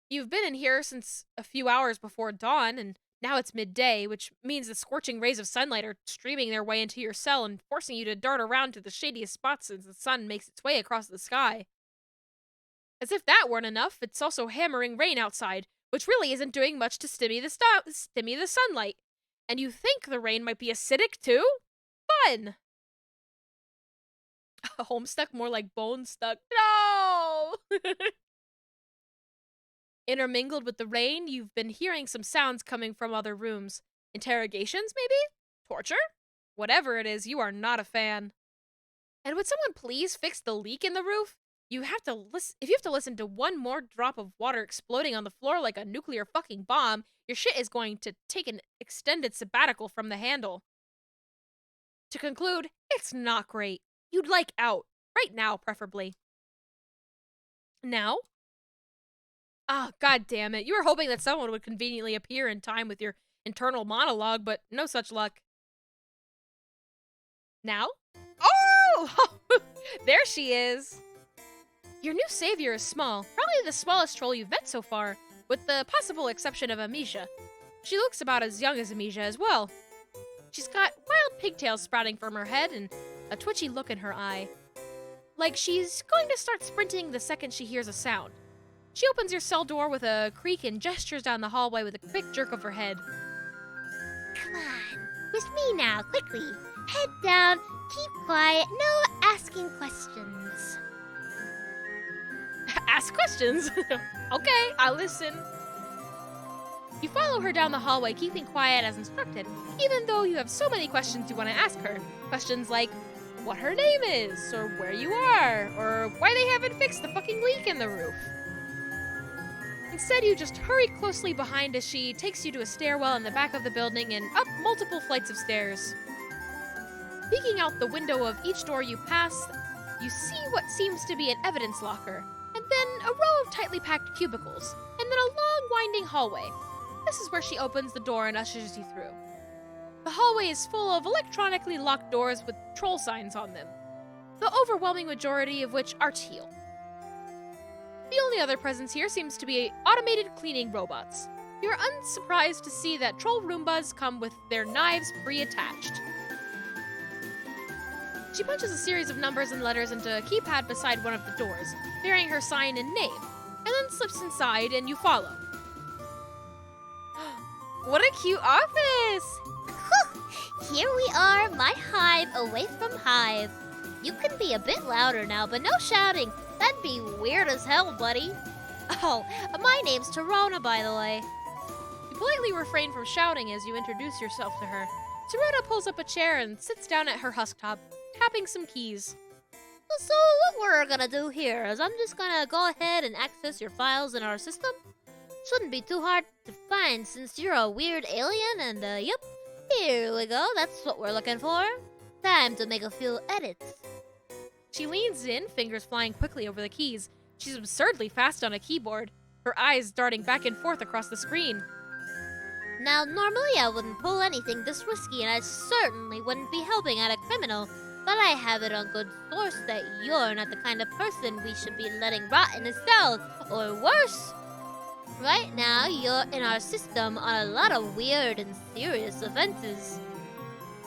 S1: You've been in here since a few hours before dawn, and now it's midday, which means the scorching rays of sunlight are streaming their way into your cell and forcing you to dart around to the shadiest spots as the sun makes its way across the sky. As if that weren't enough, it's also hammering rain outside, which really isn't doing much to stimmy the sunlight. And you think the rain might be acidic too? Fun! Homestuck, more like bone stuck. No! Intermingled with the rain, you've been hearing some sounds coming from other rooms. Interrogations, maybe? Torture? Whatever it is, you are not a fan. And would someone please fix the leak in the roof? If you have to listen to one more drop of water exploding on the floor like a nuclear fucking bomb, your shit is going to take an extended sabbatical from the handle. To conclude, it's not great. You'd like out. Right now, preferably. Now? Ah, god damn it. You were hoping that someone would conveniently appear in time with your internal monologue, but no such luck. Now? Oh! There she is! Your new savior is small, probably the smallest troll you've met so far, with the possible exception of Amisha. She looks about as young as Amisha as well. She's got wild pigtails sprouting from her head and a twitchy look in her eye. Like she's going to start sprinting the second she hears a sound. She opens your cell door with a creak and gestures down the hallway with a quick jerk of her head.
S4: Come on, with me now, quickly. Head down, keep quiet, no asking questions.
S1: Ask questions? Okay, I'll listen. You follow her down the hallway, keeping quiet as instructed, even though you have so many questions you want to ask her. Questions like, what her name is, or where you are, or why they haven't fixed the fucking leak in the roof. Instead, you just hurry closely behind as she takes you to a stairwell in the back of the building and up multiple flights of stairs. Peeking out the window of each door you pass, you see what seems to be an evidence locker, and then a row of tightly packed cubicles, and then a long winding hallway. This is where she opens the door and ushers you through. The hallway is full of electronically locked doors with troll signs on them, the overwhelming majority of which are teal. The only other presence here seems to be automated cleaning robots. You're unsurprised to see that troll Roombas come with their knives pre-attached. She punches a series of numbers and letters into a keypad beside one of the doors, bearing her sign and name, and then slips inside and you follow. What a cute office!
S4: Here we are, my hive away from hive. You can be a bit louder now, but no shouting. That'd be weird as hell, buddy. Oh, my name's Torona, by the way.
S1: You politely refrain from shouting as you introduce yourself to her. Torona pulls up a chair and sits down at her husk top, tapping some keys.
S4: So what we're gonna do here is I'm just gonna go ahead and access your files in our system. Shouldn't be too hard to find since you're a weird alien and yep, here we go, that's what we're looking for. Time to make a few edits.
S1: She leans in, fingers flying quickly over the keys. She's absurdly fast on a keyboard, her eyes darting back and forth across the screen.
S4: Now, normally I wouldn't pull anything this risky and I certainly wouldn't be helping out a criminal, but I have it on good source that you're not the kind of person we should be letting rot in a cell, or worse. Right now, you're in our system on a lot of weird and serious offenses.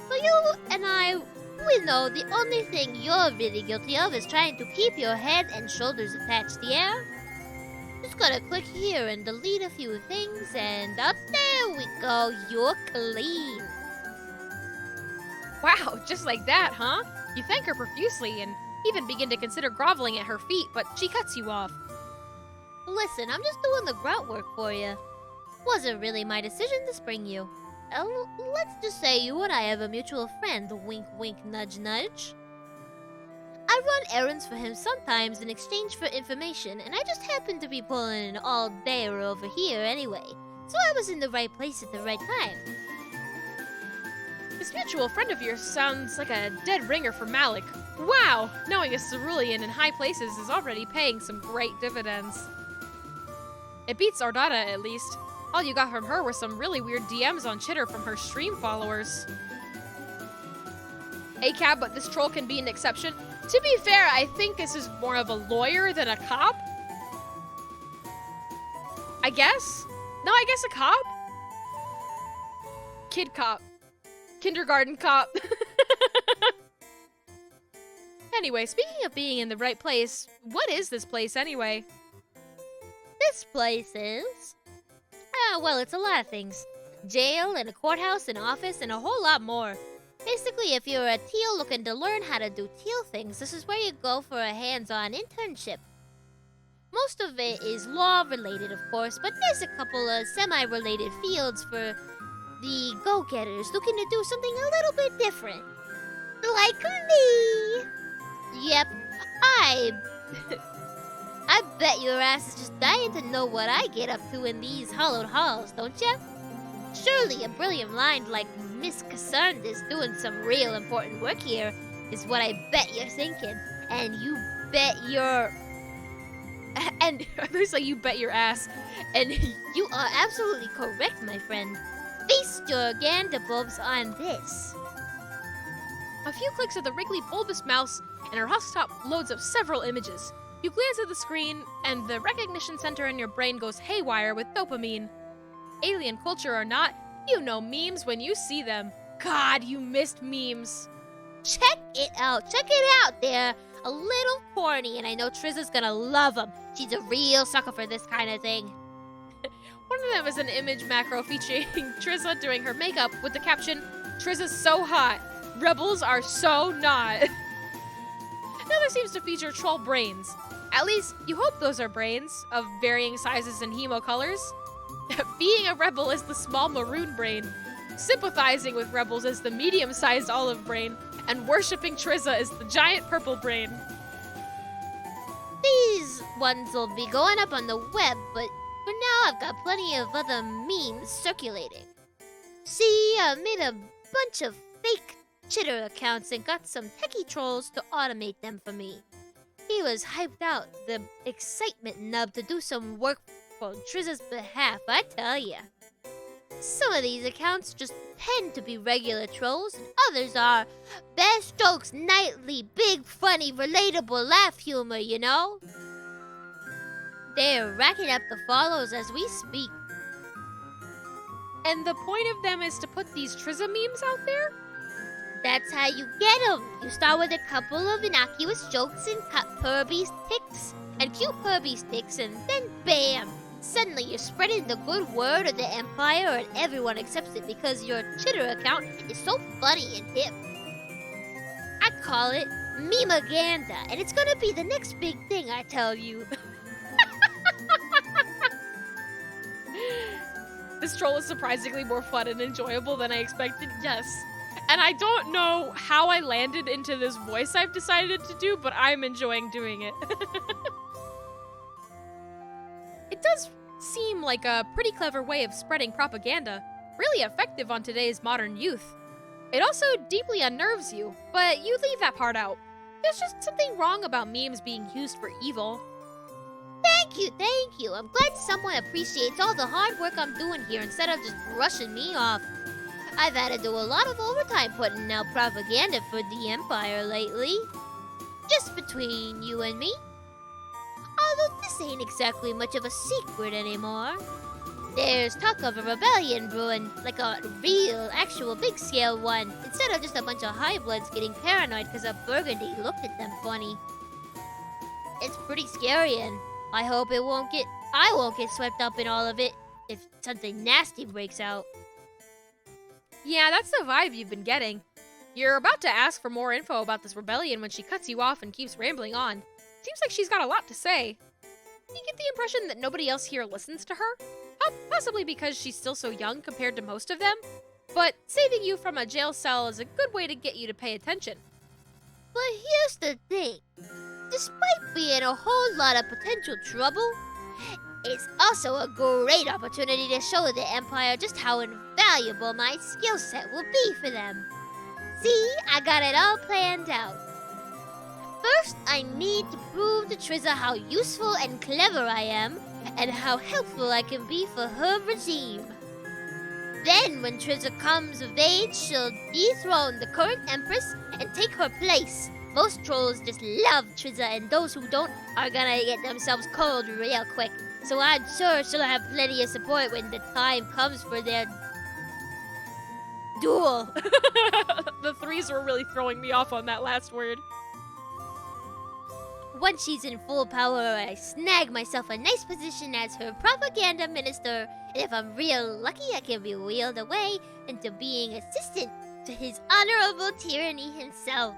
S4: So you and I, we know the only thing you're really guilty of is trying to keep your head and shoulders attached, yeah? Just gotta click here and delete a few things, and up there we go, you're clean.
S1: Wow, just like that, huh? You thank her profusely and even begin to consider groveling at her feet, but she cuts you off.
S4: Listen, I'm just doing the grunt work for you. Wasn't really my decision to spring you. Let's just say you and I have a mutual friend, wink wink nudge nudge. I I run errands for him sometimes in exchange for information, and I just happened to be pulling an all-dayer over here anyway, so I was in the right place at the right time.
S1: This mutual friend of yours sounds like a dead ringer for Malik. Wow! Knowing a cerulean in high places is already paying some great dividends. It beats Ardata, at least. All you got from her were some really weird DMs on Chitter from her stream followers. ACAB, but this troll can be an exception. To be fair, I think this is more of a lawyer than a cop. I guess? No, I guess a cop? Kid cop. Kindergarten cop. Anyway, speaking of being in the right place, what is this place anyway?
S4: This place is... well, it's a lot of things. Jail, and a courthouse, an office, and a whole lot more. Basically, if you're a teal looking to learn how to do teal things, this is where you go for a hands-on internship. Most of it is law-related, of course, but there's a couple of semi-related fields for the go-getters looking to do something a little bit different. Like me! Yep, I bet your ass is just dying to know what I get up to in these hollowed halls, don't ya? Surely a brilliant mind like Miss Cassandra's doing some real important work here is what I bet you're thinking. And you bet your...
S1: And there's like you bet your ass. And
S4: you are absolutely correct, my friend. Feast your gandabobs on this.
S1: A few clicks of the wriggly bulbous mouse, and her husktop loads up several images. You glance at the screen, and the recognition center in your brain goes haywire with dopamine. Alien culture or not, you know memes when you see them. God, you missed memes.
S4: Check it out there. A little corny, and I know Trizza's gonna love them. She's a real sucker for this kind of thing.
S1: One of them is an image macro featuring Trizza doing her makeup with the caption, "Trizza's so hot. Rebels are so not." Another seems to feature troll brains. At least, you hope those are brains, of varying sizes and hemo colors. Being a rebel is the small maroon brain. Sympathizing with rebels is the medium-sized olive brain. And worshipping Trizza is the giant purple brain.
S4: These ones will be going up on the web, but for now I've got plenty of other memes circulating. See, I made a bunch of fake Chitter accounts and got some techie trolls to automate them for me. He was hyped out, the excitement nub, to do some work on Trizza's behalf, I tell ya. Some of these accounts just tend to be regular trolls, and others are Best Jokes Nightly, big, funny, relatable laugh humor, you know? They're racking up the follows as we speak.
S1: And the point of them is to put these Trizza memes out there?
S4: That's how you get them. You start with a couple of innocuous jokes and cut Purby's ticks and cute Purby's ticks, and then bam! Suddenly you're spreading the good word of the Empire, and everyone accepts it because your Chitter account is so funny and hip. I call it Memaganda, and it's gonna be the next big thing, I tell you.
S1: This troll is surprisingly more fun and enjoyable than I expected, yes. And I don't know how I landed into this voice I've decided to do, but I'm enjoying doing it. It does seem like a pretty clever way of spreading propaganda, really effective on today's modern youth. It also deeply unnerves you, but you leave that part out. There's just something wrong about memes being used for evil.
S4: Thank you. I'm glad someone appreciates all the hard work I'm doing here instead of just brushing me off. I've had to do a lot of overtime putting out propaganda for the Empire lately. Just between you and me. Although this ain't exactly much of a secret anymore. There's talk of a rebellion brewing, like a real, actual big-scale one, instead of just a bunch of high-bloods getting paranoid because a Burgundy looked at them funny. It's pretty scary, and I hope I won't get swept up in all of it if something nasty breaks out.
S1: Yeah, that's the vibe you've been getting. You're about to ask for more info about this rebellion when she cuts you off and keeps rambling on. Seems like she's got a lot to say. You get the impression that nobody else here listens to her? Possibly because she's still so young compared to most of them, but saving you from a jail cell is a good way to get you to pay attention.
S4: But here's the thing. Despite being a whole lot of potential trouble, it's also a great opportunity to show the Empire just how invaluable my skill set will be for them. See, I got it all planned out. First, I need to prove to Trizza how useful and clever I am, and how helpful I can be for her regime. Then, when Trizza comes of age, she'll dethrone the current Empress and take her place. Most trolls just love Trizza, and those who don't are gonna get themselves cold real quick. So I'm sure she'll have plenty of support when the time comes for their duel.
S1: The threes were really throwing me off on that last word.
S4: Once she's in full power, I snag myself a nice position as her propaganda minister, and if I'm real lucky, I can be wheeled away into being assistant to his honorable tyranny himself.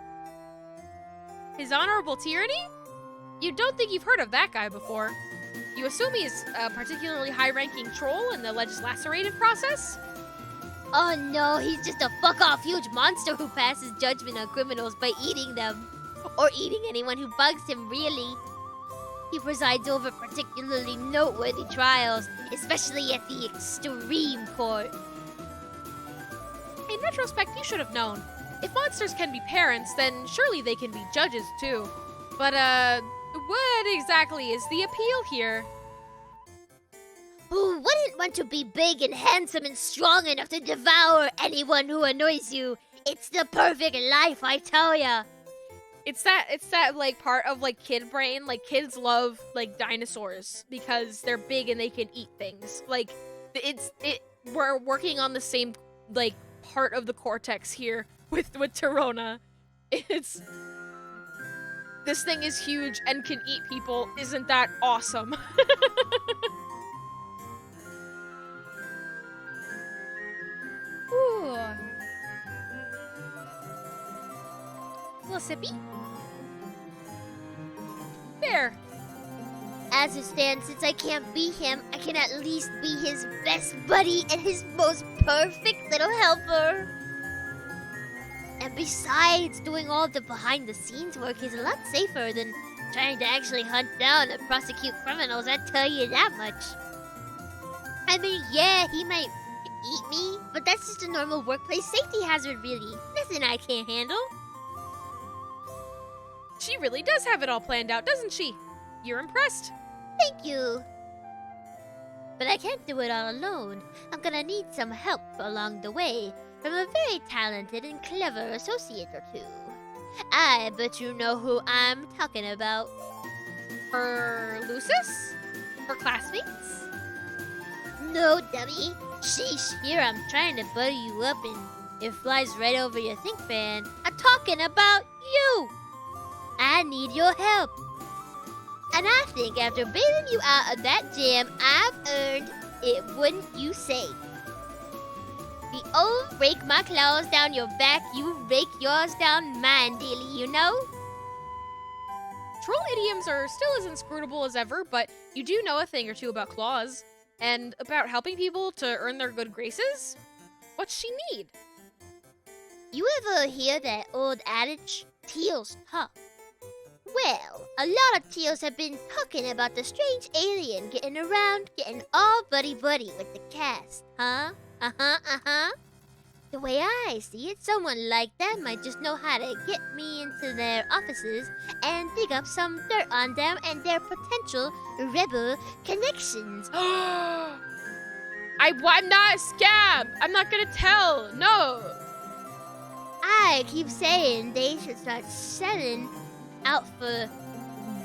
S1: His honorable tyranny? You don't think you've heard of that guy before. You assume he's a particularly high-ranking troll in the legislative process?
S4: Oh no, he's just a fuck-off huge monster who passes judgment on criminals by eating them. Or eating anyone who bugs him, really. He presides over particularly noteworthy trials, especially at the extreme court.
S1: In retrospect, you should have known. If monsters can be parents, then surely they can be judges too. But, what exactly is the appeal here?
S4: Who wouldn't want to be big and handsome and strong enough to devour anyone who annoys you? It's the perfect life, I tell ya.
S1: It's that like part of like kid brain, like kids love like dinosaurs because they're big and they can eat things. Like we're working on the same like part of the cortex here with Torona. It's this thing is huge and can eat people. Isn't that awesome? Ooh. Little sippy. There.
S4: As it stands, since I can't be him, I can at least be his best buddy and his most perfect little helper. And besides, doing all the behind-the-scenes work is a lot safer than trying to actually hunt down and prosecute criminals, I tell you that much. I mean, yeah, he might eat me, but that's just a normal workplace safety hazard, really. Nothing I can't handle.
S1: She really does have it all planned out, doesn't she? You're impressed.
S4: Thank you. But I can't do it all alone. I'm gonna need some help along the way from a very talented and clever associate or two. I bet you know who I'm talking about.
S1: Her Lucis? Her classmates?
S4: No, dummy. Sheesh, here I'm trying to butter you up and it flies right over your think fan. I'm talking about you. I need your help. And I think after bailing you out of that jam I've earned it, wouldn't you say? The old rake my claws down your back, you rake yours down mine daily, you know?
S1: Troll idioms are still as inscrutable as ever, but you do know a thing or two about claws. And about helping people to earn their good graces? What's she need?
S4: You ever hear that old adage, teals talk? Well, a lot of teals have been talking about the strange alien getting around, getting all buddy-buddy with the cast, huh? The way I see it, someone like that might just know how to get me into their offices and dig up some dirt on them and their potential rebel connections.
S1: I'm not a scab! I'm not gonna tell! No!
S4: I keep saying they should start selling out for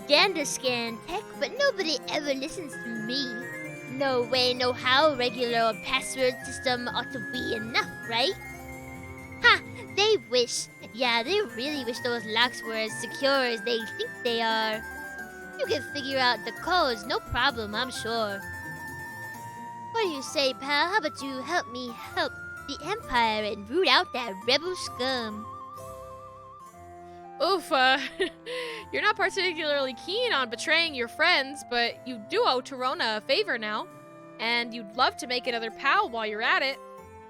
S4: Ganderscan tech, but nobody ever listens to me. No way, no how regular password system ought to be enough, right? Ha! They wish. Yeah, they really wish those locks were as secure as they think they are. You can figure out the codes, no problem, I'm sure. What do you say, pal? How about you help me help the Empire and root out that rebel scum?
S1: Oof, you're not particularly keen on betraying your friends, but you do owe Torona a favor now. And you'd love to make another pal while you're at it.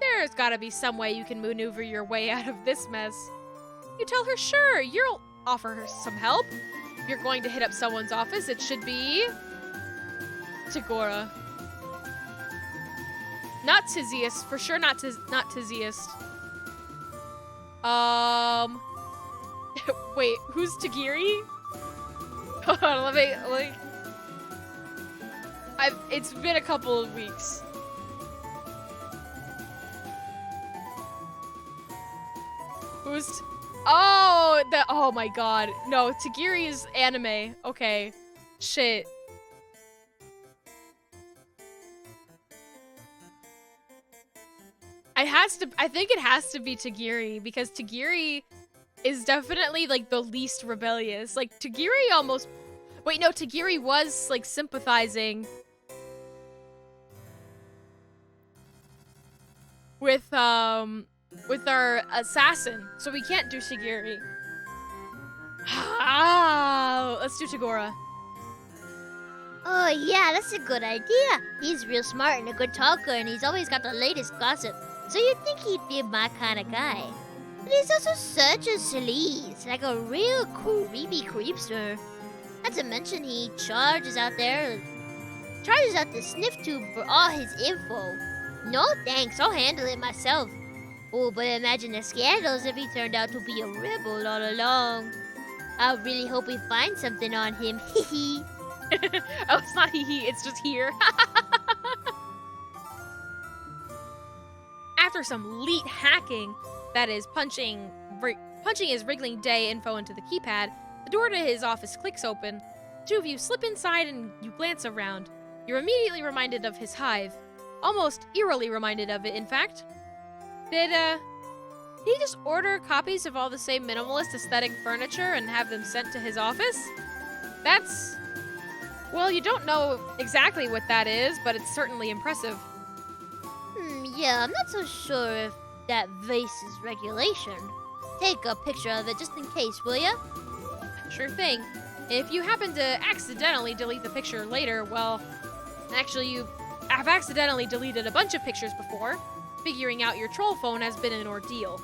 S1: There's gotta be some way you can maneuver your way out of this mess. You tell her, sure, offer her some help. If you're going to hit up someone's office, it should be Tagora. Not Tizius, for sure not Tizius. Wait, who's Tagiri? Hold on, it's been a couple of weeks. Oh my god. No, Tagiri is anime. Okay. Shit. I think it has to be Tagiri, because Tagiri is definitely, like, the least rebellious. Like, Tagiri almost... Wait, no, Tagiri was, like, sympathizing with our assassin, so we can't do Tagiri. Let's do Tagora.
S4: Oh, yeah, that's a good idea. He's real smart and a good talker, and he's always got the latest gossip. So you'd think he'd be my kind of guy. But he's also such a sleaze, like a real creepy creepster. Not to mention he charges out the sniff tube for all his info. No thanks, I'll handle it myself. Oh, but imagine the scandals if he turned out to be a rebel all along. I really hope we find something on him, hee.
S1: Oh, it's not hee, it's just here. After some leet hacking, that is punching his wriggling day info into the keypad, the door to his office clicks open. Two of you slip inside and you glance around. You're immediately reminded of his hive. Almost eerily reminded of it, in fact. Did he just order copies of all the same minimalist aesthetic furniture and have them sent to his office? That's... Well, you don't know exactly what that is, but it's certainly impressive.
S4: Yeah, I'm not so sure if that vase is regulation. Take a picture of it just in case, will ya?
S1: Sure thing. If you happen to accidentally delete the picture later, well, actually I've accidentally deleted a bunch of pictures before. Figuring out your troll phone has been an ordeal.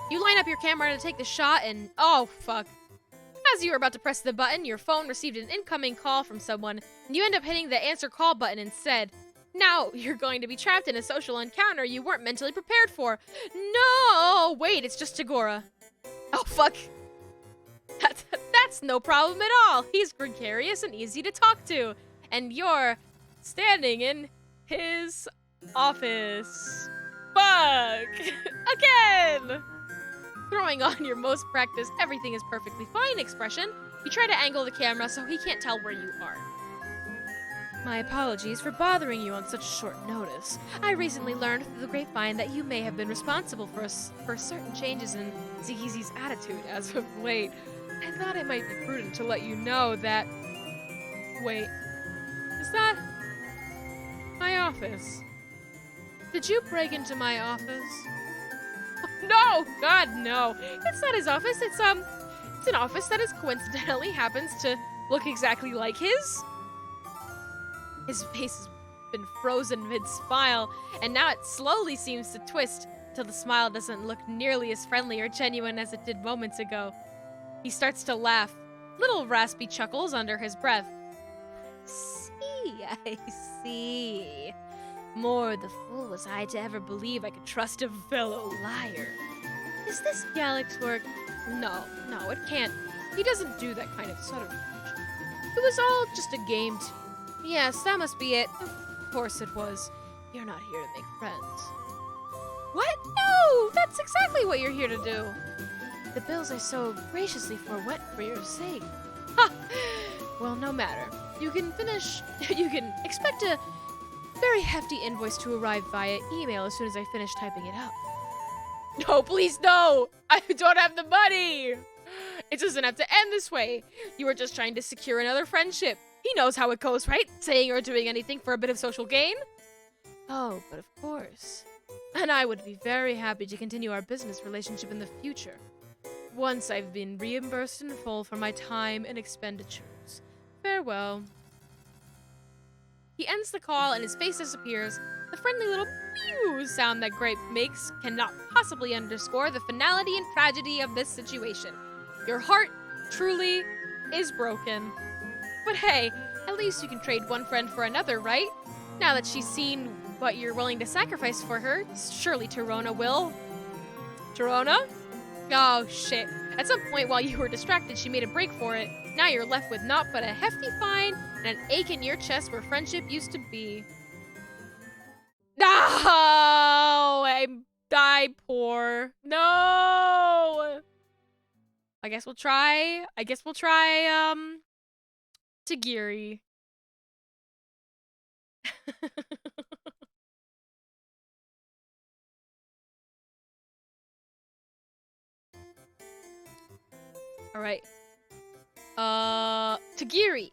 S1: You line up your camera to take the shot and... Oh, fuck. As you were about to press the button, your phone received an incoming call from someone, and you end up hitting the answer call button instead. Now, you're going to be trapped in a social encounter you weren't mentally prepared for. No! Wait, it's just Tagora. Oh, fuck. That's no problem at all. He's gregarious and easy to talk to. And you're standing in his office. Fuck! Again! Throwing on your most practiced everything is perfectly fine expression, you try to angle the camera so he can't tell where you are. My apologies for bothering you on such short notice. I recently learned through the grapevine that you may have been responsible for certain changes in Ziggy's attitude as of late. I thought it might be prudent to let you know that... Wait, is that... my office? Did you break into my office? No! God, no. It's not his office. It's an office that is coincidentally happens to look exactly like his. His face has been frozen mid-smile, and now it slowly seems to twist till the smile doesn't look nearly as friendly or genuine as it did moments ago. He starts to laugh, little raspy chuckles under his breath. I see. More the fool was I to ever believe I could trust a fellow liar. Is this Galax work? No, it can't. He doesn't do that kind of subterfuge. It was all just a game Yes, that must be it. Of course it was. You're not here to make friends. What? No! That's exactly what you're here to do. The bills I so graciously forwent for your sake. Ha! Well, no matter. You can expect a very hefty invoice to arrive via email as soon as I finish typing it up. No, please, no! I don't have the money! It doesn't have to end this way. You were just trying to secure another friendship. He knows how it goes, right? Saying or doing anything for a bit of social gain? Oh, but of course. And I would be very happy to continue our business relationship in the future. Once I've been reimbursed in full for my time and expenditures. Farewell. He ends the call and his face disappears. The friendly little mew sound that Grape makes cannot possibly underscore the finality and tragedy of this situation. Your heart truly is broken. But hey, at least you can trade one friend for another, right? Now that she's seen what you're willing to sacrifice for her, surely Torona will. Torona? Oh, shit. At some point while you were distracted, she made a break for it. Now you're left with naught but a hefty fine and an ache in your chest where friendship used to be. No! I poor. No! I guess we'll try, Tagiri. Alright. Tagiri.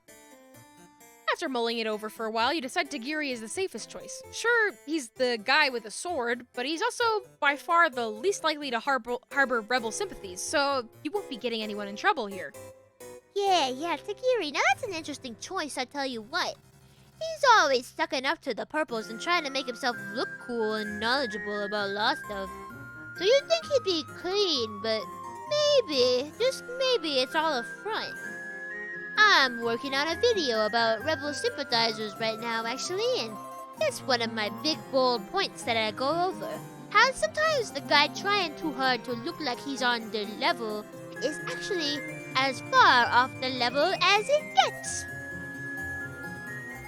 S1: After mulling it over for a while, you decide Tagiri is the safest choice. Sure, he's the guy with a sword, but he's also by far the least likely to harbor rebel sympathies, so you won't be getting anyone in trouble here.
S4: Yeah, Tagiri. Now that's an interesting choice, I tell you what. He's always sucking up to the purples and trying to make himself look cool and knowledgeable about law stuff. So you'd think he'd be clean, but maybe, just maybe, it's all a front. I'm working on a video about rebel sympathizers right now, actually, and that's one of my big bold points that I go over. How sometimes the guy trying too hard to look like he's on the level is actually as far off the level as it gets.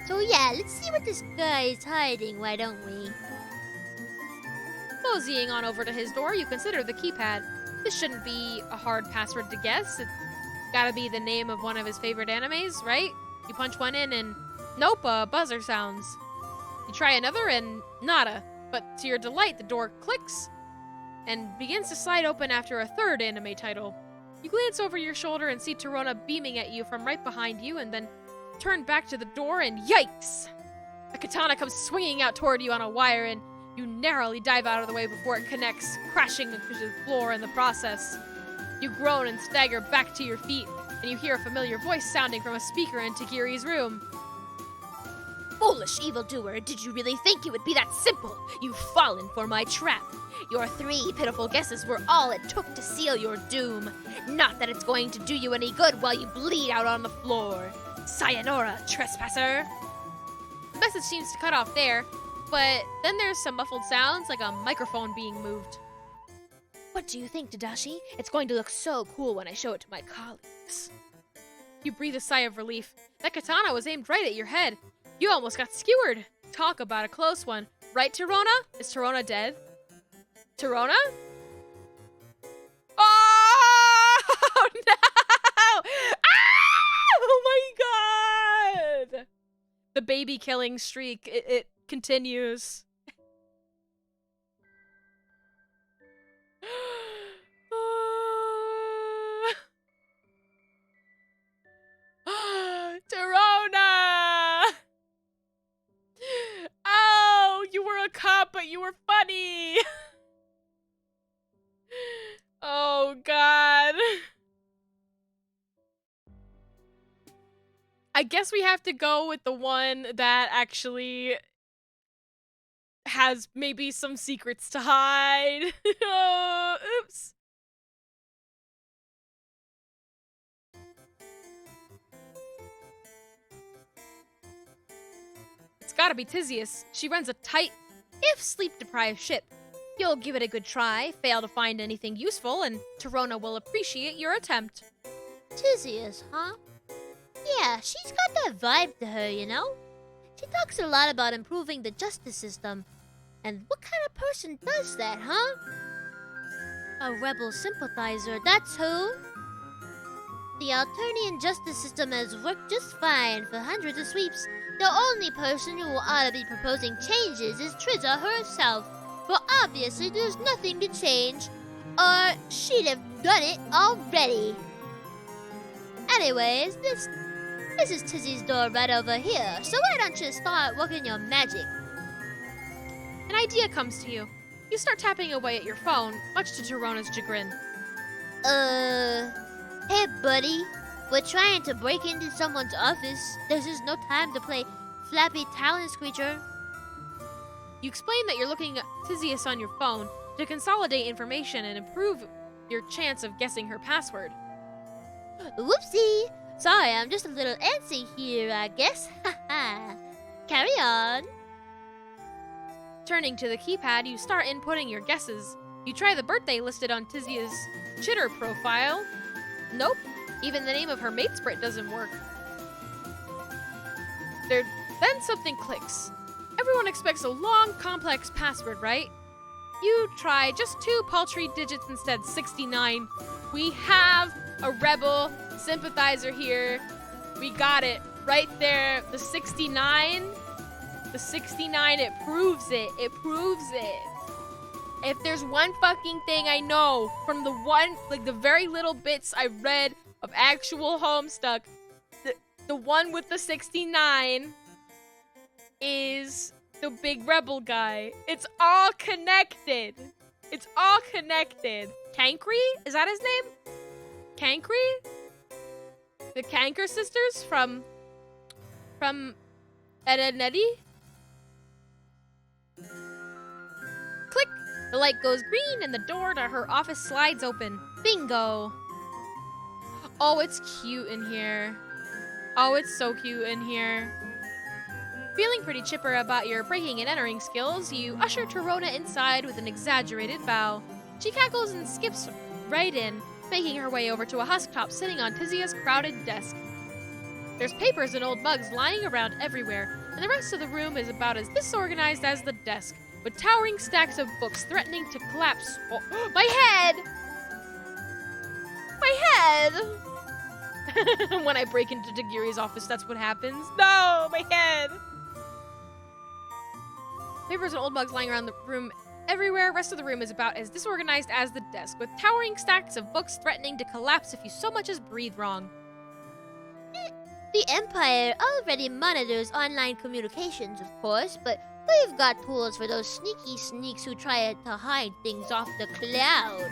S4: So yeah, let's see what this guy is hiding, why don't we?
S1: Moseying on over to his door, you consider the keypad. This shouldn't be a hard password to guess. It's gotta be the name of one of his favorite animes, right? You punch one in and nope, a buzzer sounds. You try another and nada. But to your delight, the door clicks and begins to slide open after a third anime title. You glance over your shoulder and see Torona beaming at you from right behind you and then turn back to the door and yikes! A katana comes swinging out toward you on a wire and you narrowly dive out of the way before it connects, crashing into the floor in the process. You groan and stagger back to your feet, and you hear a familiar voice sounding from a speaker in Tagiri's room.
S4: Foolish evildoer, did you really think it would be that simple? You've fallen for my trap. Your 3 pitiful guesses were all it took to seal your doom. Not that it's going to do you any good while you bleed out on the floor. Sayonara, trespasser.
S1: The message seems to cut off there, but then there's some muffled sounds like a microphone being moved.
S4: What do you think, Tadashi? It's going to look so cool when I show it to my colleagues.
S1: You breathe a sigh of relief. That katana was aimed right at your head. You almost got skewered. Talk about a close one. Right, Torona? Is Torona dead? Torona? Oh, no! Ah! Oh, my God! The baby killing streak, it continues. Torona! Oh, you were a cop, but you were funny. Oh, God. I guess we have to go with the one that actually has maybe some secrets to hide. Oh, oops. It's gotta be Tizius. She runs a tight, if sleep-deprived ship. You'll give it a good try, fail to find anything useful, and Torona will appreciate your attempt.
S4: Tizius, huh? Yeah, she's got that vibe to her, you know? She talks a lot about improving the justice system. And what kind of person does that, huh? A rebel sympathizer, that's who. The Alternian justice system has worked just fine for hundreds of sweeps. The only person who ought to be proposing changes is Triza herself. But obviously there's nothing to change, or she'd have done it already. Anyways, this is Tizzy's door right over here, so why don't you start working your magic?
S1: An idea comes to you. You start tapping away at your phone, much to Torona's chagrin.
S4: Hey buddy, we're trying to break into someone's office. There's just no time to play flappy talons, creature.
S1: You explain that you're looking at Tizius on your phone to consolidate information and improve your chance of guessing her password.
S4: Whoopsie! Sorry, I'm just a little antsy here, I guess. Haha. Carry on.
S1: Turning to the keypad, you start inputting your guesses. You try the birthday listed on Tizia's Chitter profile. Nope. Even the name of her mate sprite doesn't work. Then something clicks. Everyone expects a long, complex password, right? You try just 2 paltry digits instead, 69. We have a rebel sympathizer here. We got it right there. The 69. The 69, it proves it. It proves it. If there's one fucking thing I know from the very little bits I read of actual Homestuck, the one with the 69 is the big rebel guy. It's all connected. It's all connected. Cankry? Is that his name? Cankry? The Canker sisters from Ed, Edd n Eddy? Click! The light goes green and the door to her office slides open. Bingo! Oh, it's cute in here. Oh, it's so cute in here. Feeling pretty chipper about your breaking and entering skills, you usher Torona inside with an exaggerated bow. She cackles and skips right in, making her way over to a husktop sitting on Tizia's crowded desk. There's papers and old mugs lying around everywhere, and the rest of the room is about as disorganized as the desk, with towering stacks of books threatening to collapse. Oh, my head! My head! When I break into Dagiri's office, that's what happens. No, my head! Papers and old mugs lying around the room everywhere. Rest of the room is about as disorganized as the desk, with towering stacks of books threatening to collapse if you so much as breathe wrong.
S4: The Empire already monitors online communications, of course, but they've got tools for those sneaky sneaks who try to hide things off the cloud.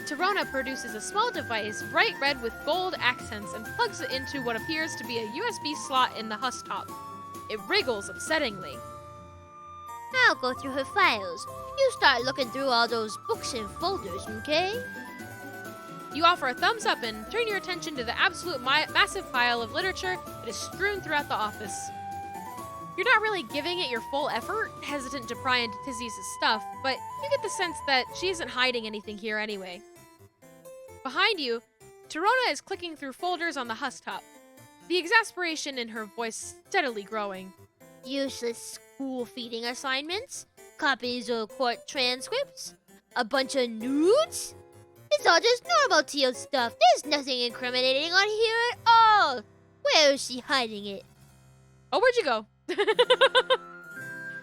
S1: Torona produces a small device, bright red with gold accents, and plugs it into what appears to be a USB slot in the husktop. It wriggles upsettingly.
S4: I'll go through her files. You start looking through all those books and folders, okay?
S1: You offer a thumbs up and turn your attention to the absolute massive pile of literature that is strewn throughout the office. You're not really giving it your full effort, hesitant to pry into Tizi's stuff, but you get the sense that she isn't hiding anything here anyway. Behind you, Torona is clicking through folders on the husktop, the exasperation in her voice steadily growing.
S4: Useless school-feeding assignments, copies of court transcripts, a bunch of nudes? It's all just normal Teal stuff. There's nothing incriminating on here at all. Where is she hiding it?
S1: Oh, where'd you go?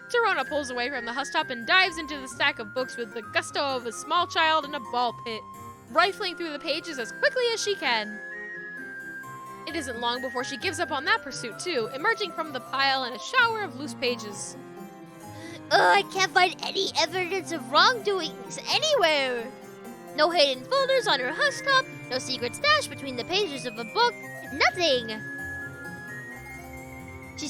S1: Torona pulls away from the husktop and dives into the stack of books with the gusto of a small child in a ball pit, rifling through the pages as quickly as she can. It isn't long before she gives up on that pursuit, too, emerging from the pile in a shower of loose pages.
S4: I can't find any evidence of wrongdoings anywhere. No hidden folders on her husktop, no secret stash between the pages of a book, nothing. She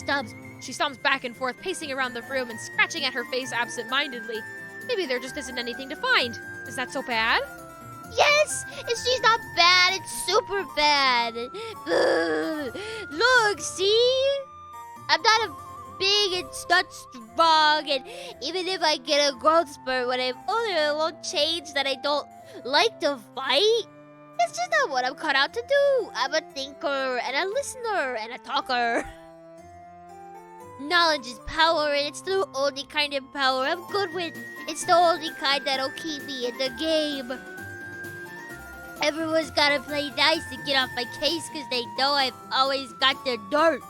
S4: stomps back and forth, pacing around the room and scratching at her face absent-mindedly. Maybe there just isn't anything to find. Is that so bad? Yes! And she's not bad, it's super bad. Ugh. Look, see? I'm not big and not strong, and even if I get a growth spurt when I'm older, it won't change that I don't like to fight. It's just not what I'm cut out to do. I'm a thinker, and a listener, and a talker. Knowledge is power, and it's the only kind of power I'm good with. It's the only kind that'll keep me in the game. Everyone's gotta play nice to get off my case because they know I've always got the dirt.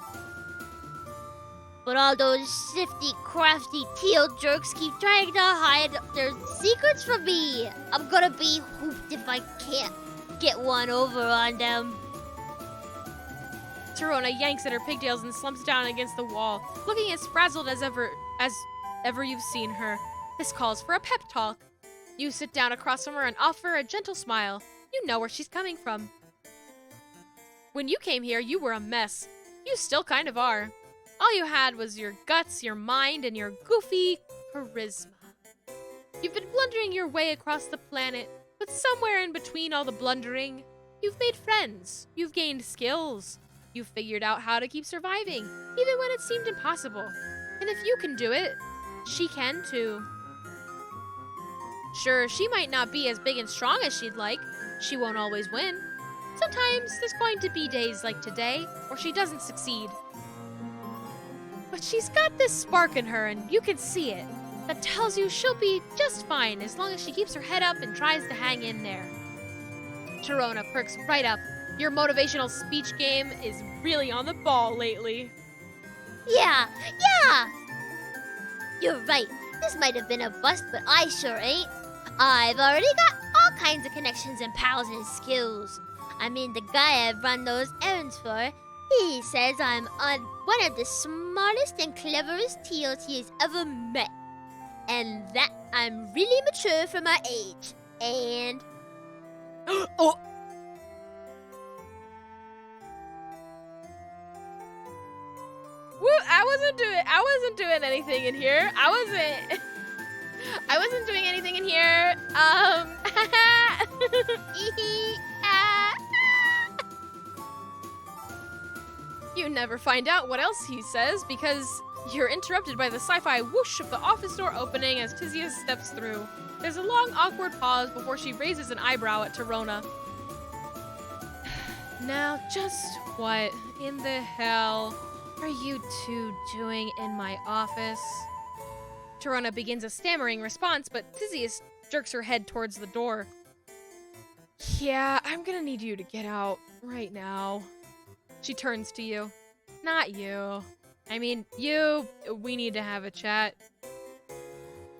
S4: But all those shifty, crafty teal jerks keep trying to hide their secrets from me. I'm gonna be hooped if I can't get one over on them.
S1: Torona yanks at her pigtails and slumps down against the wall, looking as frazzled as ever you've seen her. This calls for a pep talk. You sit down across from her and offer a gentle smile. You know where she's coming from. When you came here, you were a mess. You still kind of are. All you had was your guts, your mind, and your goofy charisma. You've been blundering your way across the planet, but somewhere in between all the blundering, you've made friends, you've gained skills, you've figured out how to keep surviving, even when it seemed impossible. And if you can do it, she can too. Sure, she might not be as big and strong as she'd like. She won't always win. Sometimes there's going to be days like today where she doesn't succeed. But she's got this spark in her, and you can see it, that tells you she'll be just fine as long as she keeps her head up and tries to hang in there. Sharona perks right up. Your motivational speech game is really on the ball lately.
S4: Yeah. You're right. This might have been a bust, but I sure ain't. I've already got all kinds of connections and pals and skills. I mean, the guy I've run those errands for, he says I'm one of the smartest and cleverest TLT he's ever met. And that I'm really mature for my age. And...
S1: Oh! Woo, I wasn't doing anything in here. I wasn't doing anything in here. You never find out what else he says because you're interrupted by the sci-fi whoosh of the office door opening as Tizia steps through. There's a long, awkward pause before she raises an eyebrow at Torona. Now, just what in the hell are you two doing in my office? Torona begins a stammering response, but Tizia jerks her head towards the door. Yeah, I'm gonna need you to get out right now. She turns to you. Not you. I mean, you. We need to have a chat.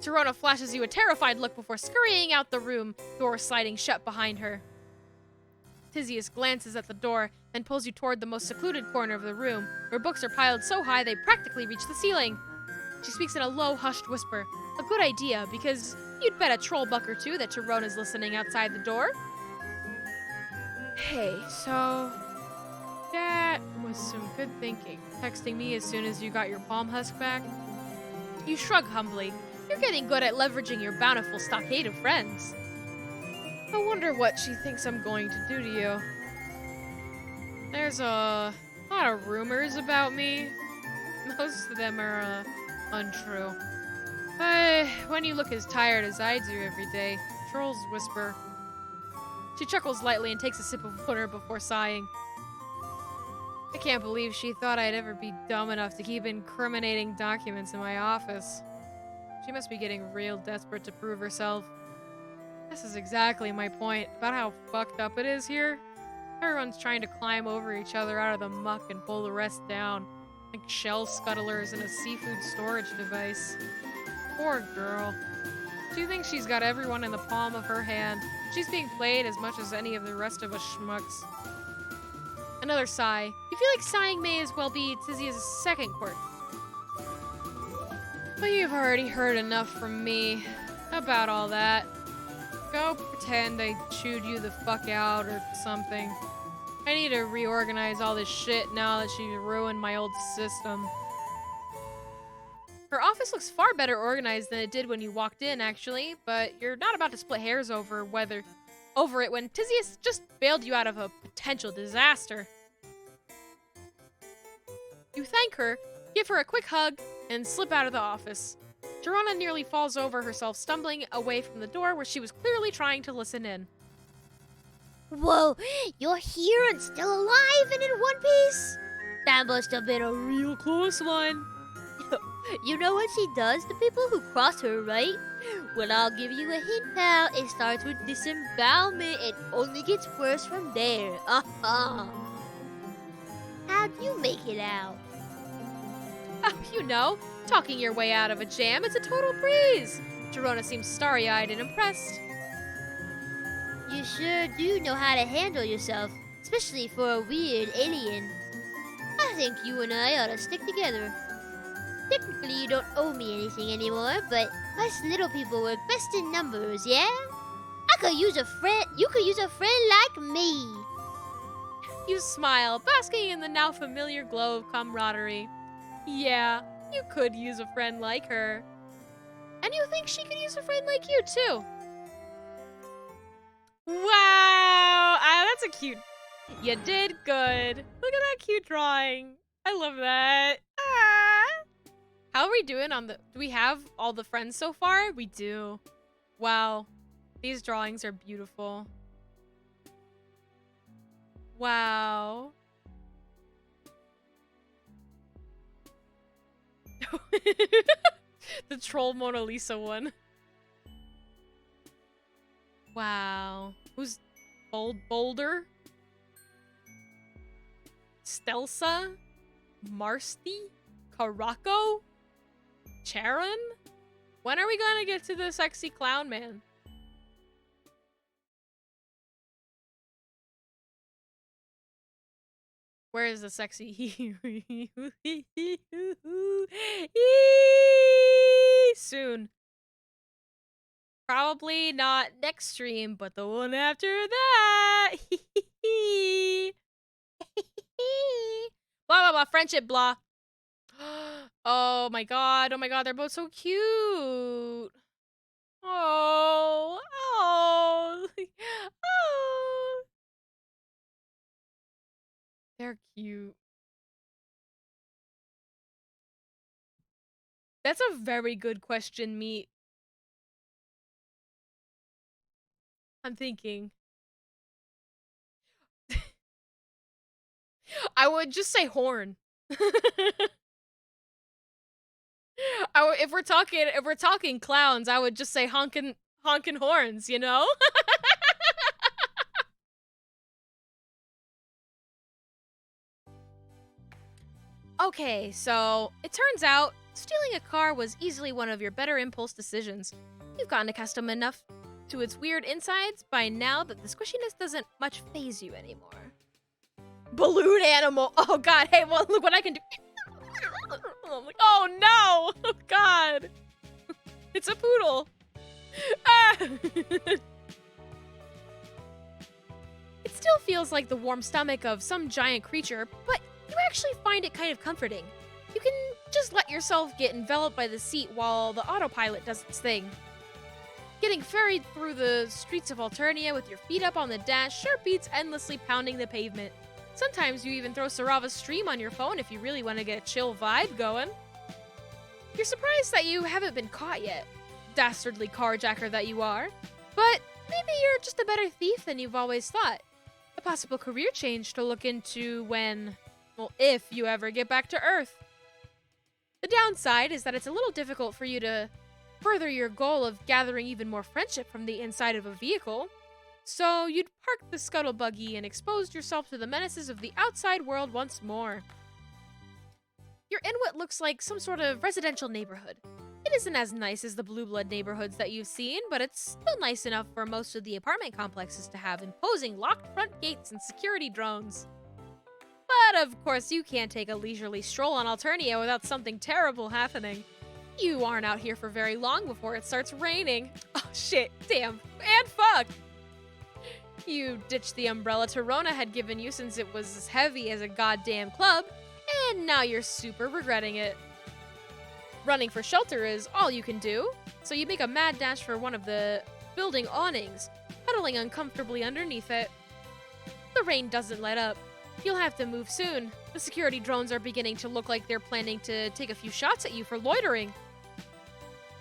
S1: Torona flashes you a terrified look before scurrying out the room, door sliding shut behind her. Tisius glances at the door, then pulls you toward the most secluded corner of the room, where books are piled so high they practically reach the ceiling. She speaks in a low, hushed whisper. A good idea, because you'd bet a troll buck or two that Torona's listening outside the door. Hey, so... that was some good thinking. Texting me as soon as you got your palm husk back. You shrug humbly. You're getting good at leveraging your bountiful stockade of friends. I wonder what she thinks I'm going to do to you. There's a lot of rumors about me. Most of them are untrue. But when you look as tired as I do every day, trolls whisper. She chuckles lightly and takes a sip of water before sighing. I can't believe she thought I'd ever be dumb enough to keep incriminating documents in my office. She must be getting real desperate to prove herself. This is exactly my point about how fucked up it is here. Everyone's trying to climb over each other out of the muck and pull the rest down, like shell scuttlers in a seafood storage device. Poor girl. She thinks she's got everyone in the palm of her hand. She's being played as much as any of the rest of us schmucks. Another sigh. You feel like sighing may as well be Tizia's second quirk. But you've already heard enough from me about all that. Go pretend I chewed you the fuck out or something. I need to reorganize all this shit now that she's ruined my old system. Her office looks far better organized than it did when you walked in, actually, but you're not about to split hairs over it when Tizius just bailed you out of a potential disaster. You thank her, give her a quick hug, and slip out of the office. Torona nearly falls over herself, stumbling away from the door where she was clearly trying to listen in.
S4: Whoa, you're here and still alive and in one piece? That must have been a real close one. You know what she does to people who cross her, right? Well, I'll give you a hint, pal. It starts with disembowelment and only gets worse from there. How'd you make it out?
S1: Oh, you know, talking your way out of a jam, it's a total breeze. Torona seems starry-eyed and impressed.
S4: You sure do know how to handle yourself, especially for a weird alien. I think you and I ought to stick together. Technically, you don't owe me anything anymore, but us little people work best in numbers, yeah? I could use a friend. You could use a friend like me.
S1: You smile, basking in the now familiar glow of camaraderie. Yeah, you could use a friend like her. And you think she could use a friend like you, too. Wow! That's a cute... You did good. Look at that cute drawing. I love that. Ah. How are we doing on the... Do we have all the friends so far? We do. Wow. These drawings are beautiful. Wow. The troll Mona Lisa one. Wow. Who's Boulder? Stelsa? Marsty? Caraco? Charon? When are we gonna get to the sexy clown man? Where is the sexy? Soon. Probably not next stream, but the one after that. Blah, blah, blah. Friendship, blah. Oh my god. Oh my god. They're both so cute. Oh. Oh. Oh. They're cute. That's a very good question, Meat. I'm thinking. I would just say horn. If we're talking clowns, I would just say honkin' horns, you know? Okay, so it turns out stealing a car was easily one of your better impulse decisions. You've gotten accustomed enough to its weird insides by now that the squishiness doesn't much faze you anymore. Balloon animal. Oh god, hey, well, look what I can do. Oh no! Oh god! It's a poodle! Ah! It still feels like the warm stomach of some giant creature, but you actually find it kind of comforting. You can just let yourself get enveloped by the seat while the autopilot does its thing. Getting ferried through the streets of Alternia with your feet up on the dash sure beats endlessly pounding the pavement. Sometimes you even throw Sarava's stream on your phone if you really want to get a chill vibe going. You're surprised that you haven't been caught yet, dastardly carjacker that you are. But maybe you're just a better thief than you've always thought. A possible career change to look into when, well, if you ever get back to Earth. The downside is that it's a little difficult for you to further your goal of gathering even more friendship from the inside of a vehicle. So you'd parked the scuttle buggy and exposed yourself to the menaces of the outside world once more. You're in what looks like some sort of residential neighborhood. It isn't as nice as the blue blood neighborhoods that you've seen, but it's still nice enough for most of the apartment complexes to have imposing locked front gates and security drones. But of course you can't take a leisurely stroll on Alternia without something terrible happening. You aren't out here for very long before it starts raining. Oh shit, damn, and fuck! You ditched the umbrella Torona had given you since it was as heavy as a goddamn club, and now you're super regretting it. Running for shelter is all you can do, so you make a mad dash for one of the building awnings, huddling uncomfortably underneath it. The rain doesn't let up. You'll have to move soon. The security drones are beginning to look like they're planning to take a few shots at you for loitering.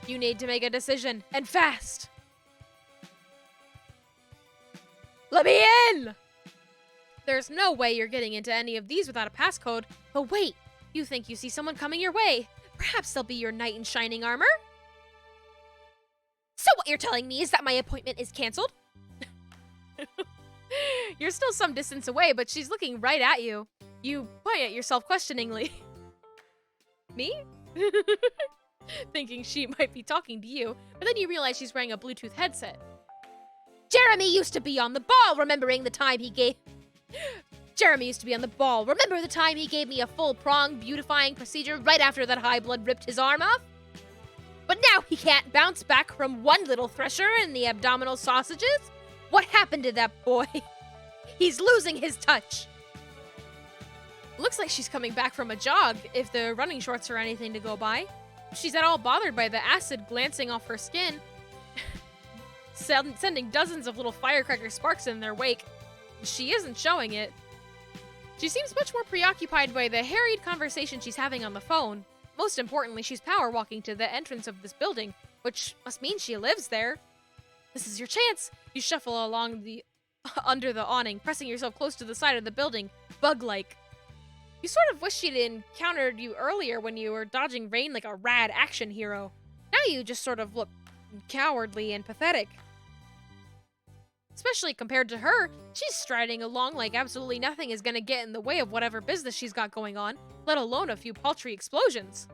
S1: You need to make a decision, and fast! Let me in! There's no way you're getting into any of these without a passcode. But wait, you think you see someone coming your way. Perhaps they'll be your knight in shining armor? So what you're telling me is that my appointment is canceled? You're still some distance away, but she's looking right at you. You point at yourself questioningly. Me? Thinking she might be talking to you, but then you realize she's wearing a Bluetooth headset. Jeremy used to be on the ball, remembering the time he gave... Jeremy used to be on the ball. Remember the time he gave me a full prong beautifying procedure right after that high blood ripped his arm off? But now he can't bounce back from one little thresher in the abdominal sausages? What happened to that boy? He's losing his touch. Looks like she's coming back from a jog, if the running shorts are anything to go by. She's at all bothered by the acid glancing off her skin, sending dozens of little firecracker sparks in their wake. She isn't showing it. She seems much more preoccupied by the harried conversation she's having on the phone. Most importantly, she's power walking to the entrance of this building, which must mean she lives there. This is your chance. You shuffle along under the awning, pressing yourself close to the side of the building, bug-like. You sort of wish she'd encountered you earlier when you were dodging rain like a rad action hero. Now you just sort of look cowardly and pathetic. Especially compared to her, she's striding along like absolutely nothing is gonna get in the way of whatever business she's got going on, let alone a few paltry explosions.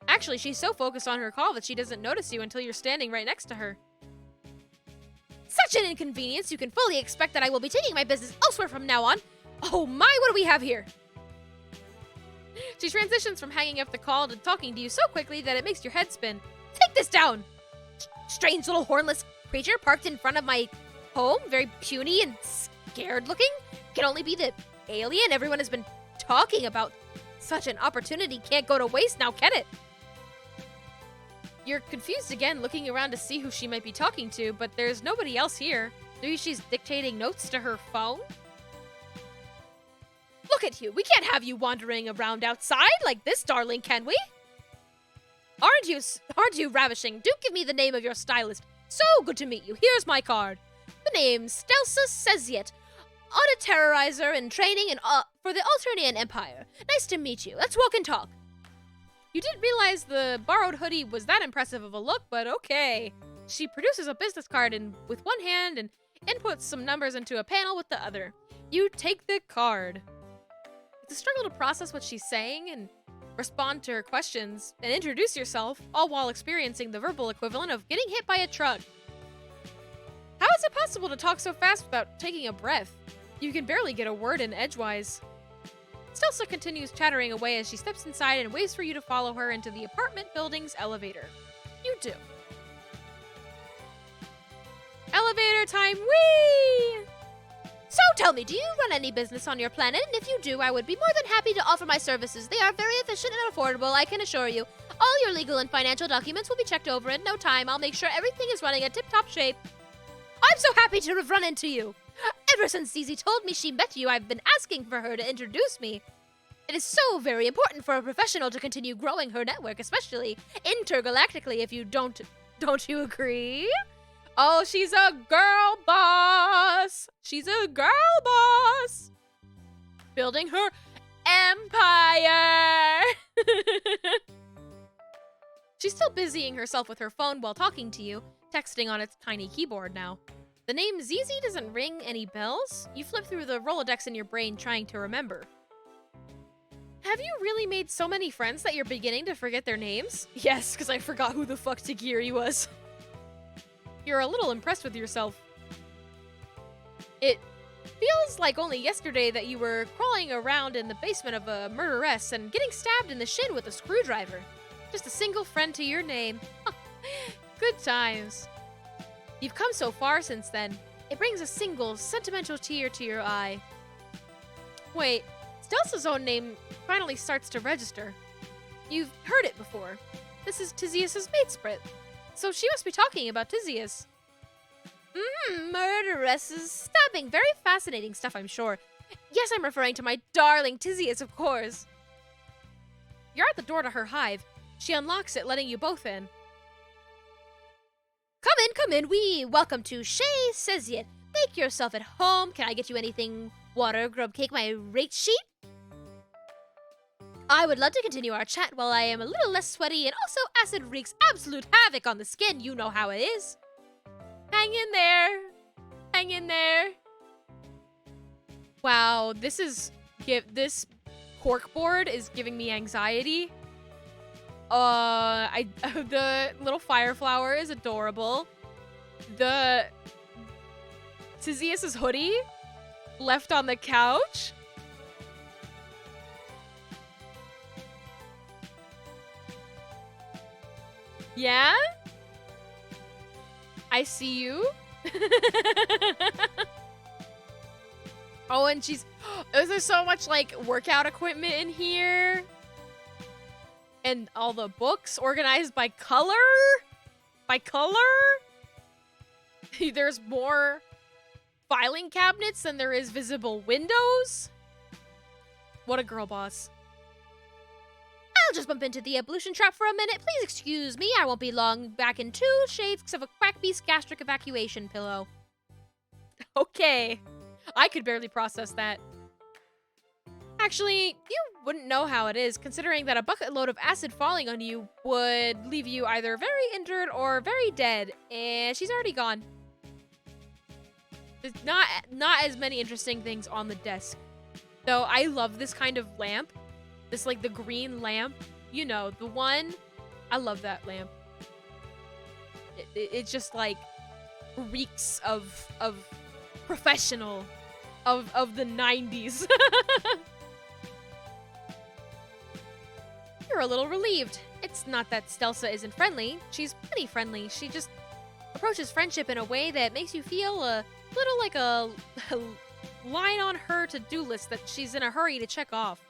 S1: Actually, she's so focused on her call that she doesn't notice you until you're standing right next to her. Such an inconvenience, you can fully expect that I will be taking my business elsewhere from now on. Oh my, what do we have here? She transitions from hanging up the call to talking to you so quickly that it makes your head spin. Take this down! Strange little hornless creature parked in front of my home, very puny and scared looking. Can only be the alien everyone has been talking about. Such an opportunity can't go to waste now, can it? You're confused again, looking around to see who she might be talking to, but there's nobody else here. Maybe she's dictating notes to her phone? Look at you! We can't have you wandering around outside like this, darling, can we? Aren't you ravishing? Do give me the name of your stylist. So good to meet you. Here's my card. The name's Stelsa Seziet, audit terrorizer in training for the Alternian Empire. Nice to meet you. Let's walk and talk. You didn't realize the borrowed hoodie was that impressive of a look, but okay. She produces a business card with one hand and inputs some numbers into a panel with the other. You take the card. It's a struggle to process what she's saying and respond to her questions and introduce yourself, all while experiencing the verbal equivalent of getting hit by a truck. How is it possible to talk so fast without taking a breath? You can barely get a word in edgewise. Stelsa continues chattering away as she steps inside and waits for you to follow her into the apartment building's elevator. You do. Elevator time, whee! So tell me, do you run any business on your planet? And if you do, I would be more than happy to offer my services. They are very efficient and affordable, I can assure you. All your legal and financial documents will be checked over in no time. I'll make sure everything is running at tip-top shape. I'm so happy to have run into you. Ever since Zizi told me she met you, I've been asking for her to introduce me. It is so very important for a professional to continue growing her network, especially intergalactically, if you don't you agree? Oh, she's a girl boss. She's a girl boss. Building her empire. She's still busying herself with her phone while talking to you, texting on its tiny keyboard now. The name ZZ doesn't ring any bells. You flip through the Rolodex in your brain trying to remember. Have you really made so many friends that you're beginning to forget their names? Yes, because I forgot who the fuck Tagiri was. You're a little impressed with yourself. It feels like only yesterday that you were crawling around in the basement of a murderess and getting stabbed in the shin with a screwdriver. Just a single friend to your name. Good times. You've come so far since then. It brings a single sentimental tear to your eye. Wait, Stelsa's own name finally starts to register. You've heard it before. This is Tizius's matesprit. So she must be talking about Tizius. Murderesses, stabbing. Very fascinating stuff, I'm sure. Yes, I'm referring to my darling Tizius, of course. You're at the door to her hive. She unlocks it, letting you both in. Come in. Welcome to Shay Seziet. Make yourself at home. Can I get you anything? Water, grub cake, my rate sheet? I would love to continue our chat while I am a little less sweaty, and also acid wreaks absolute havoc on the skin. You know how it is. Hang in there. Hang in there. Wow, this corkboard is giving me anxiety. The little fire flower is adorable. The Tizius's hoodie left on the couch. Yeah? I see you. Oh, and there's so much like workout equipment in here. And all the books organized by color. By color? There's more filing cabinets than there is visible windows. What a girl boss.
S4: I'll just bump into the ablution trap for a minute. Please excuse me. I won't be long. Back in 2 shades of a crack beast gastric evacuation pillow.
S1: Okay. I could barely process that. Actually, you wouldn't know how it is, considering that a bucket load of acid falling on you would leave you either very injured or very dead, and she's already gone. There's not as many interesting things on the desk. Though I love this kind of lamp. This, like, the green lamp. You know, the one. I love that lamp. It just, like, reeks of professional. Of the 90s.
S4: You're a little relieved. It's not that Stelsa isn't friendly. She's pretty friendly. She just approaches friendship in a way that makes you feel a little like a line on her to-do list that she's in a hurry to check off.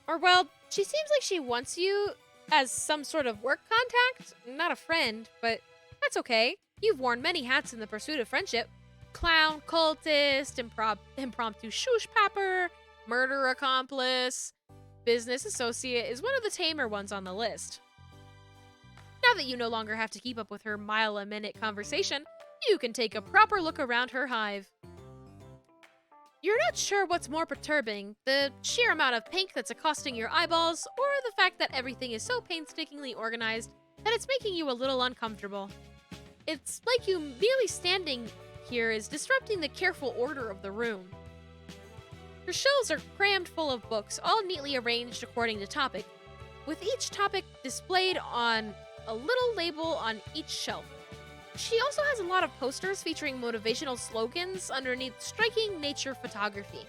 S4: Or, well, she seems like she wants you as some sort of work contact. Not a friend, but that's okay. You've worn many hats in the pursuit of friendship. Clown, cultist, impromptu shoosh papper, murder accomplice, business associate is one of the tamer ones on the list. Now that you no longer have to keep up with her mile-a-minute conversation, you can take a proper look around her hive. You're not sure what's more perturbing, the sheer amount of pink that's accosting your eyeballs, or the fact that everything is so painstakingly organized that it's making you a little uncomfortable. It's like you merely standing here is disrupting the careful order of the room. Her shelves are crammed full of books, all neatly arranged according to topic, with each topic displayed on a little label on each shelf. She also has a lot of posters featuring motivational slogans underneath striking nature photography.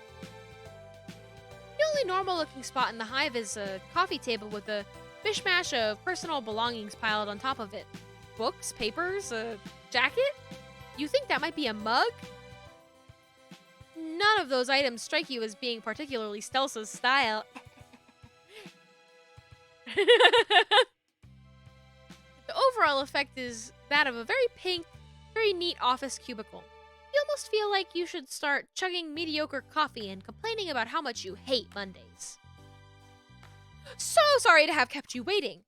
S4: The only normal-looking spot in the hive is a coffee table with a mishmash of personal belongings piled on top of it. Books, papers, a jacket? You think that might be a mug? None of those items strike you as being particularly Stelsa's style. The overall effect is that of a very pink, very neat office cubicle. You almost feel like you should start chugging mediocre coffee and complaining about how much you hate Mondays. So sorry to have kept you waiting.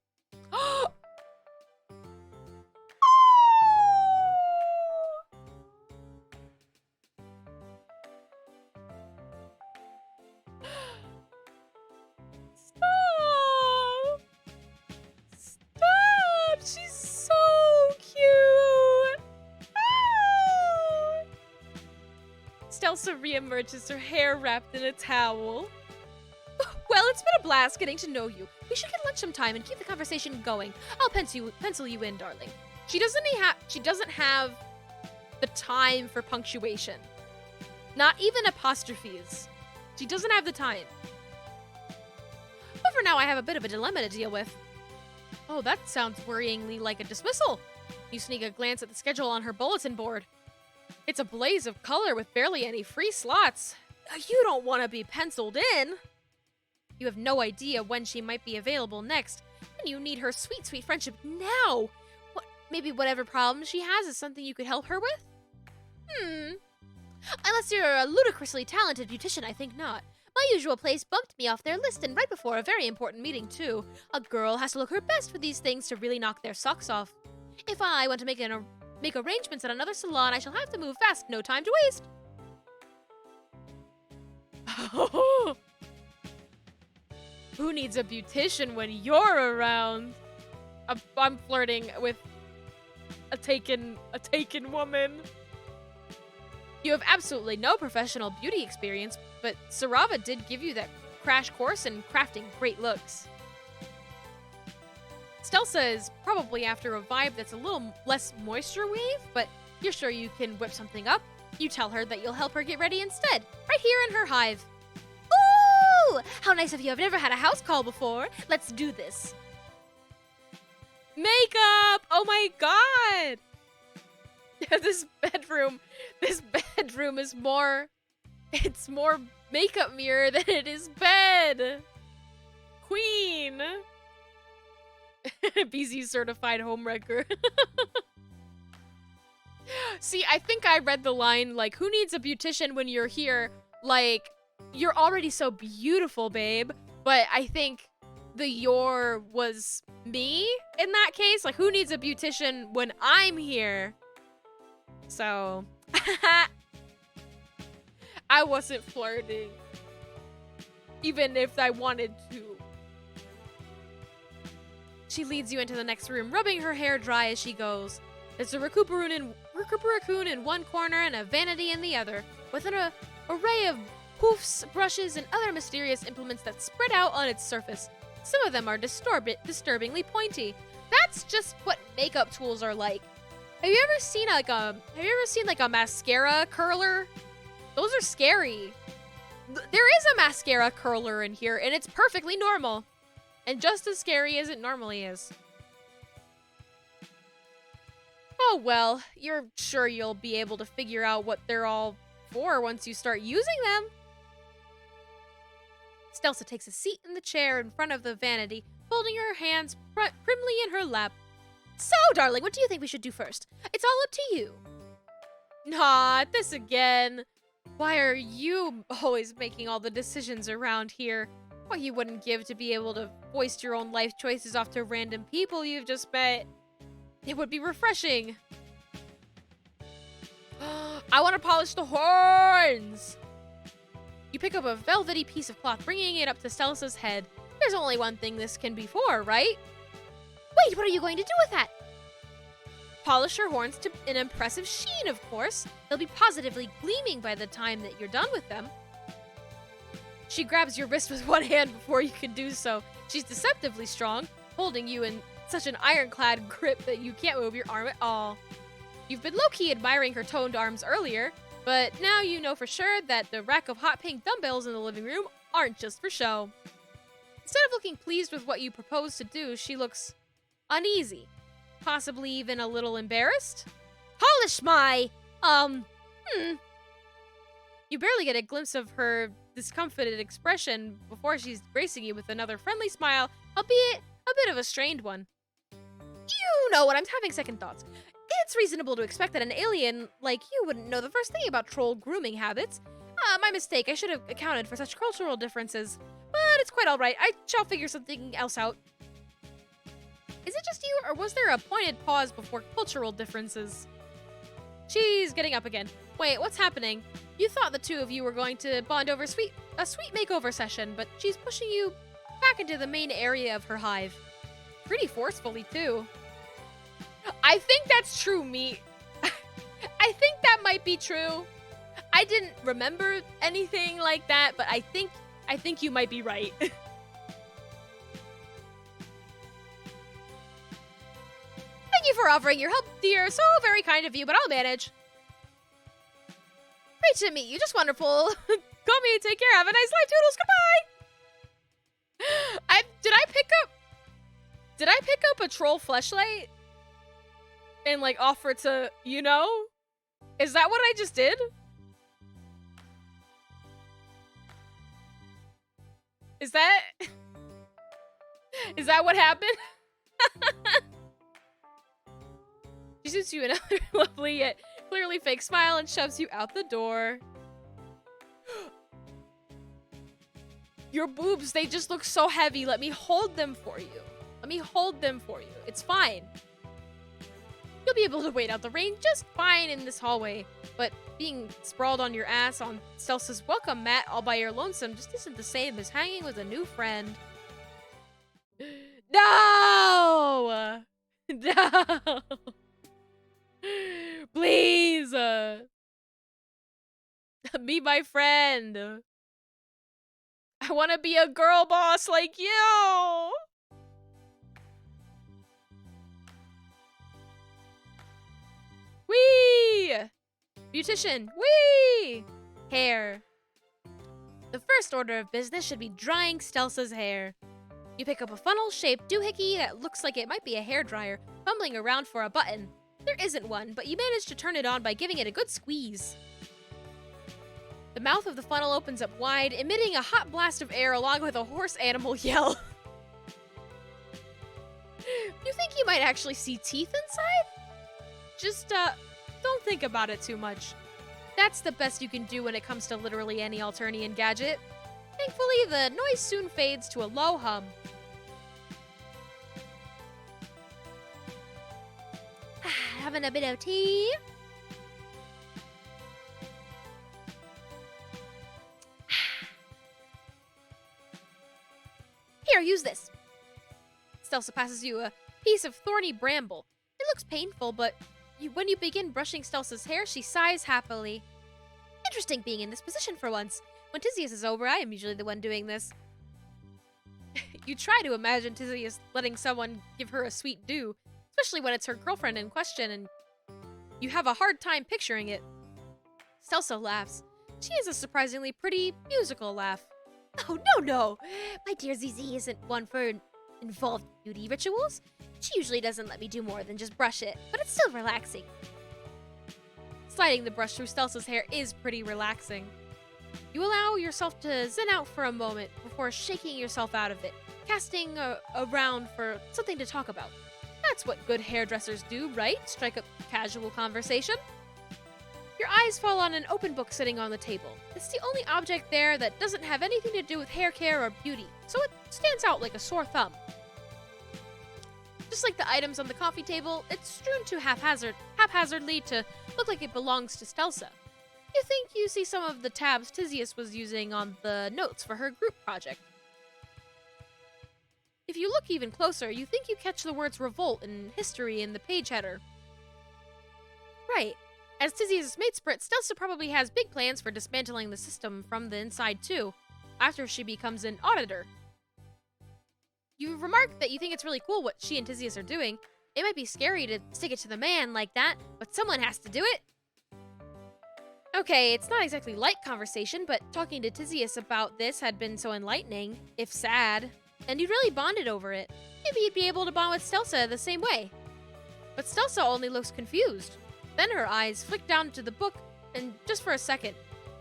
S4: Stop! Stop! She's so cute! Ah! Stelsa reemerges, her hair wrapped in a towel. Well, it's been a blast getting to know you. We should get lunch sometime and keep the conversation going. I'll pencil you in, darling. She doesn't have the time for punctuation. Not even apostrophes. She doesn't have the time. But for now, I have a bit of a dilemma to deal with. Oh, that sounds worryingly like a dismissal. You sneak a glance at the schedule on her bulletin board. It's a blaze of color with barely any free slots. You don't want to be penciled in. You have no idea when she might be available next, and you need her sweet, sweet friendship now. Maybe whatever problem she has is something you could help her with? Unless you're a ludicrously talented beautician, I think not. My usual place bumped me off their list, and right before a very important meeting, too. A girl has to look her best for these things to really knock their socks off. If I want to make arrangements at another salon, I shall have to move fast, no time to waste. Who needs a beautician when you're around? I'm flirting with a taken woman. You have absolutely no professional beauty experience, but Sarava did give you that crash course in crafting great looks. Stelsa is probably after a vibe that's a little less moisture wave, but you're sure you can whip something up. You tell her that you'll help her get ready instead, right here in her hive. Ooh! How nice of you. I've never had a house call before. Let's do this.
S1: Makeup! Oh my god! This bedroom is more It's more makeup mirror than it is bed. Queen. BZ certified homewrecker. See, I think I read the line, like, who needs a beautician when you're here? Like, you're already so beautiful, babe. But I think the your was me in that case. Like, who needs a beautician when I'm here? So, I wasn't flirting. Even if I wanted to. She leads you into the next room, rubbing her hair dry as she goes. There's a Recuperacoon in one corner and a vanity in the other, with an array of hoofs, brushes, and other mysterious implements that spread out on its surface. Some of them are disturbingly pointy. That's just what makeup tools are like. Have you ever seen like a mascara curler? Those are scary. There is a mascara curler in here, and it's perfectly normal. And just as scary as it normally is. Oh well, you're sure you'll be able to figure out what they're all for once you start using them. Stelsa takes a seat in the chair in front of the vanity, folding her hands primly in her lap. So, darling, what do you think we should do first? It's all up to you. Not this again. Why are you always making all the decisions around here? What you wouldn't give to be able to voice your own life choices off to random people you've just met. It would be refreshing. I want to polish the horns! You pick up a velvety piece of cloth, bringing it up to Stelsa's head. There's only one thing this can be for, right? Wait, what are you going to do with that? Polish her horns to an impressive sheen, of course. They'll be positively gleaming by the time that you're done with them. She grabs your wrist with one hand before you can do so. She's deceptively strong, holding you in such an ironclad grip that you can't move your arm at all. You've been low-key admiring her toned arms earlier, but now you know for sure that the rack of hot pink dumbbells in the living room aren't just for show. Instead of looking pleased with what you propose to do, she looks uneasy, possibly even a little embarrassed. Polish my, You barely get a glimpse of her discomfited expression before she's gracing you with another friendly smile, albeit a bit of a strained one. You know what, I'm having second thoughts. It's reasonable to expect that an alien like you wouldn't know the first thing about troll grooming habits. My mistake, I should have accounted for such cultural differences. But it's quite alright, I shall figure something else out. Is it just you, or was there a pointed pause before cultural differences? She's getting up again. Wait, what's happening? You thought the two of you were going to bond over a sweet makeover session, but she's pushing you back into the main area of her hive. Pretty forcefully, too. I think that's true, Meat. I think that might be true. I didn't remember anything like that, but I think you might be right. Thank you for offering your help, dear. So very kind of you, but I'll manage. Great to meet you. Just wonderful. Call me. Take care. Have a nice life, Toodles. Goodbye. Did I pick up a troll fleshlight? And like offer to, you know? Is that what I just did? Is that what happened? She shoots you another lovely yet clearly fake smile and shoves you out the door. Your boobs, they just look so heavy. Let me hold them for you. It's fine. You'll be able to wait out the rain just fine in this hallway, but being sprawled on your ass on Stelsa's welcome mat all by your lonesome just isn't the same as hanging with a new friend. No! No! Please! Be my friend. I want to be a girl boss like you! Whee! Beautician, whee! Hair. The first order of business should be drying Stelsa's hair. You pick up a funnel-shaped doohickey that looks like it might be a hairdryer, fumbling around for a button. There isn't one, but you manage to turn it on by giving it a good squeeze. The mouth of the funnel opens up wide, emitting a hot blast of air along with a hoarse animal yell. You think you might actually see teeth inside? Just, don't think about it too much. That's the best you can do when it comes to literally any Alternian gadget. Thankfully, the noise soon fades to a low hum.
S4: Having a bit of tea? Here, use this.
S1: Stelsa passes you a piece of thorny bramble. It looks painful, but when you begin brushing Stelsa's hair, she sighs happily.
S4: Interesting being in this position for once.
S1: When Tizius is over, I am usually the one doing this. You try to imagine Tizius letting someone give her a sweet do, especially when it's her girlfriend in question, and you have a hard time picturing it. Stelsa laughs. She has a surprisingly pretty, musical laugh.
S4: Oh, no. My dear ZZ isn't one for involved beauty rituals. She usually doesn't let me do more than just brush it, but it's still relaxing.
S1: Sliding the brush through Stelsa's hair is pretty relaxing. You allow yourself to zen out for a moment before shaking yourself out of it, casting around for something to talk about. That's what good hairdressers do, right? Strike up casual conversation. Your eyes fall on an open book sitting on the table. It's the only object there that doesn't have anything to do with hair care or beauty, so it stands out like a sore thumb. Just like the items on the coffee table, it's strewn too haphazardly to look like it belongs to Stelsa. You think you see some of the tabs Tizius was using on the notes for her group project. If you look even closer, you think you catch the words revolt and history in the page header. Right. As Tizius' mate sprint, Stelsa probably has big plans for dismantling the system from the inside too, after she becomes an auditor. You remark that you think it's really cool what she and Tizius are doing. It might be scary to stick it to the man like that, but someone has to do it. Okay, it's not exactly light conversation, but talking to Tizius about this had been so enlightening, if sad, and you really bonded over it. Maybe you'd be able to bond with Stelsa the same way. But Stelsa only looks confused. Then her eyes flick down to the book, and just for a second,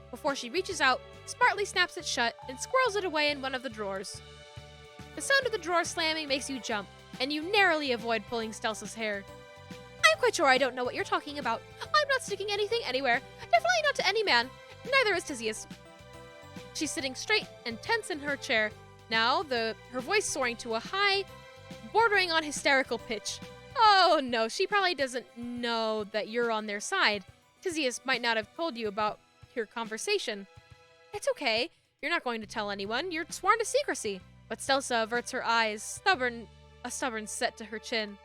S1: before she reaches out, smartly snaps it shut, and squirrels it away in one of the drawers. The sound of the drawer slamming makes you jump, and you narrowly avoid pulling Stelsa's hair. I'm quite sure I don't know what you're talking about. I'm not sticking anything anywhere. Definitely not to any man. Neither is Tizius. She's sitting straight and tense in her chair. Now, her voice soaring to a high, bordering on hysterical pitch. Oh no, she probably doesn't know that you're on their side. Tizius might not have told you about your conversation. It's okay. You're not going to tell anyone. You're sworn to secrecy. But Stelsa averts her eyes, a stubborn set to her chin.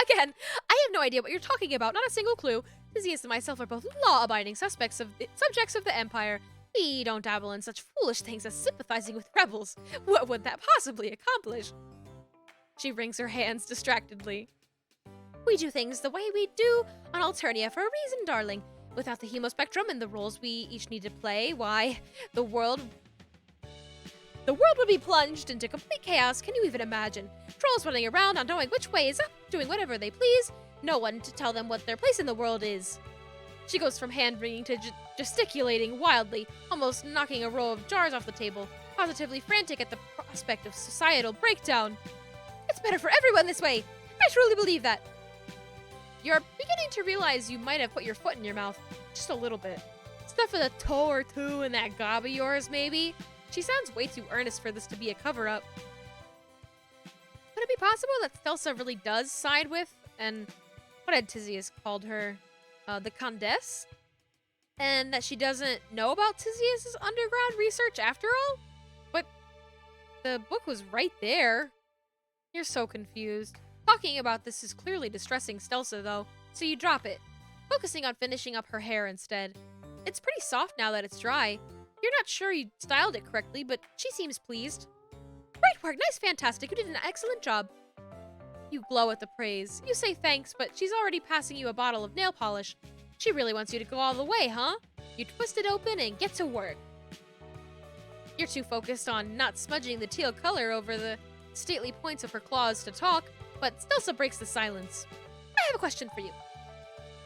S1: Again, I have no idea what you're talking about, not a single clue. Tizius and myself are both law-abiding subjects of the Empire. We don't dabble in such foolish things as sympathizing with rebels. What would that possibly accomplish? She wrings her hands distractedly. We do things the way we do on Alternia for a reason, darling. Without the hemospectrum and the roles we each need to play, why, the world would be plunged into complete chaos. Can you even imagine? Trolls running around, not knowing which way is up, doing whatever they please. No one to tell them what their place in the world is. She goes from hand-wringing to gesticulating wildly, almost knocking a row of jars off the table, positively frantic at the prospect of societal breakdown. It's better for everyone this way. I truly believe that. You're beginning to realize you might have put your foot in your mouth. Just a little bit. Stuff with a toe or two in that gob of yours, maybe? She sounds way too earnest for this to be a cover-up. Could it be possible that Stelsa really does side with, and what had Tizius called her? The Condesse? And that she doesn't know about Tizius' underground research after all? But the book was right there. You're so confused. Talking about this is clearly distressing Stelsa, though, so you drop it, focusing on finishing up her hair instead. It's pretty soft now that it's dry. You're not sure you styled it correctly, but she seems pleased. Great work, nice, fantastic, you did an excellent job. You glow at the praise. You say thanks, but she's already passing you a bottle of nail polish. She really wants you to go all the way, huh? You twist it open and get to work. You're too focused on not smudging the teal color over the stately points of her claws to talk, but Stelsa breaks the silence. I have a question for you.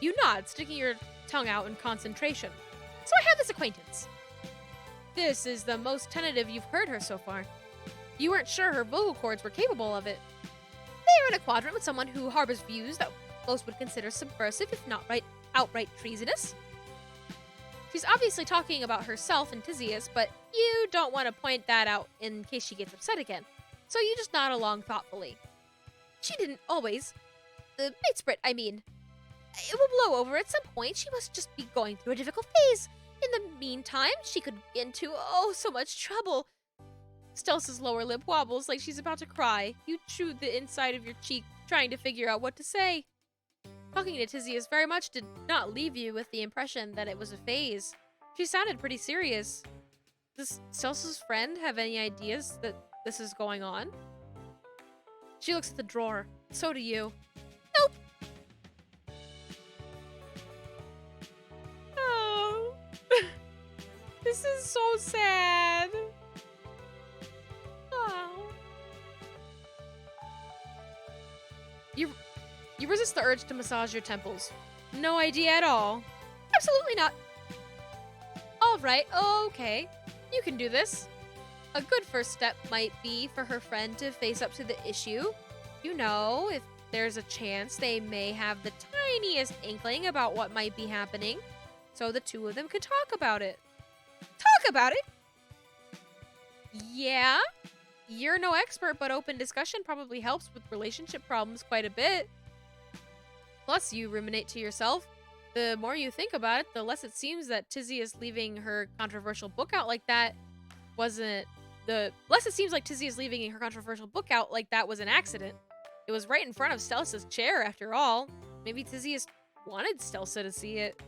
S1: You nod, sticking your tongue out in concentration. So I have this acquaintance. This is the most tentative you've heard her so far. You weren't sure her vocal cords were capable of it. They are in a quadrant with someone who harbors views that most would consider subversive, if not outright treasonous. She's obviously talking about herself and Tizius, but you don't want to point that out in case she gets upset again. So you just nod along thoughtfully. She didn't always. Matesprit, I mean. It will blow over at some point. She must just be going through a difficult phase. In the meantime, she could get into, so much trouble. Stelsa's lower lip wobbles like she's about to cry. You chew the inside of your cheek, trying to figure out what to say. Talking to Tizius very much did not leave you with the impression that it was a phase. She sounded pretty serious. Does Stelsa's friend have any ideas that this is going on? She looks at the drawer. So do you. Nope. Oh. This is so sad. Oh. You resist the urge to massage your temples. No idea at all. Absolutely not. All right, okay. You can do this. A good first step might be for her friend to face up to the issue. You know, if there's a chance they may have the tiniest inkling about what might be happening, so the two of them could talk about it. Talk about it? Yeah. You're no expert, but open discussion probably helps with relationship problems quite a bit. Plus, you ruminate to yourself. The more you think about it, the less it seems that Tizius leaving her controversial book out like that wasn't... The less it seems like Tizius leaving her controversial book out like that was an accident. It was right in front of Stelsa's chair, after all. Maybe Tizius wanted Stelsa to see it.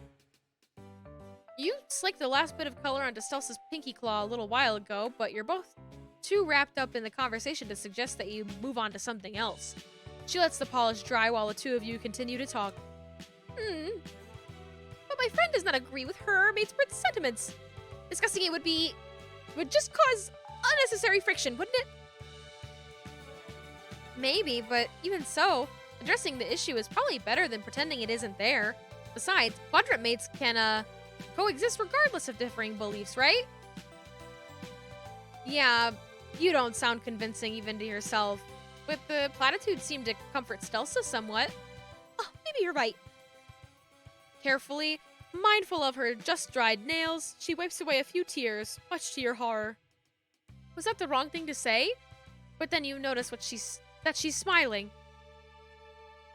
S1: You slicked the last bit of color onto Stelsa's pinky claw a little while ago, but you're both too wrapped up in the conversation to suggest that you move on to something else. She lets the polish dry while the two of you continue to talk. But my friend does not agree with her Matesprit's sentiments. Discussing it would just cause unnecessary friction, wouldn't it? Maybe, but even so, addressing the issue is probably better than pretending it isn't there. Besides, quadrant mates can, coexist regardless of differing beliefs, right? Yeah, you don't sound convincing even to yourself. But the platitudes seem to comfort Stelsa somewhat. Oh, maybe you're right. Carefully, mindful of her just-dried nails, she wipes away a few tears, much to your horror. Was that the wrong thing to say? But then you notice that she's smiling.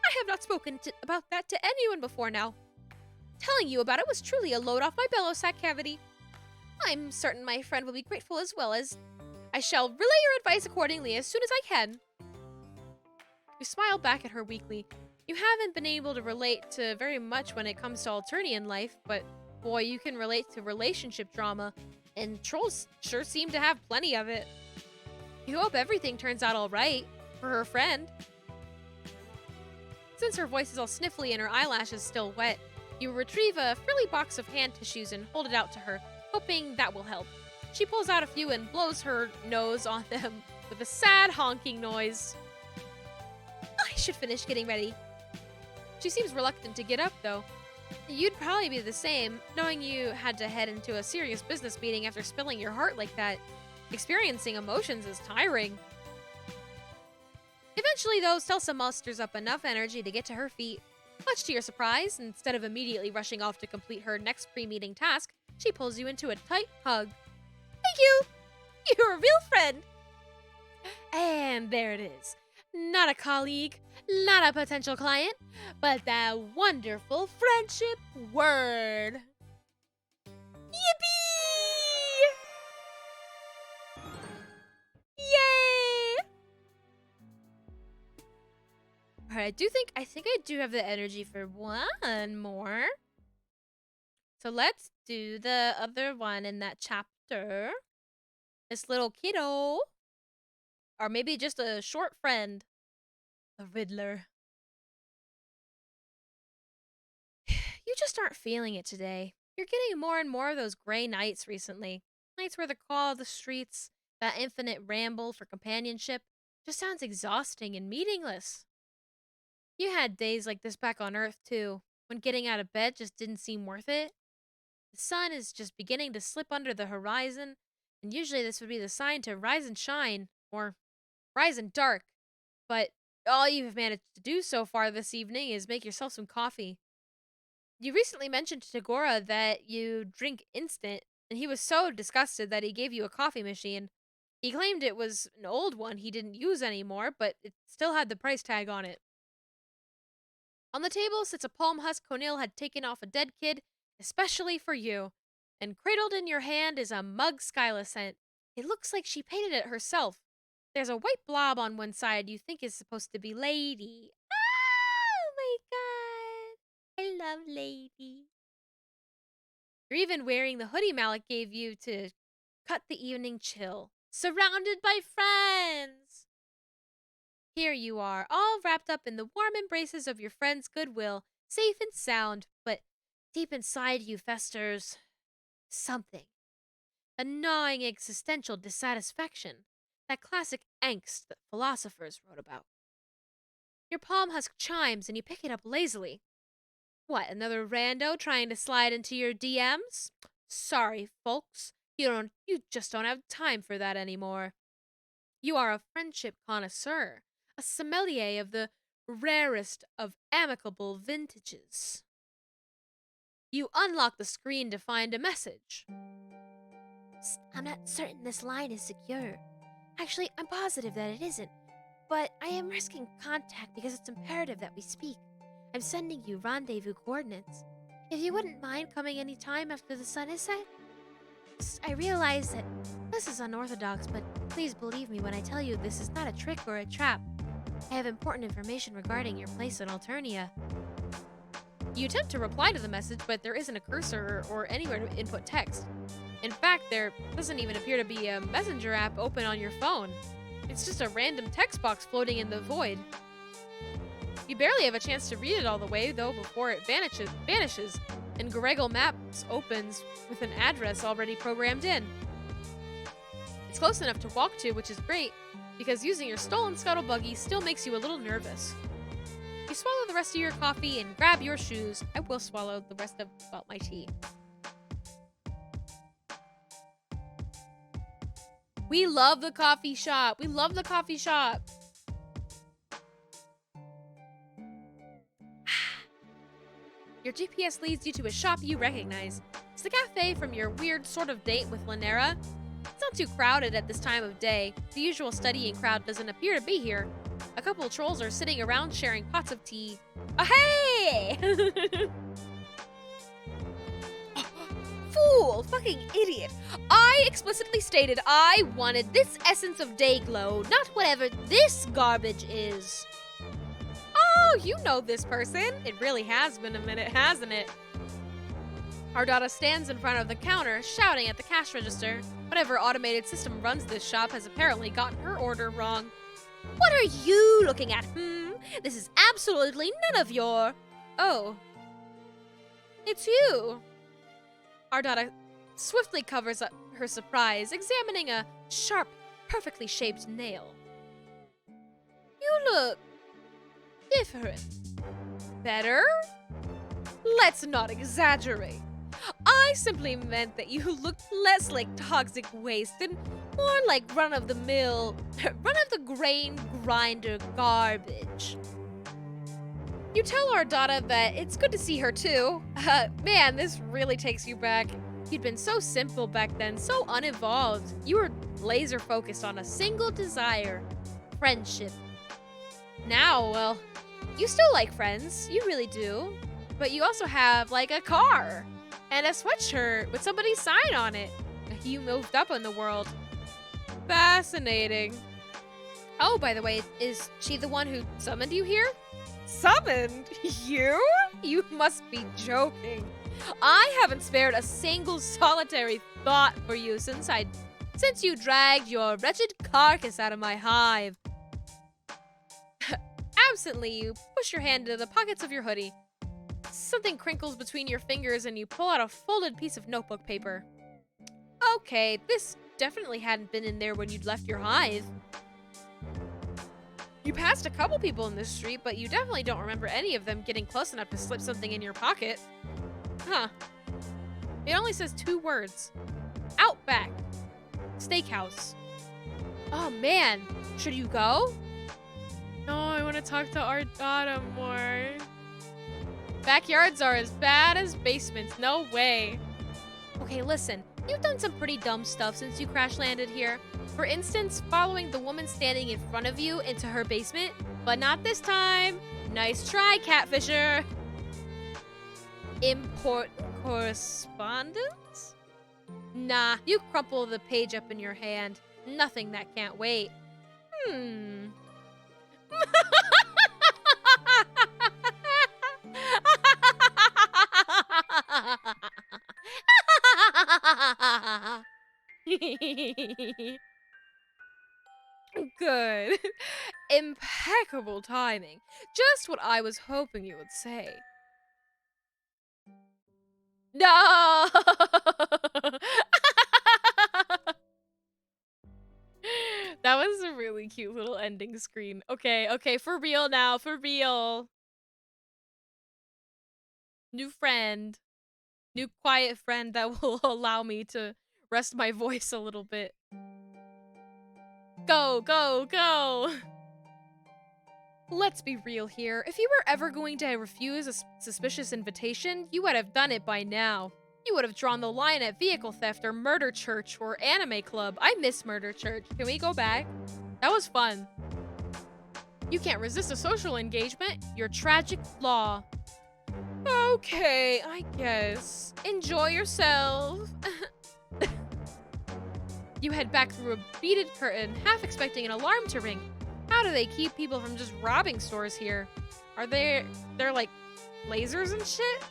S1: I have not spoken about that to anyone before now. Telling you about it was truly a load off my bellow sac cavity. I'm certain my friend will be grateful as well as... I shall relay your advice accordingly as soon as I can. You smile back at her weakly. You haven't been able to relate to very much when it comes to Alternian life, but boy, you can relate to relationship drama, and trolls sure seem to have plenty of it. You hope everything turns out alright, for her friend. Since her voice is all sniffly and her eyelashes still wet, you retrieve a frilly box of hand tissues and hold it out to her, hoping that will help. She pulls out a few and blows her nose on them with a sad honking noise. I should finish getting ready. She seems reluctant to get up, though. You'd probably be the same, knowing you had to head into a serious business meeting after spilling your heart like that. Experiencing emotions is tiring. Eventually, though, Stelsa musters up enough energy to get to her feet. Much to your surprise, instead of immediately rushing off to complete her next pre-meeting task, she pulls you into a tight hug. Thank you! You're a real friend! And there it is. Not a colleague, not a potential client, but that wonderful friendship word. Yippee! Yay! Alright, I think I do have the energy for one more. So let's do the other one in that chapter. This little kiddo. Or maybe just a short friend. The Riddler. You just aren't feeling it today. You're getting more and more of those gray nights recently. Nights where the call of the streets, that infinite ramble for companionship, just sounds exhausting and meaningless. You had days like this back on Earth, too, when getting out of bed just didn't seem worth it. The sun is just beginning to slip under the horizon, and usually this would be the sign to rise and shine, or rise and dark. But all you've managed to do so far this evening is make yourself some coffee. You recently mentioned to Tagora that you drink instant, and he was so disgusted that he gave you a coffee machine. He claimed it was an old one he didn't use anymore, but it still had the price tag on it. On the table sits a palm husk O'Neill had taken off a dead kid, especially for you. And cradled in your hand is a mug Skylacent. It looks like she painted it herself. There's a white blob on one side you think is supposed to be Lady. Oh my god! I love Lady. You're even wearing the hoodie Malik gave you to cut the evening chill. Surrounded by friends! Here you are, all wrapped up in the warm embraces of your friends' goodwill, safe and sound, but deep inside you festers something. A gnawing existential dissatisfaction. That classic angst that philosophers wrote about. Your palm husk chimes and you pick it up lazily. What, another rando trying to slide into your DMs? Sorry, folks. You just don't have time for that anymore. You are a friendship connoisseur, a sommelier of the rarest of amicable vintages. You unlock the screen to find a message.
S4: I'm not certain this line is secure. Actually, I'm positive that it isn't. But I am risking contact because it's imperative that we speak. I'm sending you rendezvous coordinates. If you wouldn't mind coming any time after the sun is set? I realize that this is unorthodox, but please believe me when I tell you this is not a trick or a trap. I have important information regarding your place in Alternia.
S1: You attempt to reply to the message, but there isn't a cursor or anywhere to input text. In fact, there doesn't even appear to be a messenger app open on your phone. It's just a random text box floating in the void. You barely have a chance to read it all the way, though, before it vanishes, and Greggle Maps opens with an address already programmed in. It's close enough to walk to, which is great, because using your stolen scuttle buggy still makes you a little nervous. You swallow the rest of your coffee and grab your shoes. I will swallow the rest of, well, my tea. We love the coffee shop. We love the coffee shop. Your GPS leads you to a shop you recognize. It's the cafe from your weird sort of date with Lynera. It's not too crowded at this time of day. The usual studying crowd doesn't appear to be here. A couple of trolls are sitting around sharing pots of tea. Oh, hey! Fool! Fucking idiot. I explicitly stated I wanted this essence of day glow, not whatever this garbage is. Oh, you know this person. It really has been a minute, hasn't it? Ardata stands in front of the counter, shouting at the cash register. Whatever automated system runs this shop has apparently gotten her order wrong. What are you looking at, This is absolutely none of your... Oh. It's you. Ardata swiftly covers up her surprise, examining a sharp, perfectly shaped nail. You look... different. Better? Let's not exaggerate. I simply meant that you looked less like toxic waste and more like run-of-the-mill, run-of-the-grain grinder garbage. You tell Ardata that it's good to see her too. Man, this really takes you back. You'd been so simple back then, so unevolved. You were laser-focused on a single desire, friendship. Now, well, you still like friends, you really do. But you also have, like, a car and a sweatshirt with somebody's sign on it. You moved up in the world. Fascinating. Oh, by the way, is she the one who summoned you here? Summoned? You? You must be joking. I haven't spared a single solitary thought for you since you dragged your wretched carcass out of my hive. Absently, you push your hand into the pockets of your hoodie. Something crinkles between your fingers and you pull out a folded piece of notebook paper. Okay, this definitely hadn't been in there when you'd left your hive. You passed a couple people in this street, but you definitely don't remember any of them getting close enough to slip something in your pocket. Huh. It only says 2 words. Outback. Steakhouse. Oh man, should you go? No, I want to talk to our daughter more. Backyards are as bad as basements. No way. Okay, listen. You've done some pretty dumb stuff since you crash landed here. For instance, following the woman standing in front of you into her basement, but not this time. Nice try, Catfisher. Important correspondence? Nah, you crumple the page up in your hand. Nothing that can't wait. Good. Impeccable timing. Just what I was hoping you would say. No! That was a really cute little ending screen. Okay, for real now, for real. New friend. New quiet friend that will allow me to rest my voice a little bit. Go, go, go! Let's be real here. If you were ever going to refuse a suspicious invitation, you would have done it by now. You would have drawn the line at vehicle theft or murder church or anime club. I miss murder church. Can we go back? That was fun. You can't resist a social engagement. You're tragic flaw. Okay, I guess. Enjoy yourself. You head back through a beaded curtain, half expecting an alarm to ring. How do they keep people from just robbing stores here? Are they're like lasers and shit?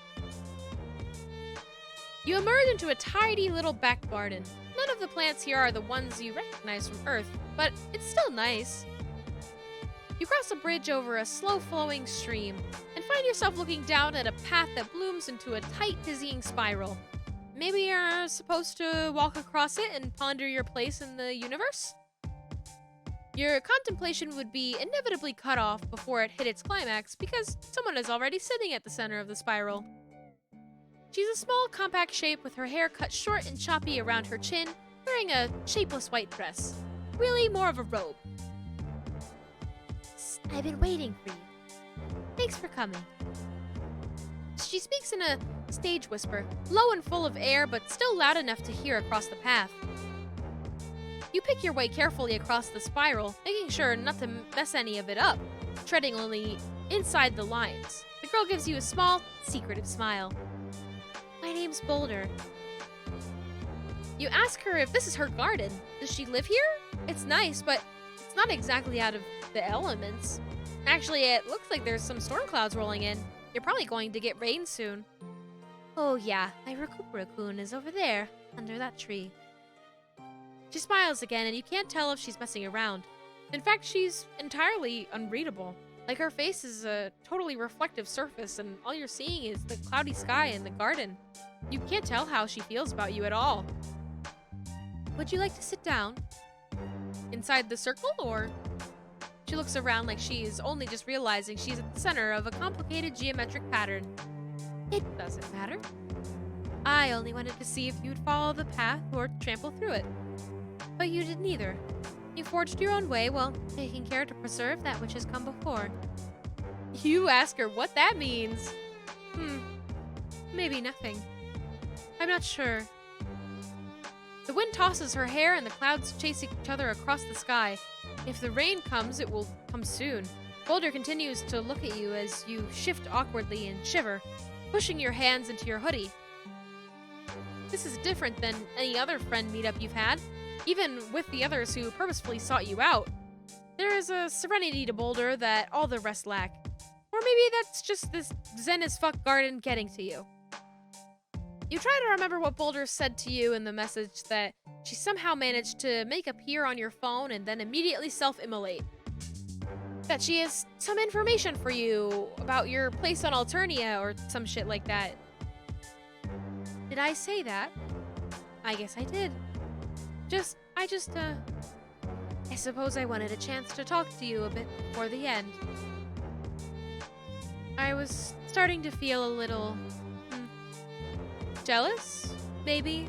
S1: You emerge into a tidy little back garden. None of the plants here are the ones you recognize from Earth, but it's still nice. You cross a bridge over a slow-flowing stream and find yourself looking down at a path that blooms into a tight, dizzying spiral. Maybe you're supposed to walk across it and ponder your place in the universe? Your contemplation would be inevitably cut off before it hit its climax because someone is already sitting at the center of the spiral. She's a small, compact shape with her hair cut short and choppy around her chin, wearing a shapeless white dress. Really more of a robe. I've been waiting for you. Thanks for coming. She speaks in a stage whisper, low and full of air, but still loud enough to hear across the path. You pick your way carefully across the spiral, making sure not to mess any of it up, treading only inside the lines. The girl gives you a small, secretive smile. My name's Boulder. You ask her if this is her garden. Does she live here? It's nice, but it's not exactly out of the elements. Actually, it looks like there's some storm clouds rolling in. You're probably going to get rain soon. Oh yeah, my Recupera-kun is over there, under that tree. She smiles again, and you can't tell if she's messing around. In fact, she's entirely unreadable. Like her face is a totally reflective surface, and all you're seeing is the cloudy sky and the garden. You can't tell how she feels about you at all. Would you like to sit down? Inside the circle, or? She looks around like she is only just realizing she's at the center of a complicated geometric pattern. It doesn't matter. I only wanted to see if you'd follow the path or trample through it. But you did neither. You forged your own way while taking care to preserve that which has come before. You ask her what that means. Maybe nothing. I'm not sure. The wind tosses her hair and the clouds chase each other across the sky. If the rain comes, it will come soon. Boulder continues to look at you as you shift awkwardly and shiver, pushing your hands into your hoodie. This is different than any other friend meetup you've had, even with the others who purposefully sought you out. There is a serenity to Boulder that all the rest lack. Or maybe that's just this zen as fuck garden getting to you. You try to remember what Boulder said to you in the message that she somehow managed to make appear on your phone and then immediately self-immolate. That she has some information for you about your place on Alternia or some shit like that. Did I say that? I guess I did. I suppose I wanted a chance to talk to you a bit before the end. I was starting to feel a little... jealous? maybe?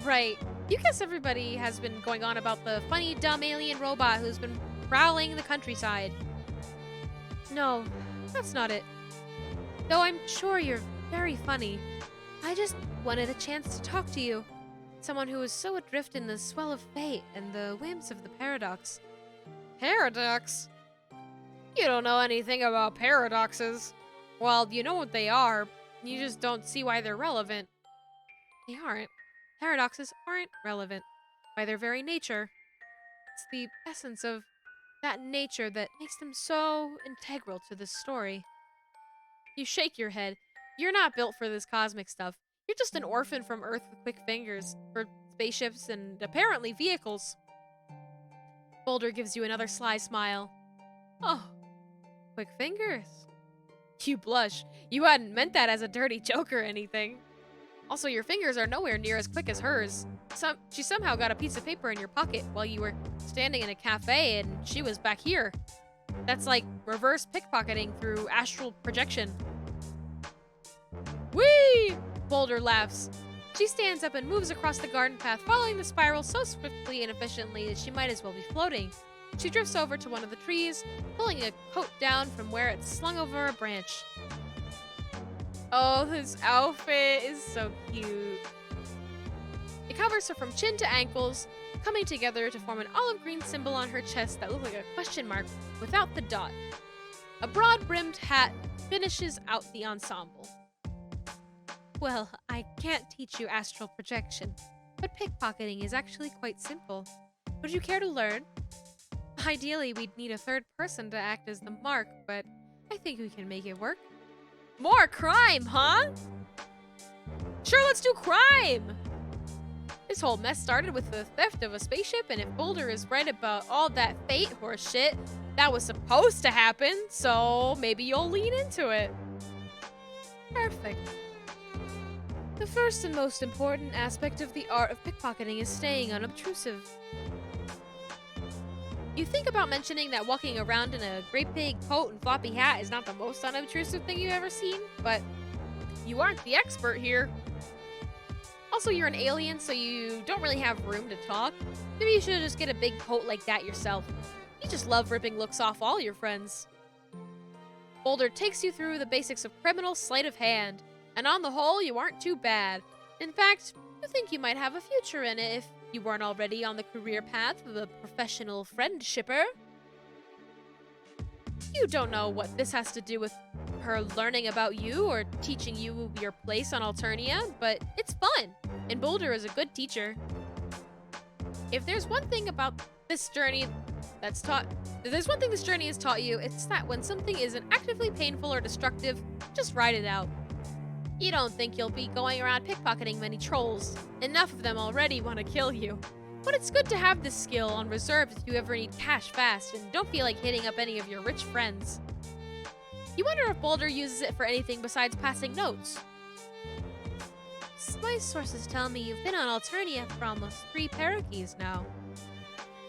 S1: Right. You guess everybody has been going on about the funny, dumb alien robot who's been prowling the countryside. No, that's not it. Though I'm sure you're very funny. I just wanted a chance to talk to you. Someone who is so adrift in the swell of fate and the whims of the paradox. Paradox? You don't know anything about paradoxes. Well, you know what they are. You just don't see why they're relevant. They aren't. Paradoxes aren't relevant by their very nature. It's the essence of that nature that makes them so integral to this story. You shake your head. You're not built for this cosmic stuff. You're just an orphan from Earth with quick fingers for spaceships and apparently vehicles. Boulder gives you another sly smile. Oh, quick fingers. You blush. You hadn't meant that as a dirty joke or anything. Also, your fingers are nowhere near as quick as hers. She somehow got a piece of paper in your pocket while you were standing in a cafe and she was back here. That's like reverse pickpocketing through astral projection. Whee! Boulder laughs. She stands up and moves across the garden path, following the spiral so swiftly and efficiently that she might as well be floating. She drifts over to one of the trees, pulling a coat down from where it's slung over a branch. Oh, this outfit is so cute. It covers her from chin to ankles, coming together to form an olive green symbol on her chest that looks like a question mark without the dot. A broad-brimmed hat finishes out the ensemble. Well, I can't teach you astral projection, but pickpocketing is actually quite simple. Would you care to learn? Ideally, we'd need a third person to act as the mark, but I think we can make it work. More crime, huh? Sure, let's do crime! This whole mess started with the theft of a spaceship, and if Boulder is right about all that fate horse shit, that was supposed to happen, so maybe you'll lean into it. Perfect. The first and most important aspect of the art of pickpocketing is staying unobtrusive. You think about mentioning that walking around in a great big coat and floppy hat is not the most unobtrusive thing you've ever seen, but you aren't the expert here. Also, you're an alien, so you don't really have room to talk. Maybe you should just get a big coat like that yourself. You just love ripping looks off all your friends. Boulder takes you through the basics of criminal sleight of hand, and on the whole, you aren't too bad. In fact, you think you might have a future in it if you weren't already on the career path of a professional friendshipper. You don't know what this has to do with her learning about you or teaching you your place on Alternia, but it's fun, and Boulder is a good teacher. If there's one thing about this journey has taught you, it's that when something isn't actively painful or destructive, just ride it out. You don't think you'll be going around pickpocketing many trolls. Enough of them already want to kill you. But it's good to have this skill on reserve if you ever need cash fast and don't feel like hitting up any of your rich friends. You wonder if Boulder uses it for anything besides passing notes. My sources tell me you've been on Alternia for almost 3 parakeys now.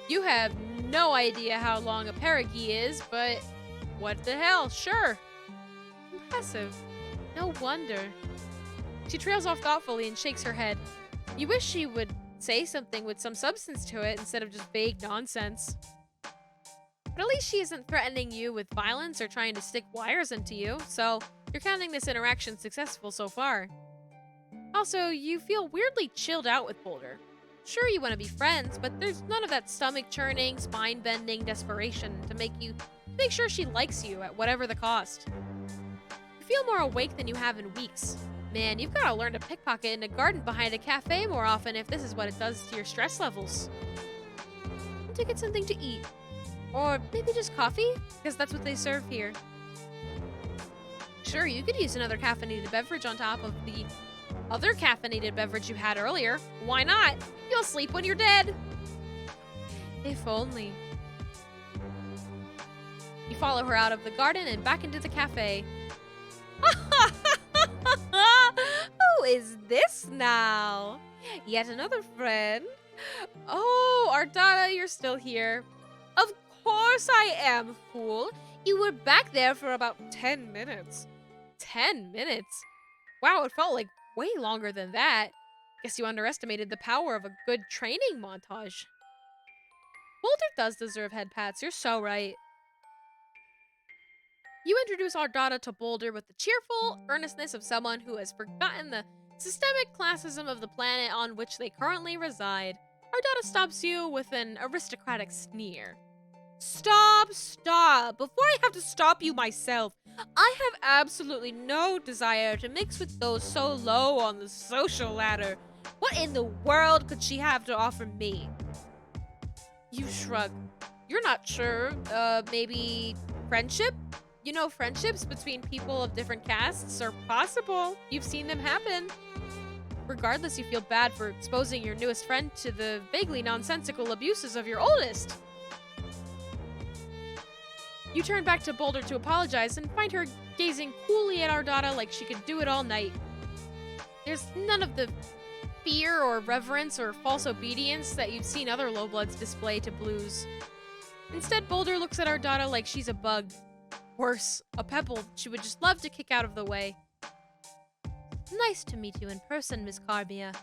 S1: You have no idea how long a parakeet is, but what the hell, sure. Impressive. No wonder. She trails off thoughtfully and shakes her head. You wish she would say something with some substance to it instead of just vague nonsense. But at least she isn't threatening you with violence or trying to stick wires into you, so you're counting this interaction successful so far. Also, you feel weirdly chilled out with Boulder. Sure, you want to be friends, but there's none of that stomach-churning, spine-bending desperation to make sure she likes you at whatever the cost. You feel more awake than you have in weeks. Man, you've got to learn to pickpocket in a garden behind a cafe more often if this is what it does to your stress levels. And to get something to eat. Or maybe just coffee, because that's what they serve here. Sure, you could use another caffeinated beverage on top of the other caffeinated beverage you had earlier. Why not? You'll sleep when you're dead. If only. You follow her out of the garden and back into the cafe. Who is this now? Yet another friend? Oh, Ardana, you're still here. Of course I am, fool. You were back there for about 10 minutes. 10 minutes? Wow, it felt like way longer than that. Guess you underestimated the power of a good training montage. Boulder does deserve head pats, you're so right. You introduce Ardata to Boulder with the cheerful earnestness of someone who has forgotten the systemic classism of the planet on which they currently reside. Ardata stops you with an aristocratic sneer. Stop! Before I have to stop you myself, I have absolutely no desire to mix with those so low on the social ladder. What in the world could she have to offer me? You shrug. You're not sure. Maybe friendship? You know, friendships between people of different castes are possible. You've seen them happen. Regardless, you feel bad for exposing your newest friend to the vaguely nonsensical abuses of your oldest. You turn back to Boulder to apologize and find her gazing coolly at Ardata like she could do it all night. There's none of the fear or reverence or false obedience that you've seen other lowbloods display to blues. Instead, Boulder looks at Ardata like she's a bug. Worse, a pebble she would just love to kick out of the way. Nice to meet you in person, Miss Carmia.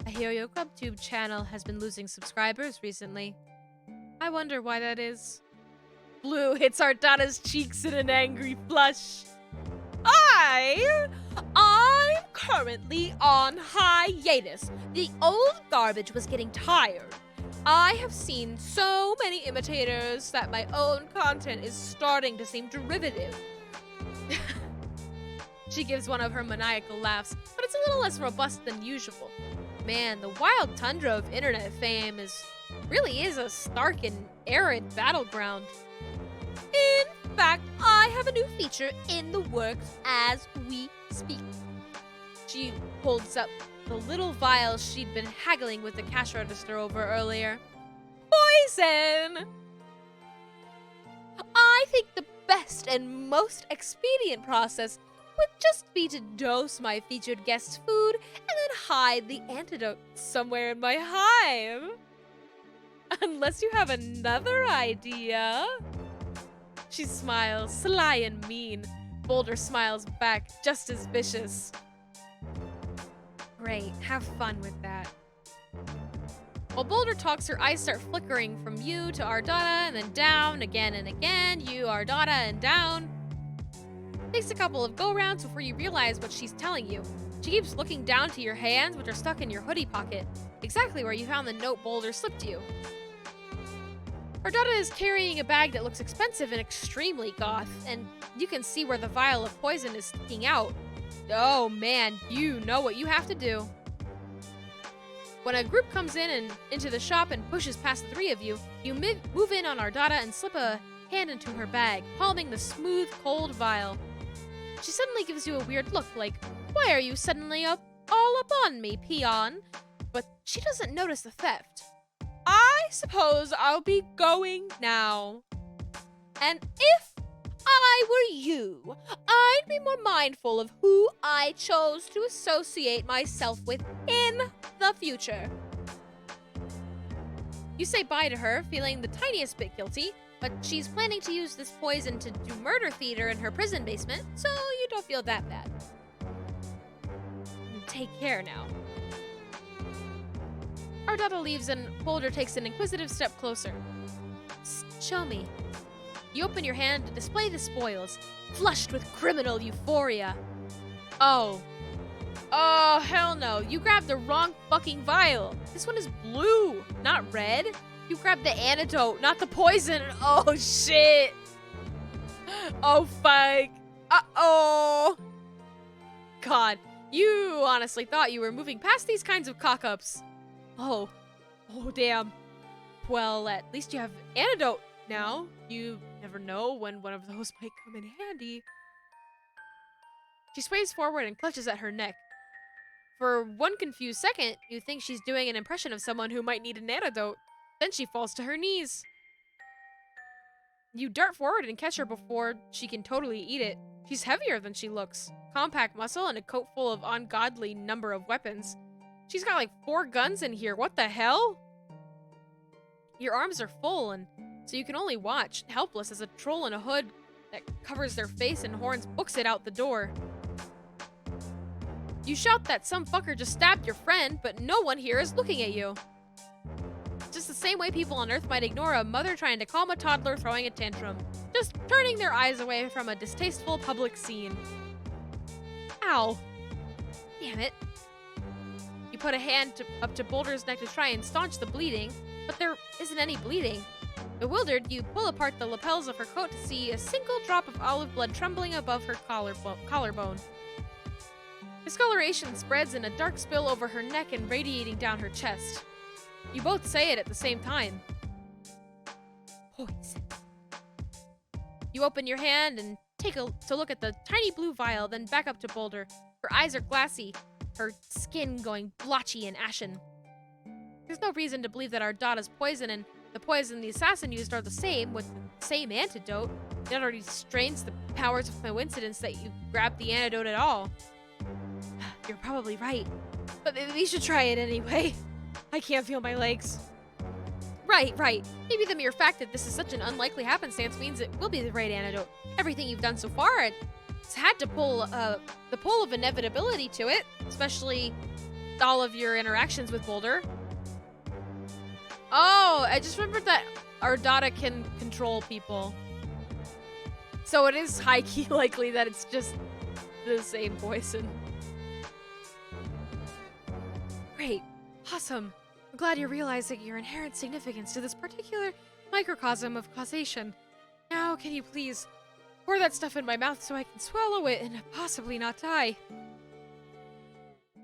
S1: I hear your GrubTube channel has been losing subscribers recently. I wonder why that is. Blue hits Ardata's cheeks in an angry flush. I'm currently on hiatus. The old garbage was getting tired. I have seen so many imitators that my own content is starting to seem derivative. She gives one of her maniacal laughs, but it's a little less robust than usual. Man, the wild tundra of internet fame really is a stark and arid battleground. In fact, I have a new feature in the works as we speak. She holds up the little vial she'd been haggling with the cash register over earlier. Poison! I think the best and most expedient process would just be to dose my featured guest's food and then hide the antidote somewhere in my hive. Unless you have another idea. She smiles, sly and mean. Boulder smiles back, just as vicious. Great, have fun with that. While Boulder talks, her eyes start flickering from you to Ardata, and then down, again and again, you, Ardata, and down. Takes a couple of go-rounds before you realize what she's telling you. She keeps looking down to your hands, which are stuck in your hoodie pocket, exactly where you found the note Boulder slipped you. Ardata is carrying a bag that looks expensive and extremely goth, and you can see where the vial of poison is sticking out. Oh man, you know what you have to do. When a group comes in and into the shop and pushes past the three of you, you move in on Ardata and slip a hand into her bag, palming the smooth, cold vial. She suddenly gives you a weird look, like, why are you suddenly all up on me, peon? But she doesn't notice the theft. I suppose I'll be going now. And if I were you, I'd be more mindful of who I chose to associate myself with in the future. You say bye to her, feeling the tiniest bit guilty, but she's planning to use this poison to do murder theater in her prison basement, so you don't feel that bad. Take care now. Ardata leaves and Boulder takes an inquisitive step closer. Show me. You open your hand to display the spoils, flushed with criminal euphoria. Oh, hell no. You grabbed the wrong fucking vial. This one is blue, not red. You grabbed the antidote, not the poison. Oh, shit. Oh, fuck. Uh-oh. God, you honestly thought you were moving past these kinds of cock-ups. Oh, damn. Well, at least you have antidote now. You never know when one of those might come in handy. She sways forward and clutches at her neck. For one confused second, you think she's doing an impression of someone who might need an antidote. Then she falls to her knees. You dart forward and catch her before she can totally eat it. She's heavier than she looks. Compact muscle and a coat full of ungodly number of weapons. She's got like 4 guns in here. What the hell? Your arms are full, and so you can only watch, helpless as a troll in a hood that covers their face and horns books it out the door. You shout that some fucker just stabbed your friend, but no one here is looking at you. Just the same way people on Earth might ignore a mother trying to calm a toddler throwing a tantrum, just turning their eyes away from a distasteful public scene. Ow. Damn it. You put a hand up to Boulder's neck to try and staunch the bleeding, but there isn't any bleeding. Bewildered, you pull apart the lapels of her coat to see a single drop of olive blood trembling above her collarbone. Discoloration spreads in a dark spill over her neck and radiating down her chest. You both say it at the same time. Poison. You open your hand and take to look at the tiny blue vial, then back up to Boulder. Her eyes are glassy, her skin going blotchy and ashen. There's no reason to believe that our dot is poison, and the poison the assassin used are the same, with the same antidote. It already strains the powers of coincidence that you grabbed the antidote at all. You're probably right, but maybe we should try it anyway. I can't feel my legs. Right. Maybe the mere fact that this is such an unlikely happenstance means it will be the right antidote. Everything you've done so far, it's had to pull the pull of inevitability to it, especially all of your interactions with Boulder. Oh, I just remembered that Ardata can control people. So it is high-key likely that it's just the same poison. Great. Awesome. I'm glad you're realizing your inherent significance to this particular microcosm of causation. Now, can you please pour that stuff in my mouth so I can swallow it and possibly not die?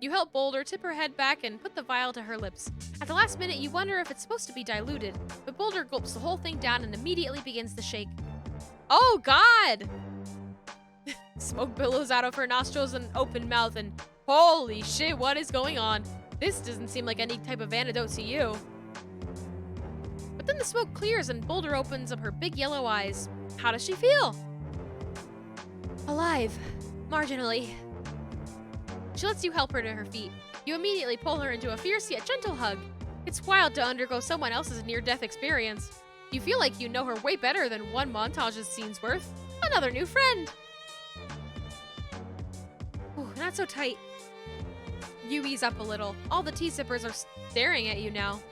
S1: You help Boulder tip her head back and put the vial to her lips. At the last minute, you wonder if it's supposed to be diluted, but Boulder gulps the whole thing down and immediately begins to shake. Oh, God! Smoke billows out of her nostrils and open mouth, and holy shit, what is going on? This doesn't seem like any type of antidote to you. But then the smoke clears and Boulder opens up her big yellow eyes. How does she feel? Alive. Marginally. She lets you help her to her feet. You immediately pull her into a fierce yet gentle hug. It's wild to undergo someone else's near-death experience. You feel like you know her way better than one montage's scene's worth. Another new friend. Ooh, not so tight. You ease up a little. All the tea sippers are staring at you now.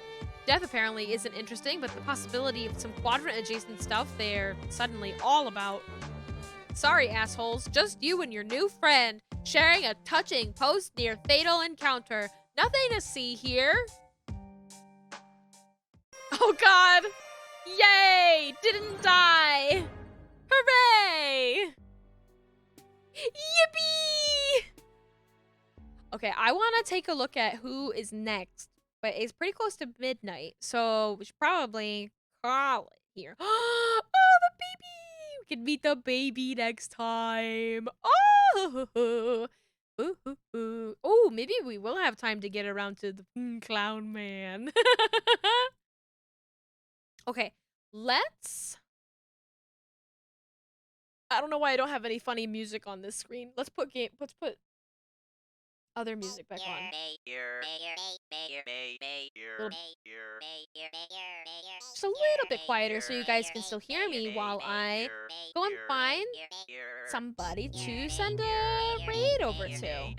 S1: Death apparently isn't interesting, but the possibility of some quadrant-adjacent stuff they're suddenly all about. Sorry, assholes. Just you and your new friend, sharing a touching post-near-fatal encounter. Nothing to see here. Oh, God. Yay! Didn't die. Hooray! Yippee! Okay, I want to take a look at who is next, but it's pretty close to midnight, so we should probably call it here. Oh, the baby! We can meet the baby next time. Oh, oh, maybe we will have time to get around to the clown man. Okay, let's. I don't know why I don't have any funny music on this screen. Let's put other music back on. Just a little bit quieter so you guys can still hear me while I go and find somebody to send a raid over to.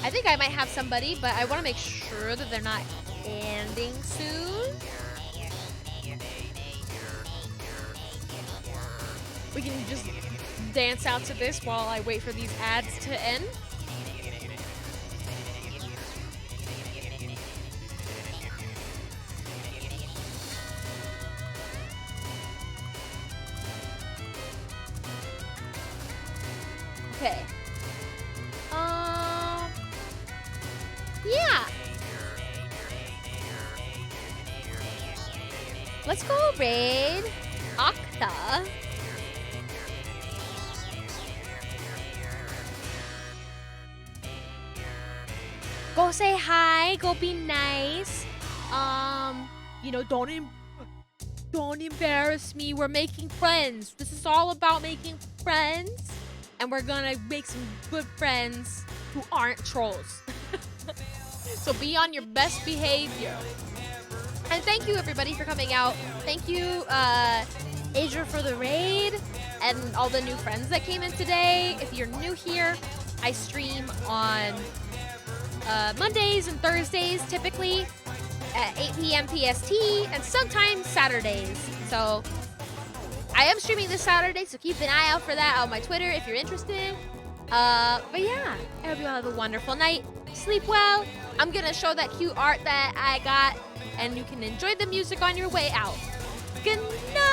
S1: I think I might have somebody, but I want to make sure that they're not ending soon. We can just dance out to this while I wait for these ads to end. Okay. Yeah. Let's go raid Octa. Go say hi, go be nice. You know, don't embarrass me. We're making friends. This is all about making friends. And we're gonna make some good friends who aren't trolls. So be on your best behavior.
S4: And thank you, everybody, for coming out. Thank you, Asia, for the raid, and all the new friends that came in today. If you're new here, I stream on Mondays and Thursdays, typically, at 8 p.m. PST, and sometimes Saturdays. So I am streaming this Saturday, so keep an eye out for that on my Twitter if you're interested. But yeah, I hope you all have a wonderful night. Sleep well. I'm gonna show that cute art that I got, and you can enjoy the music on your way out. Good night!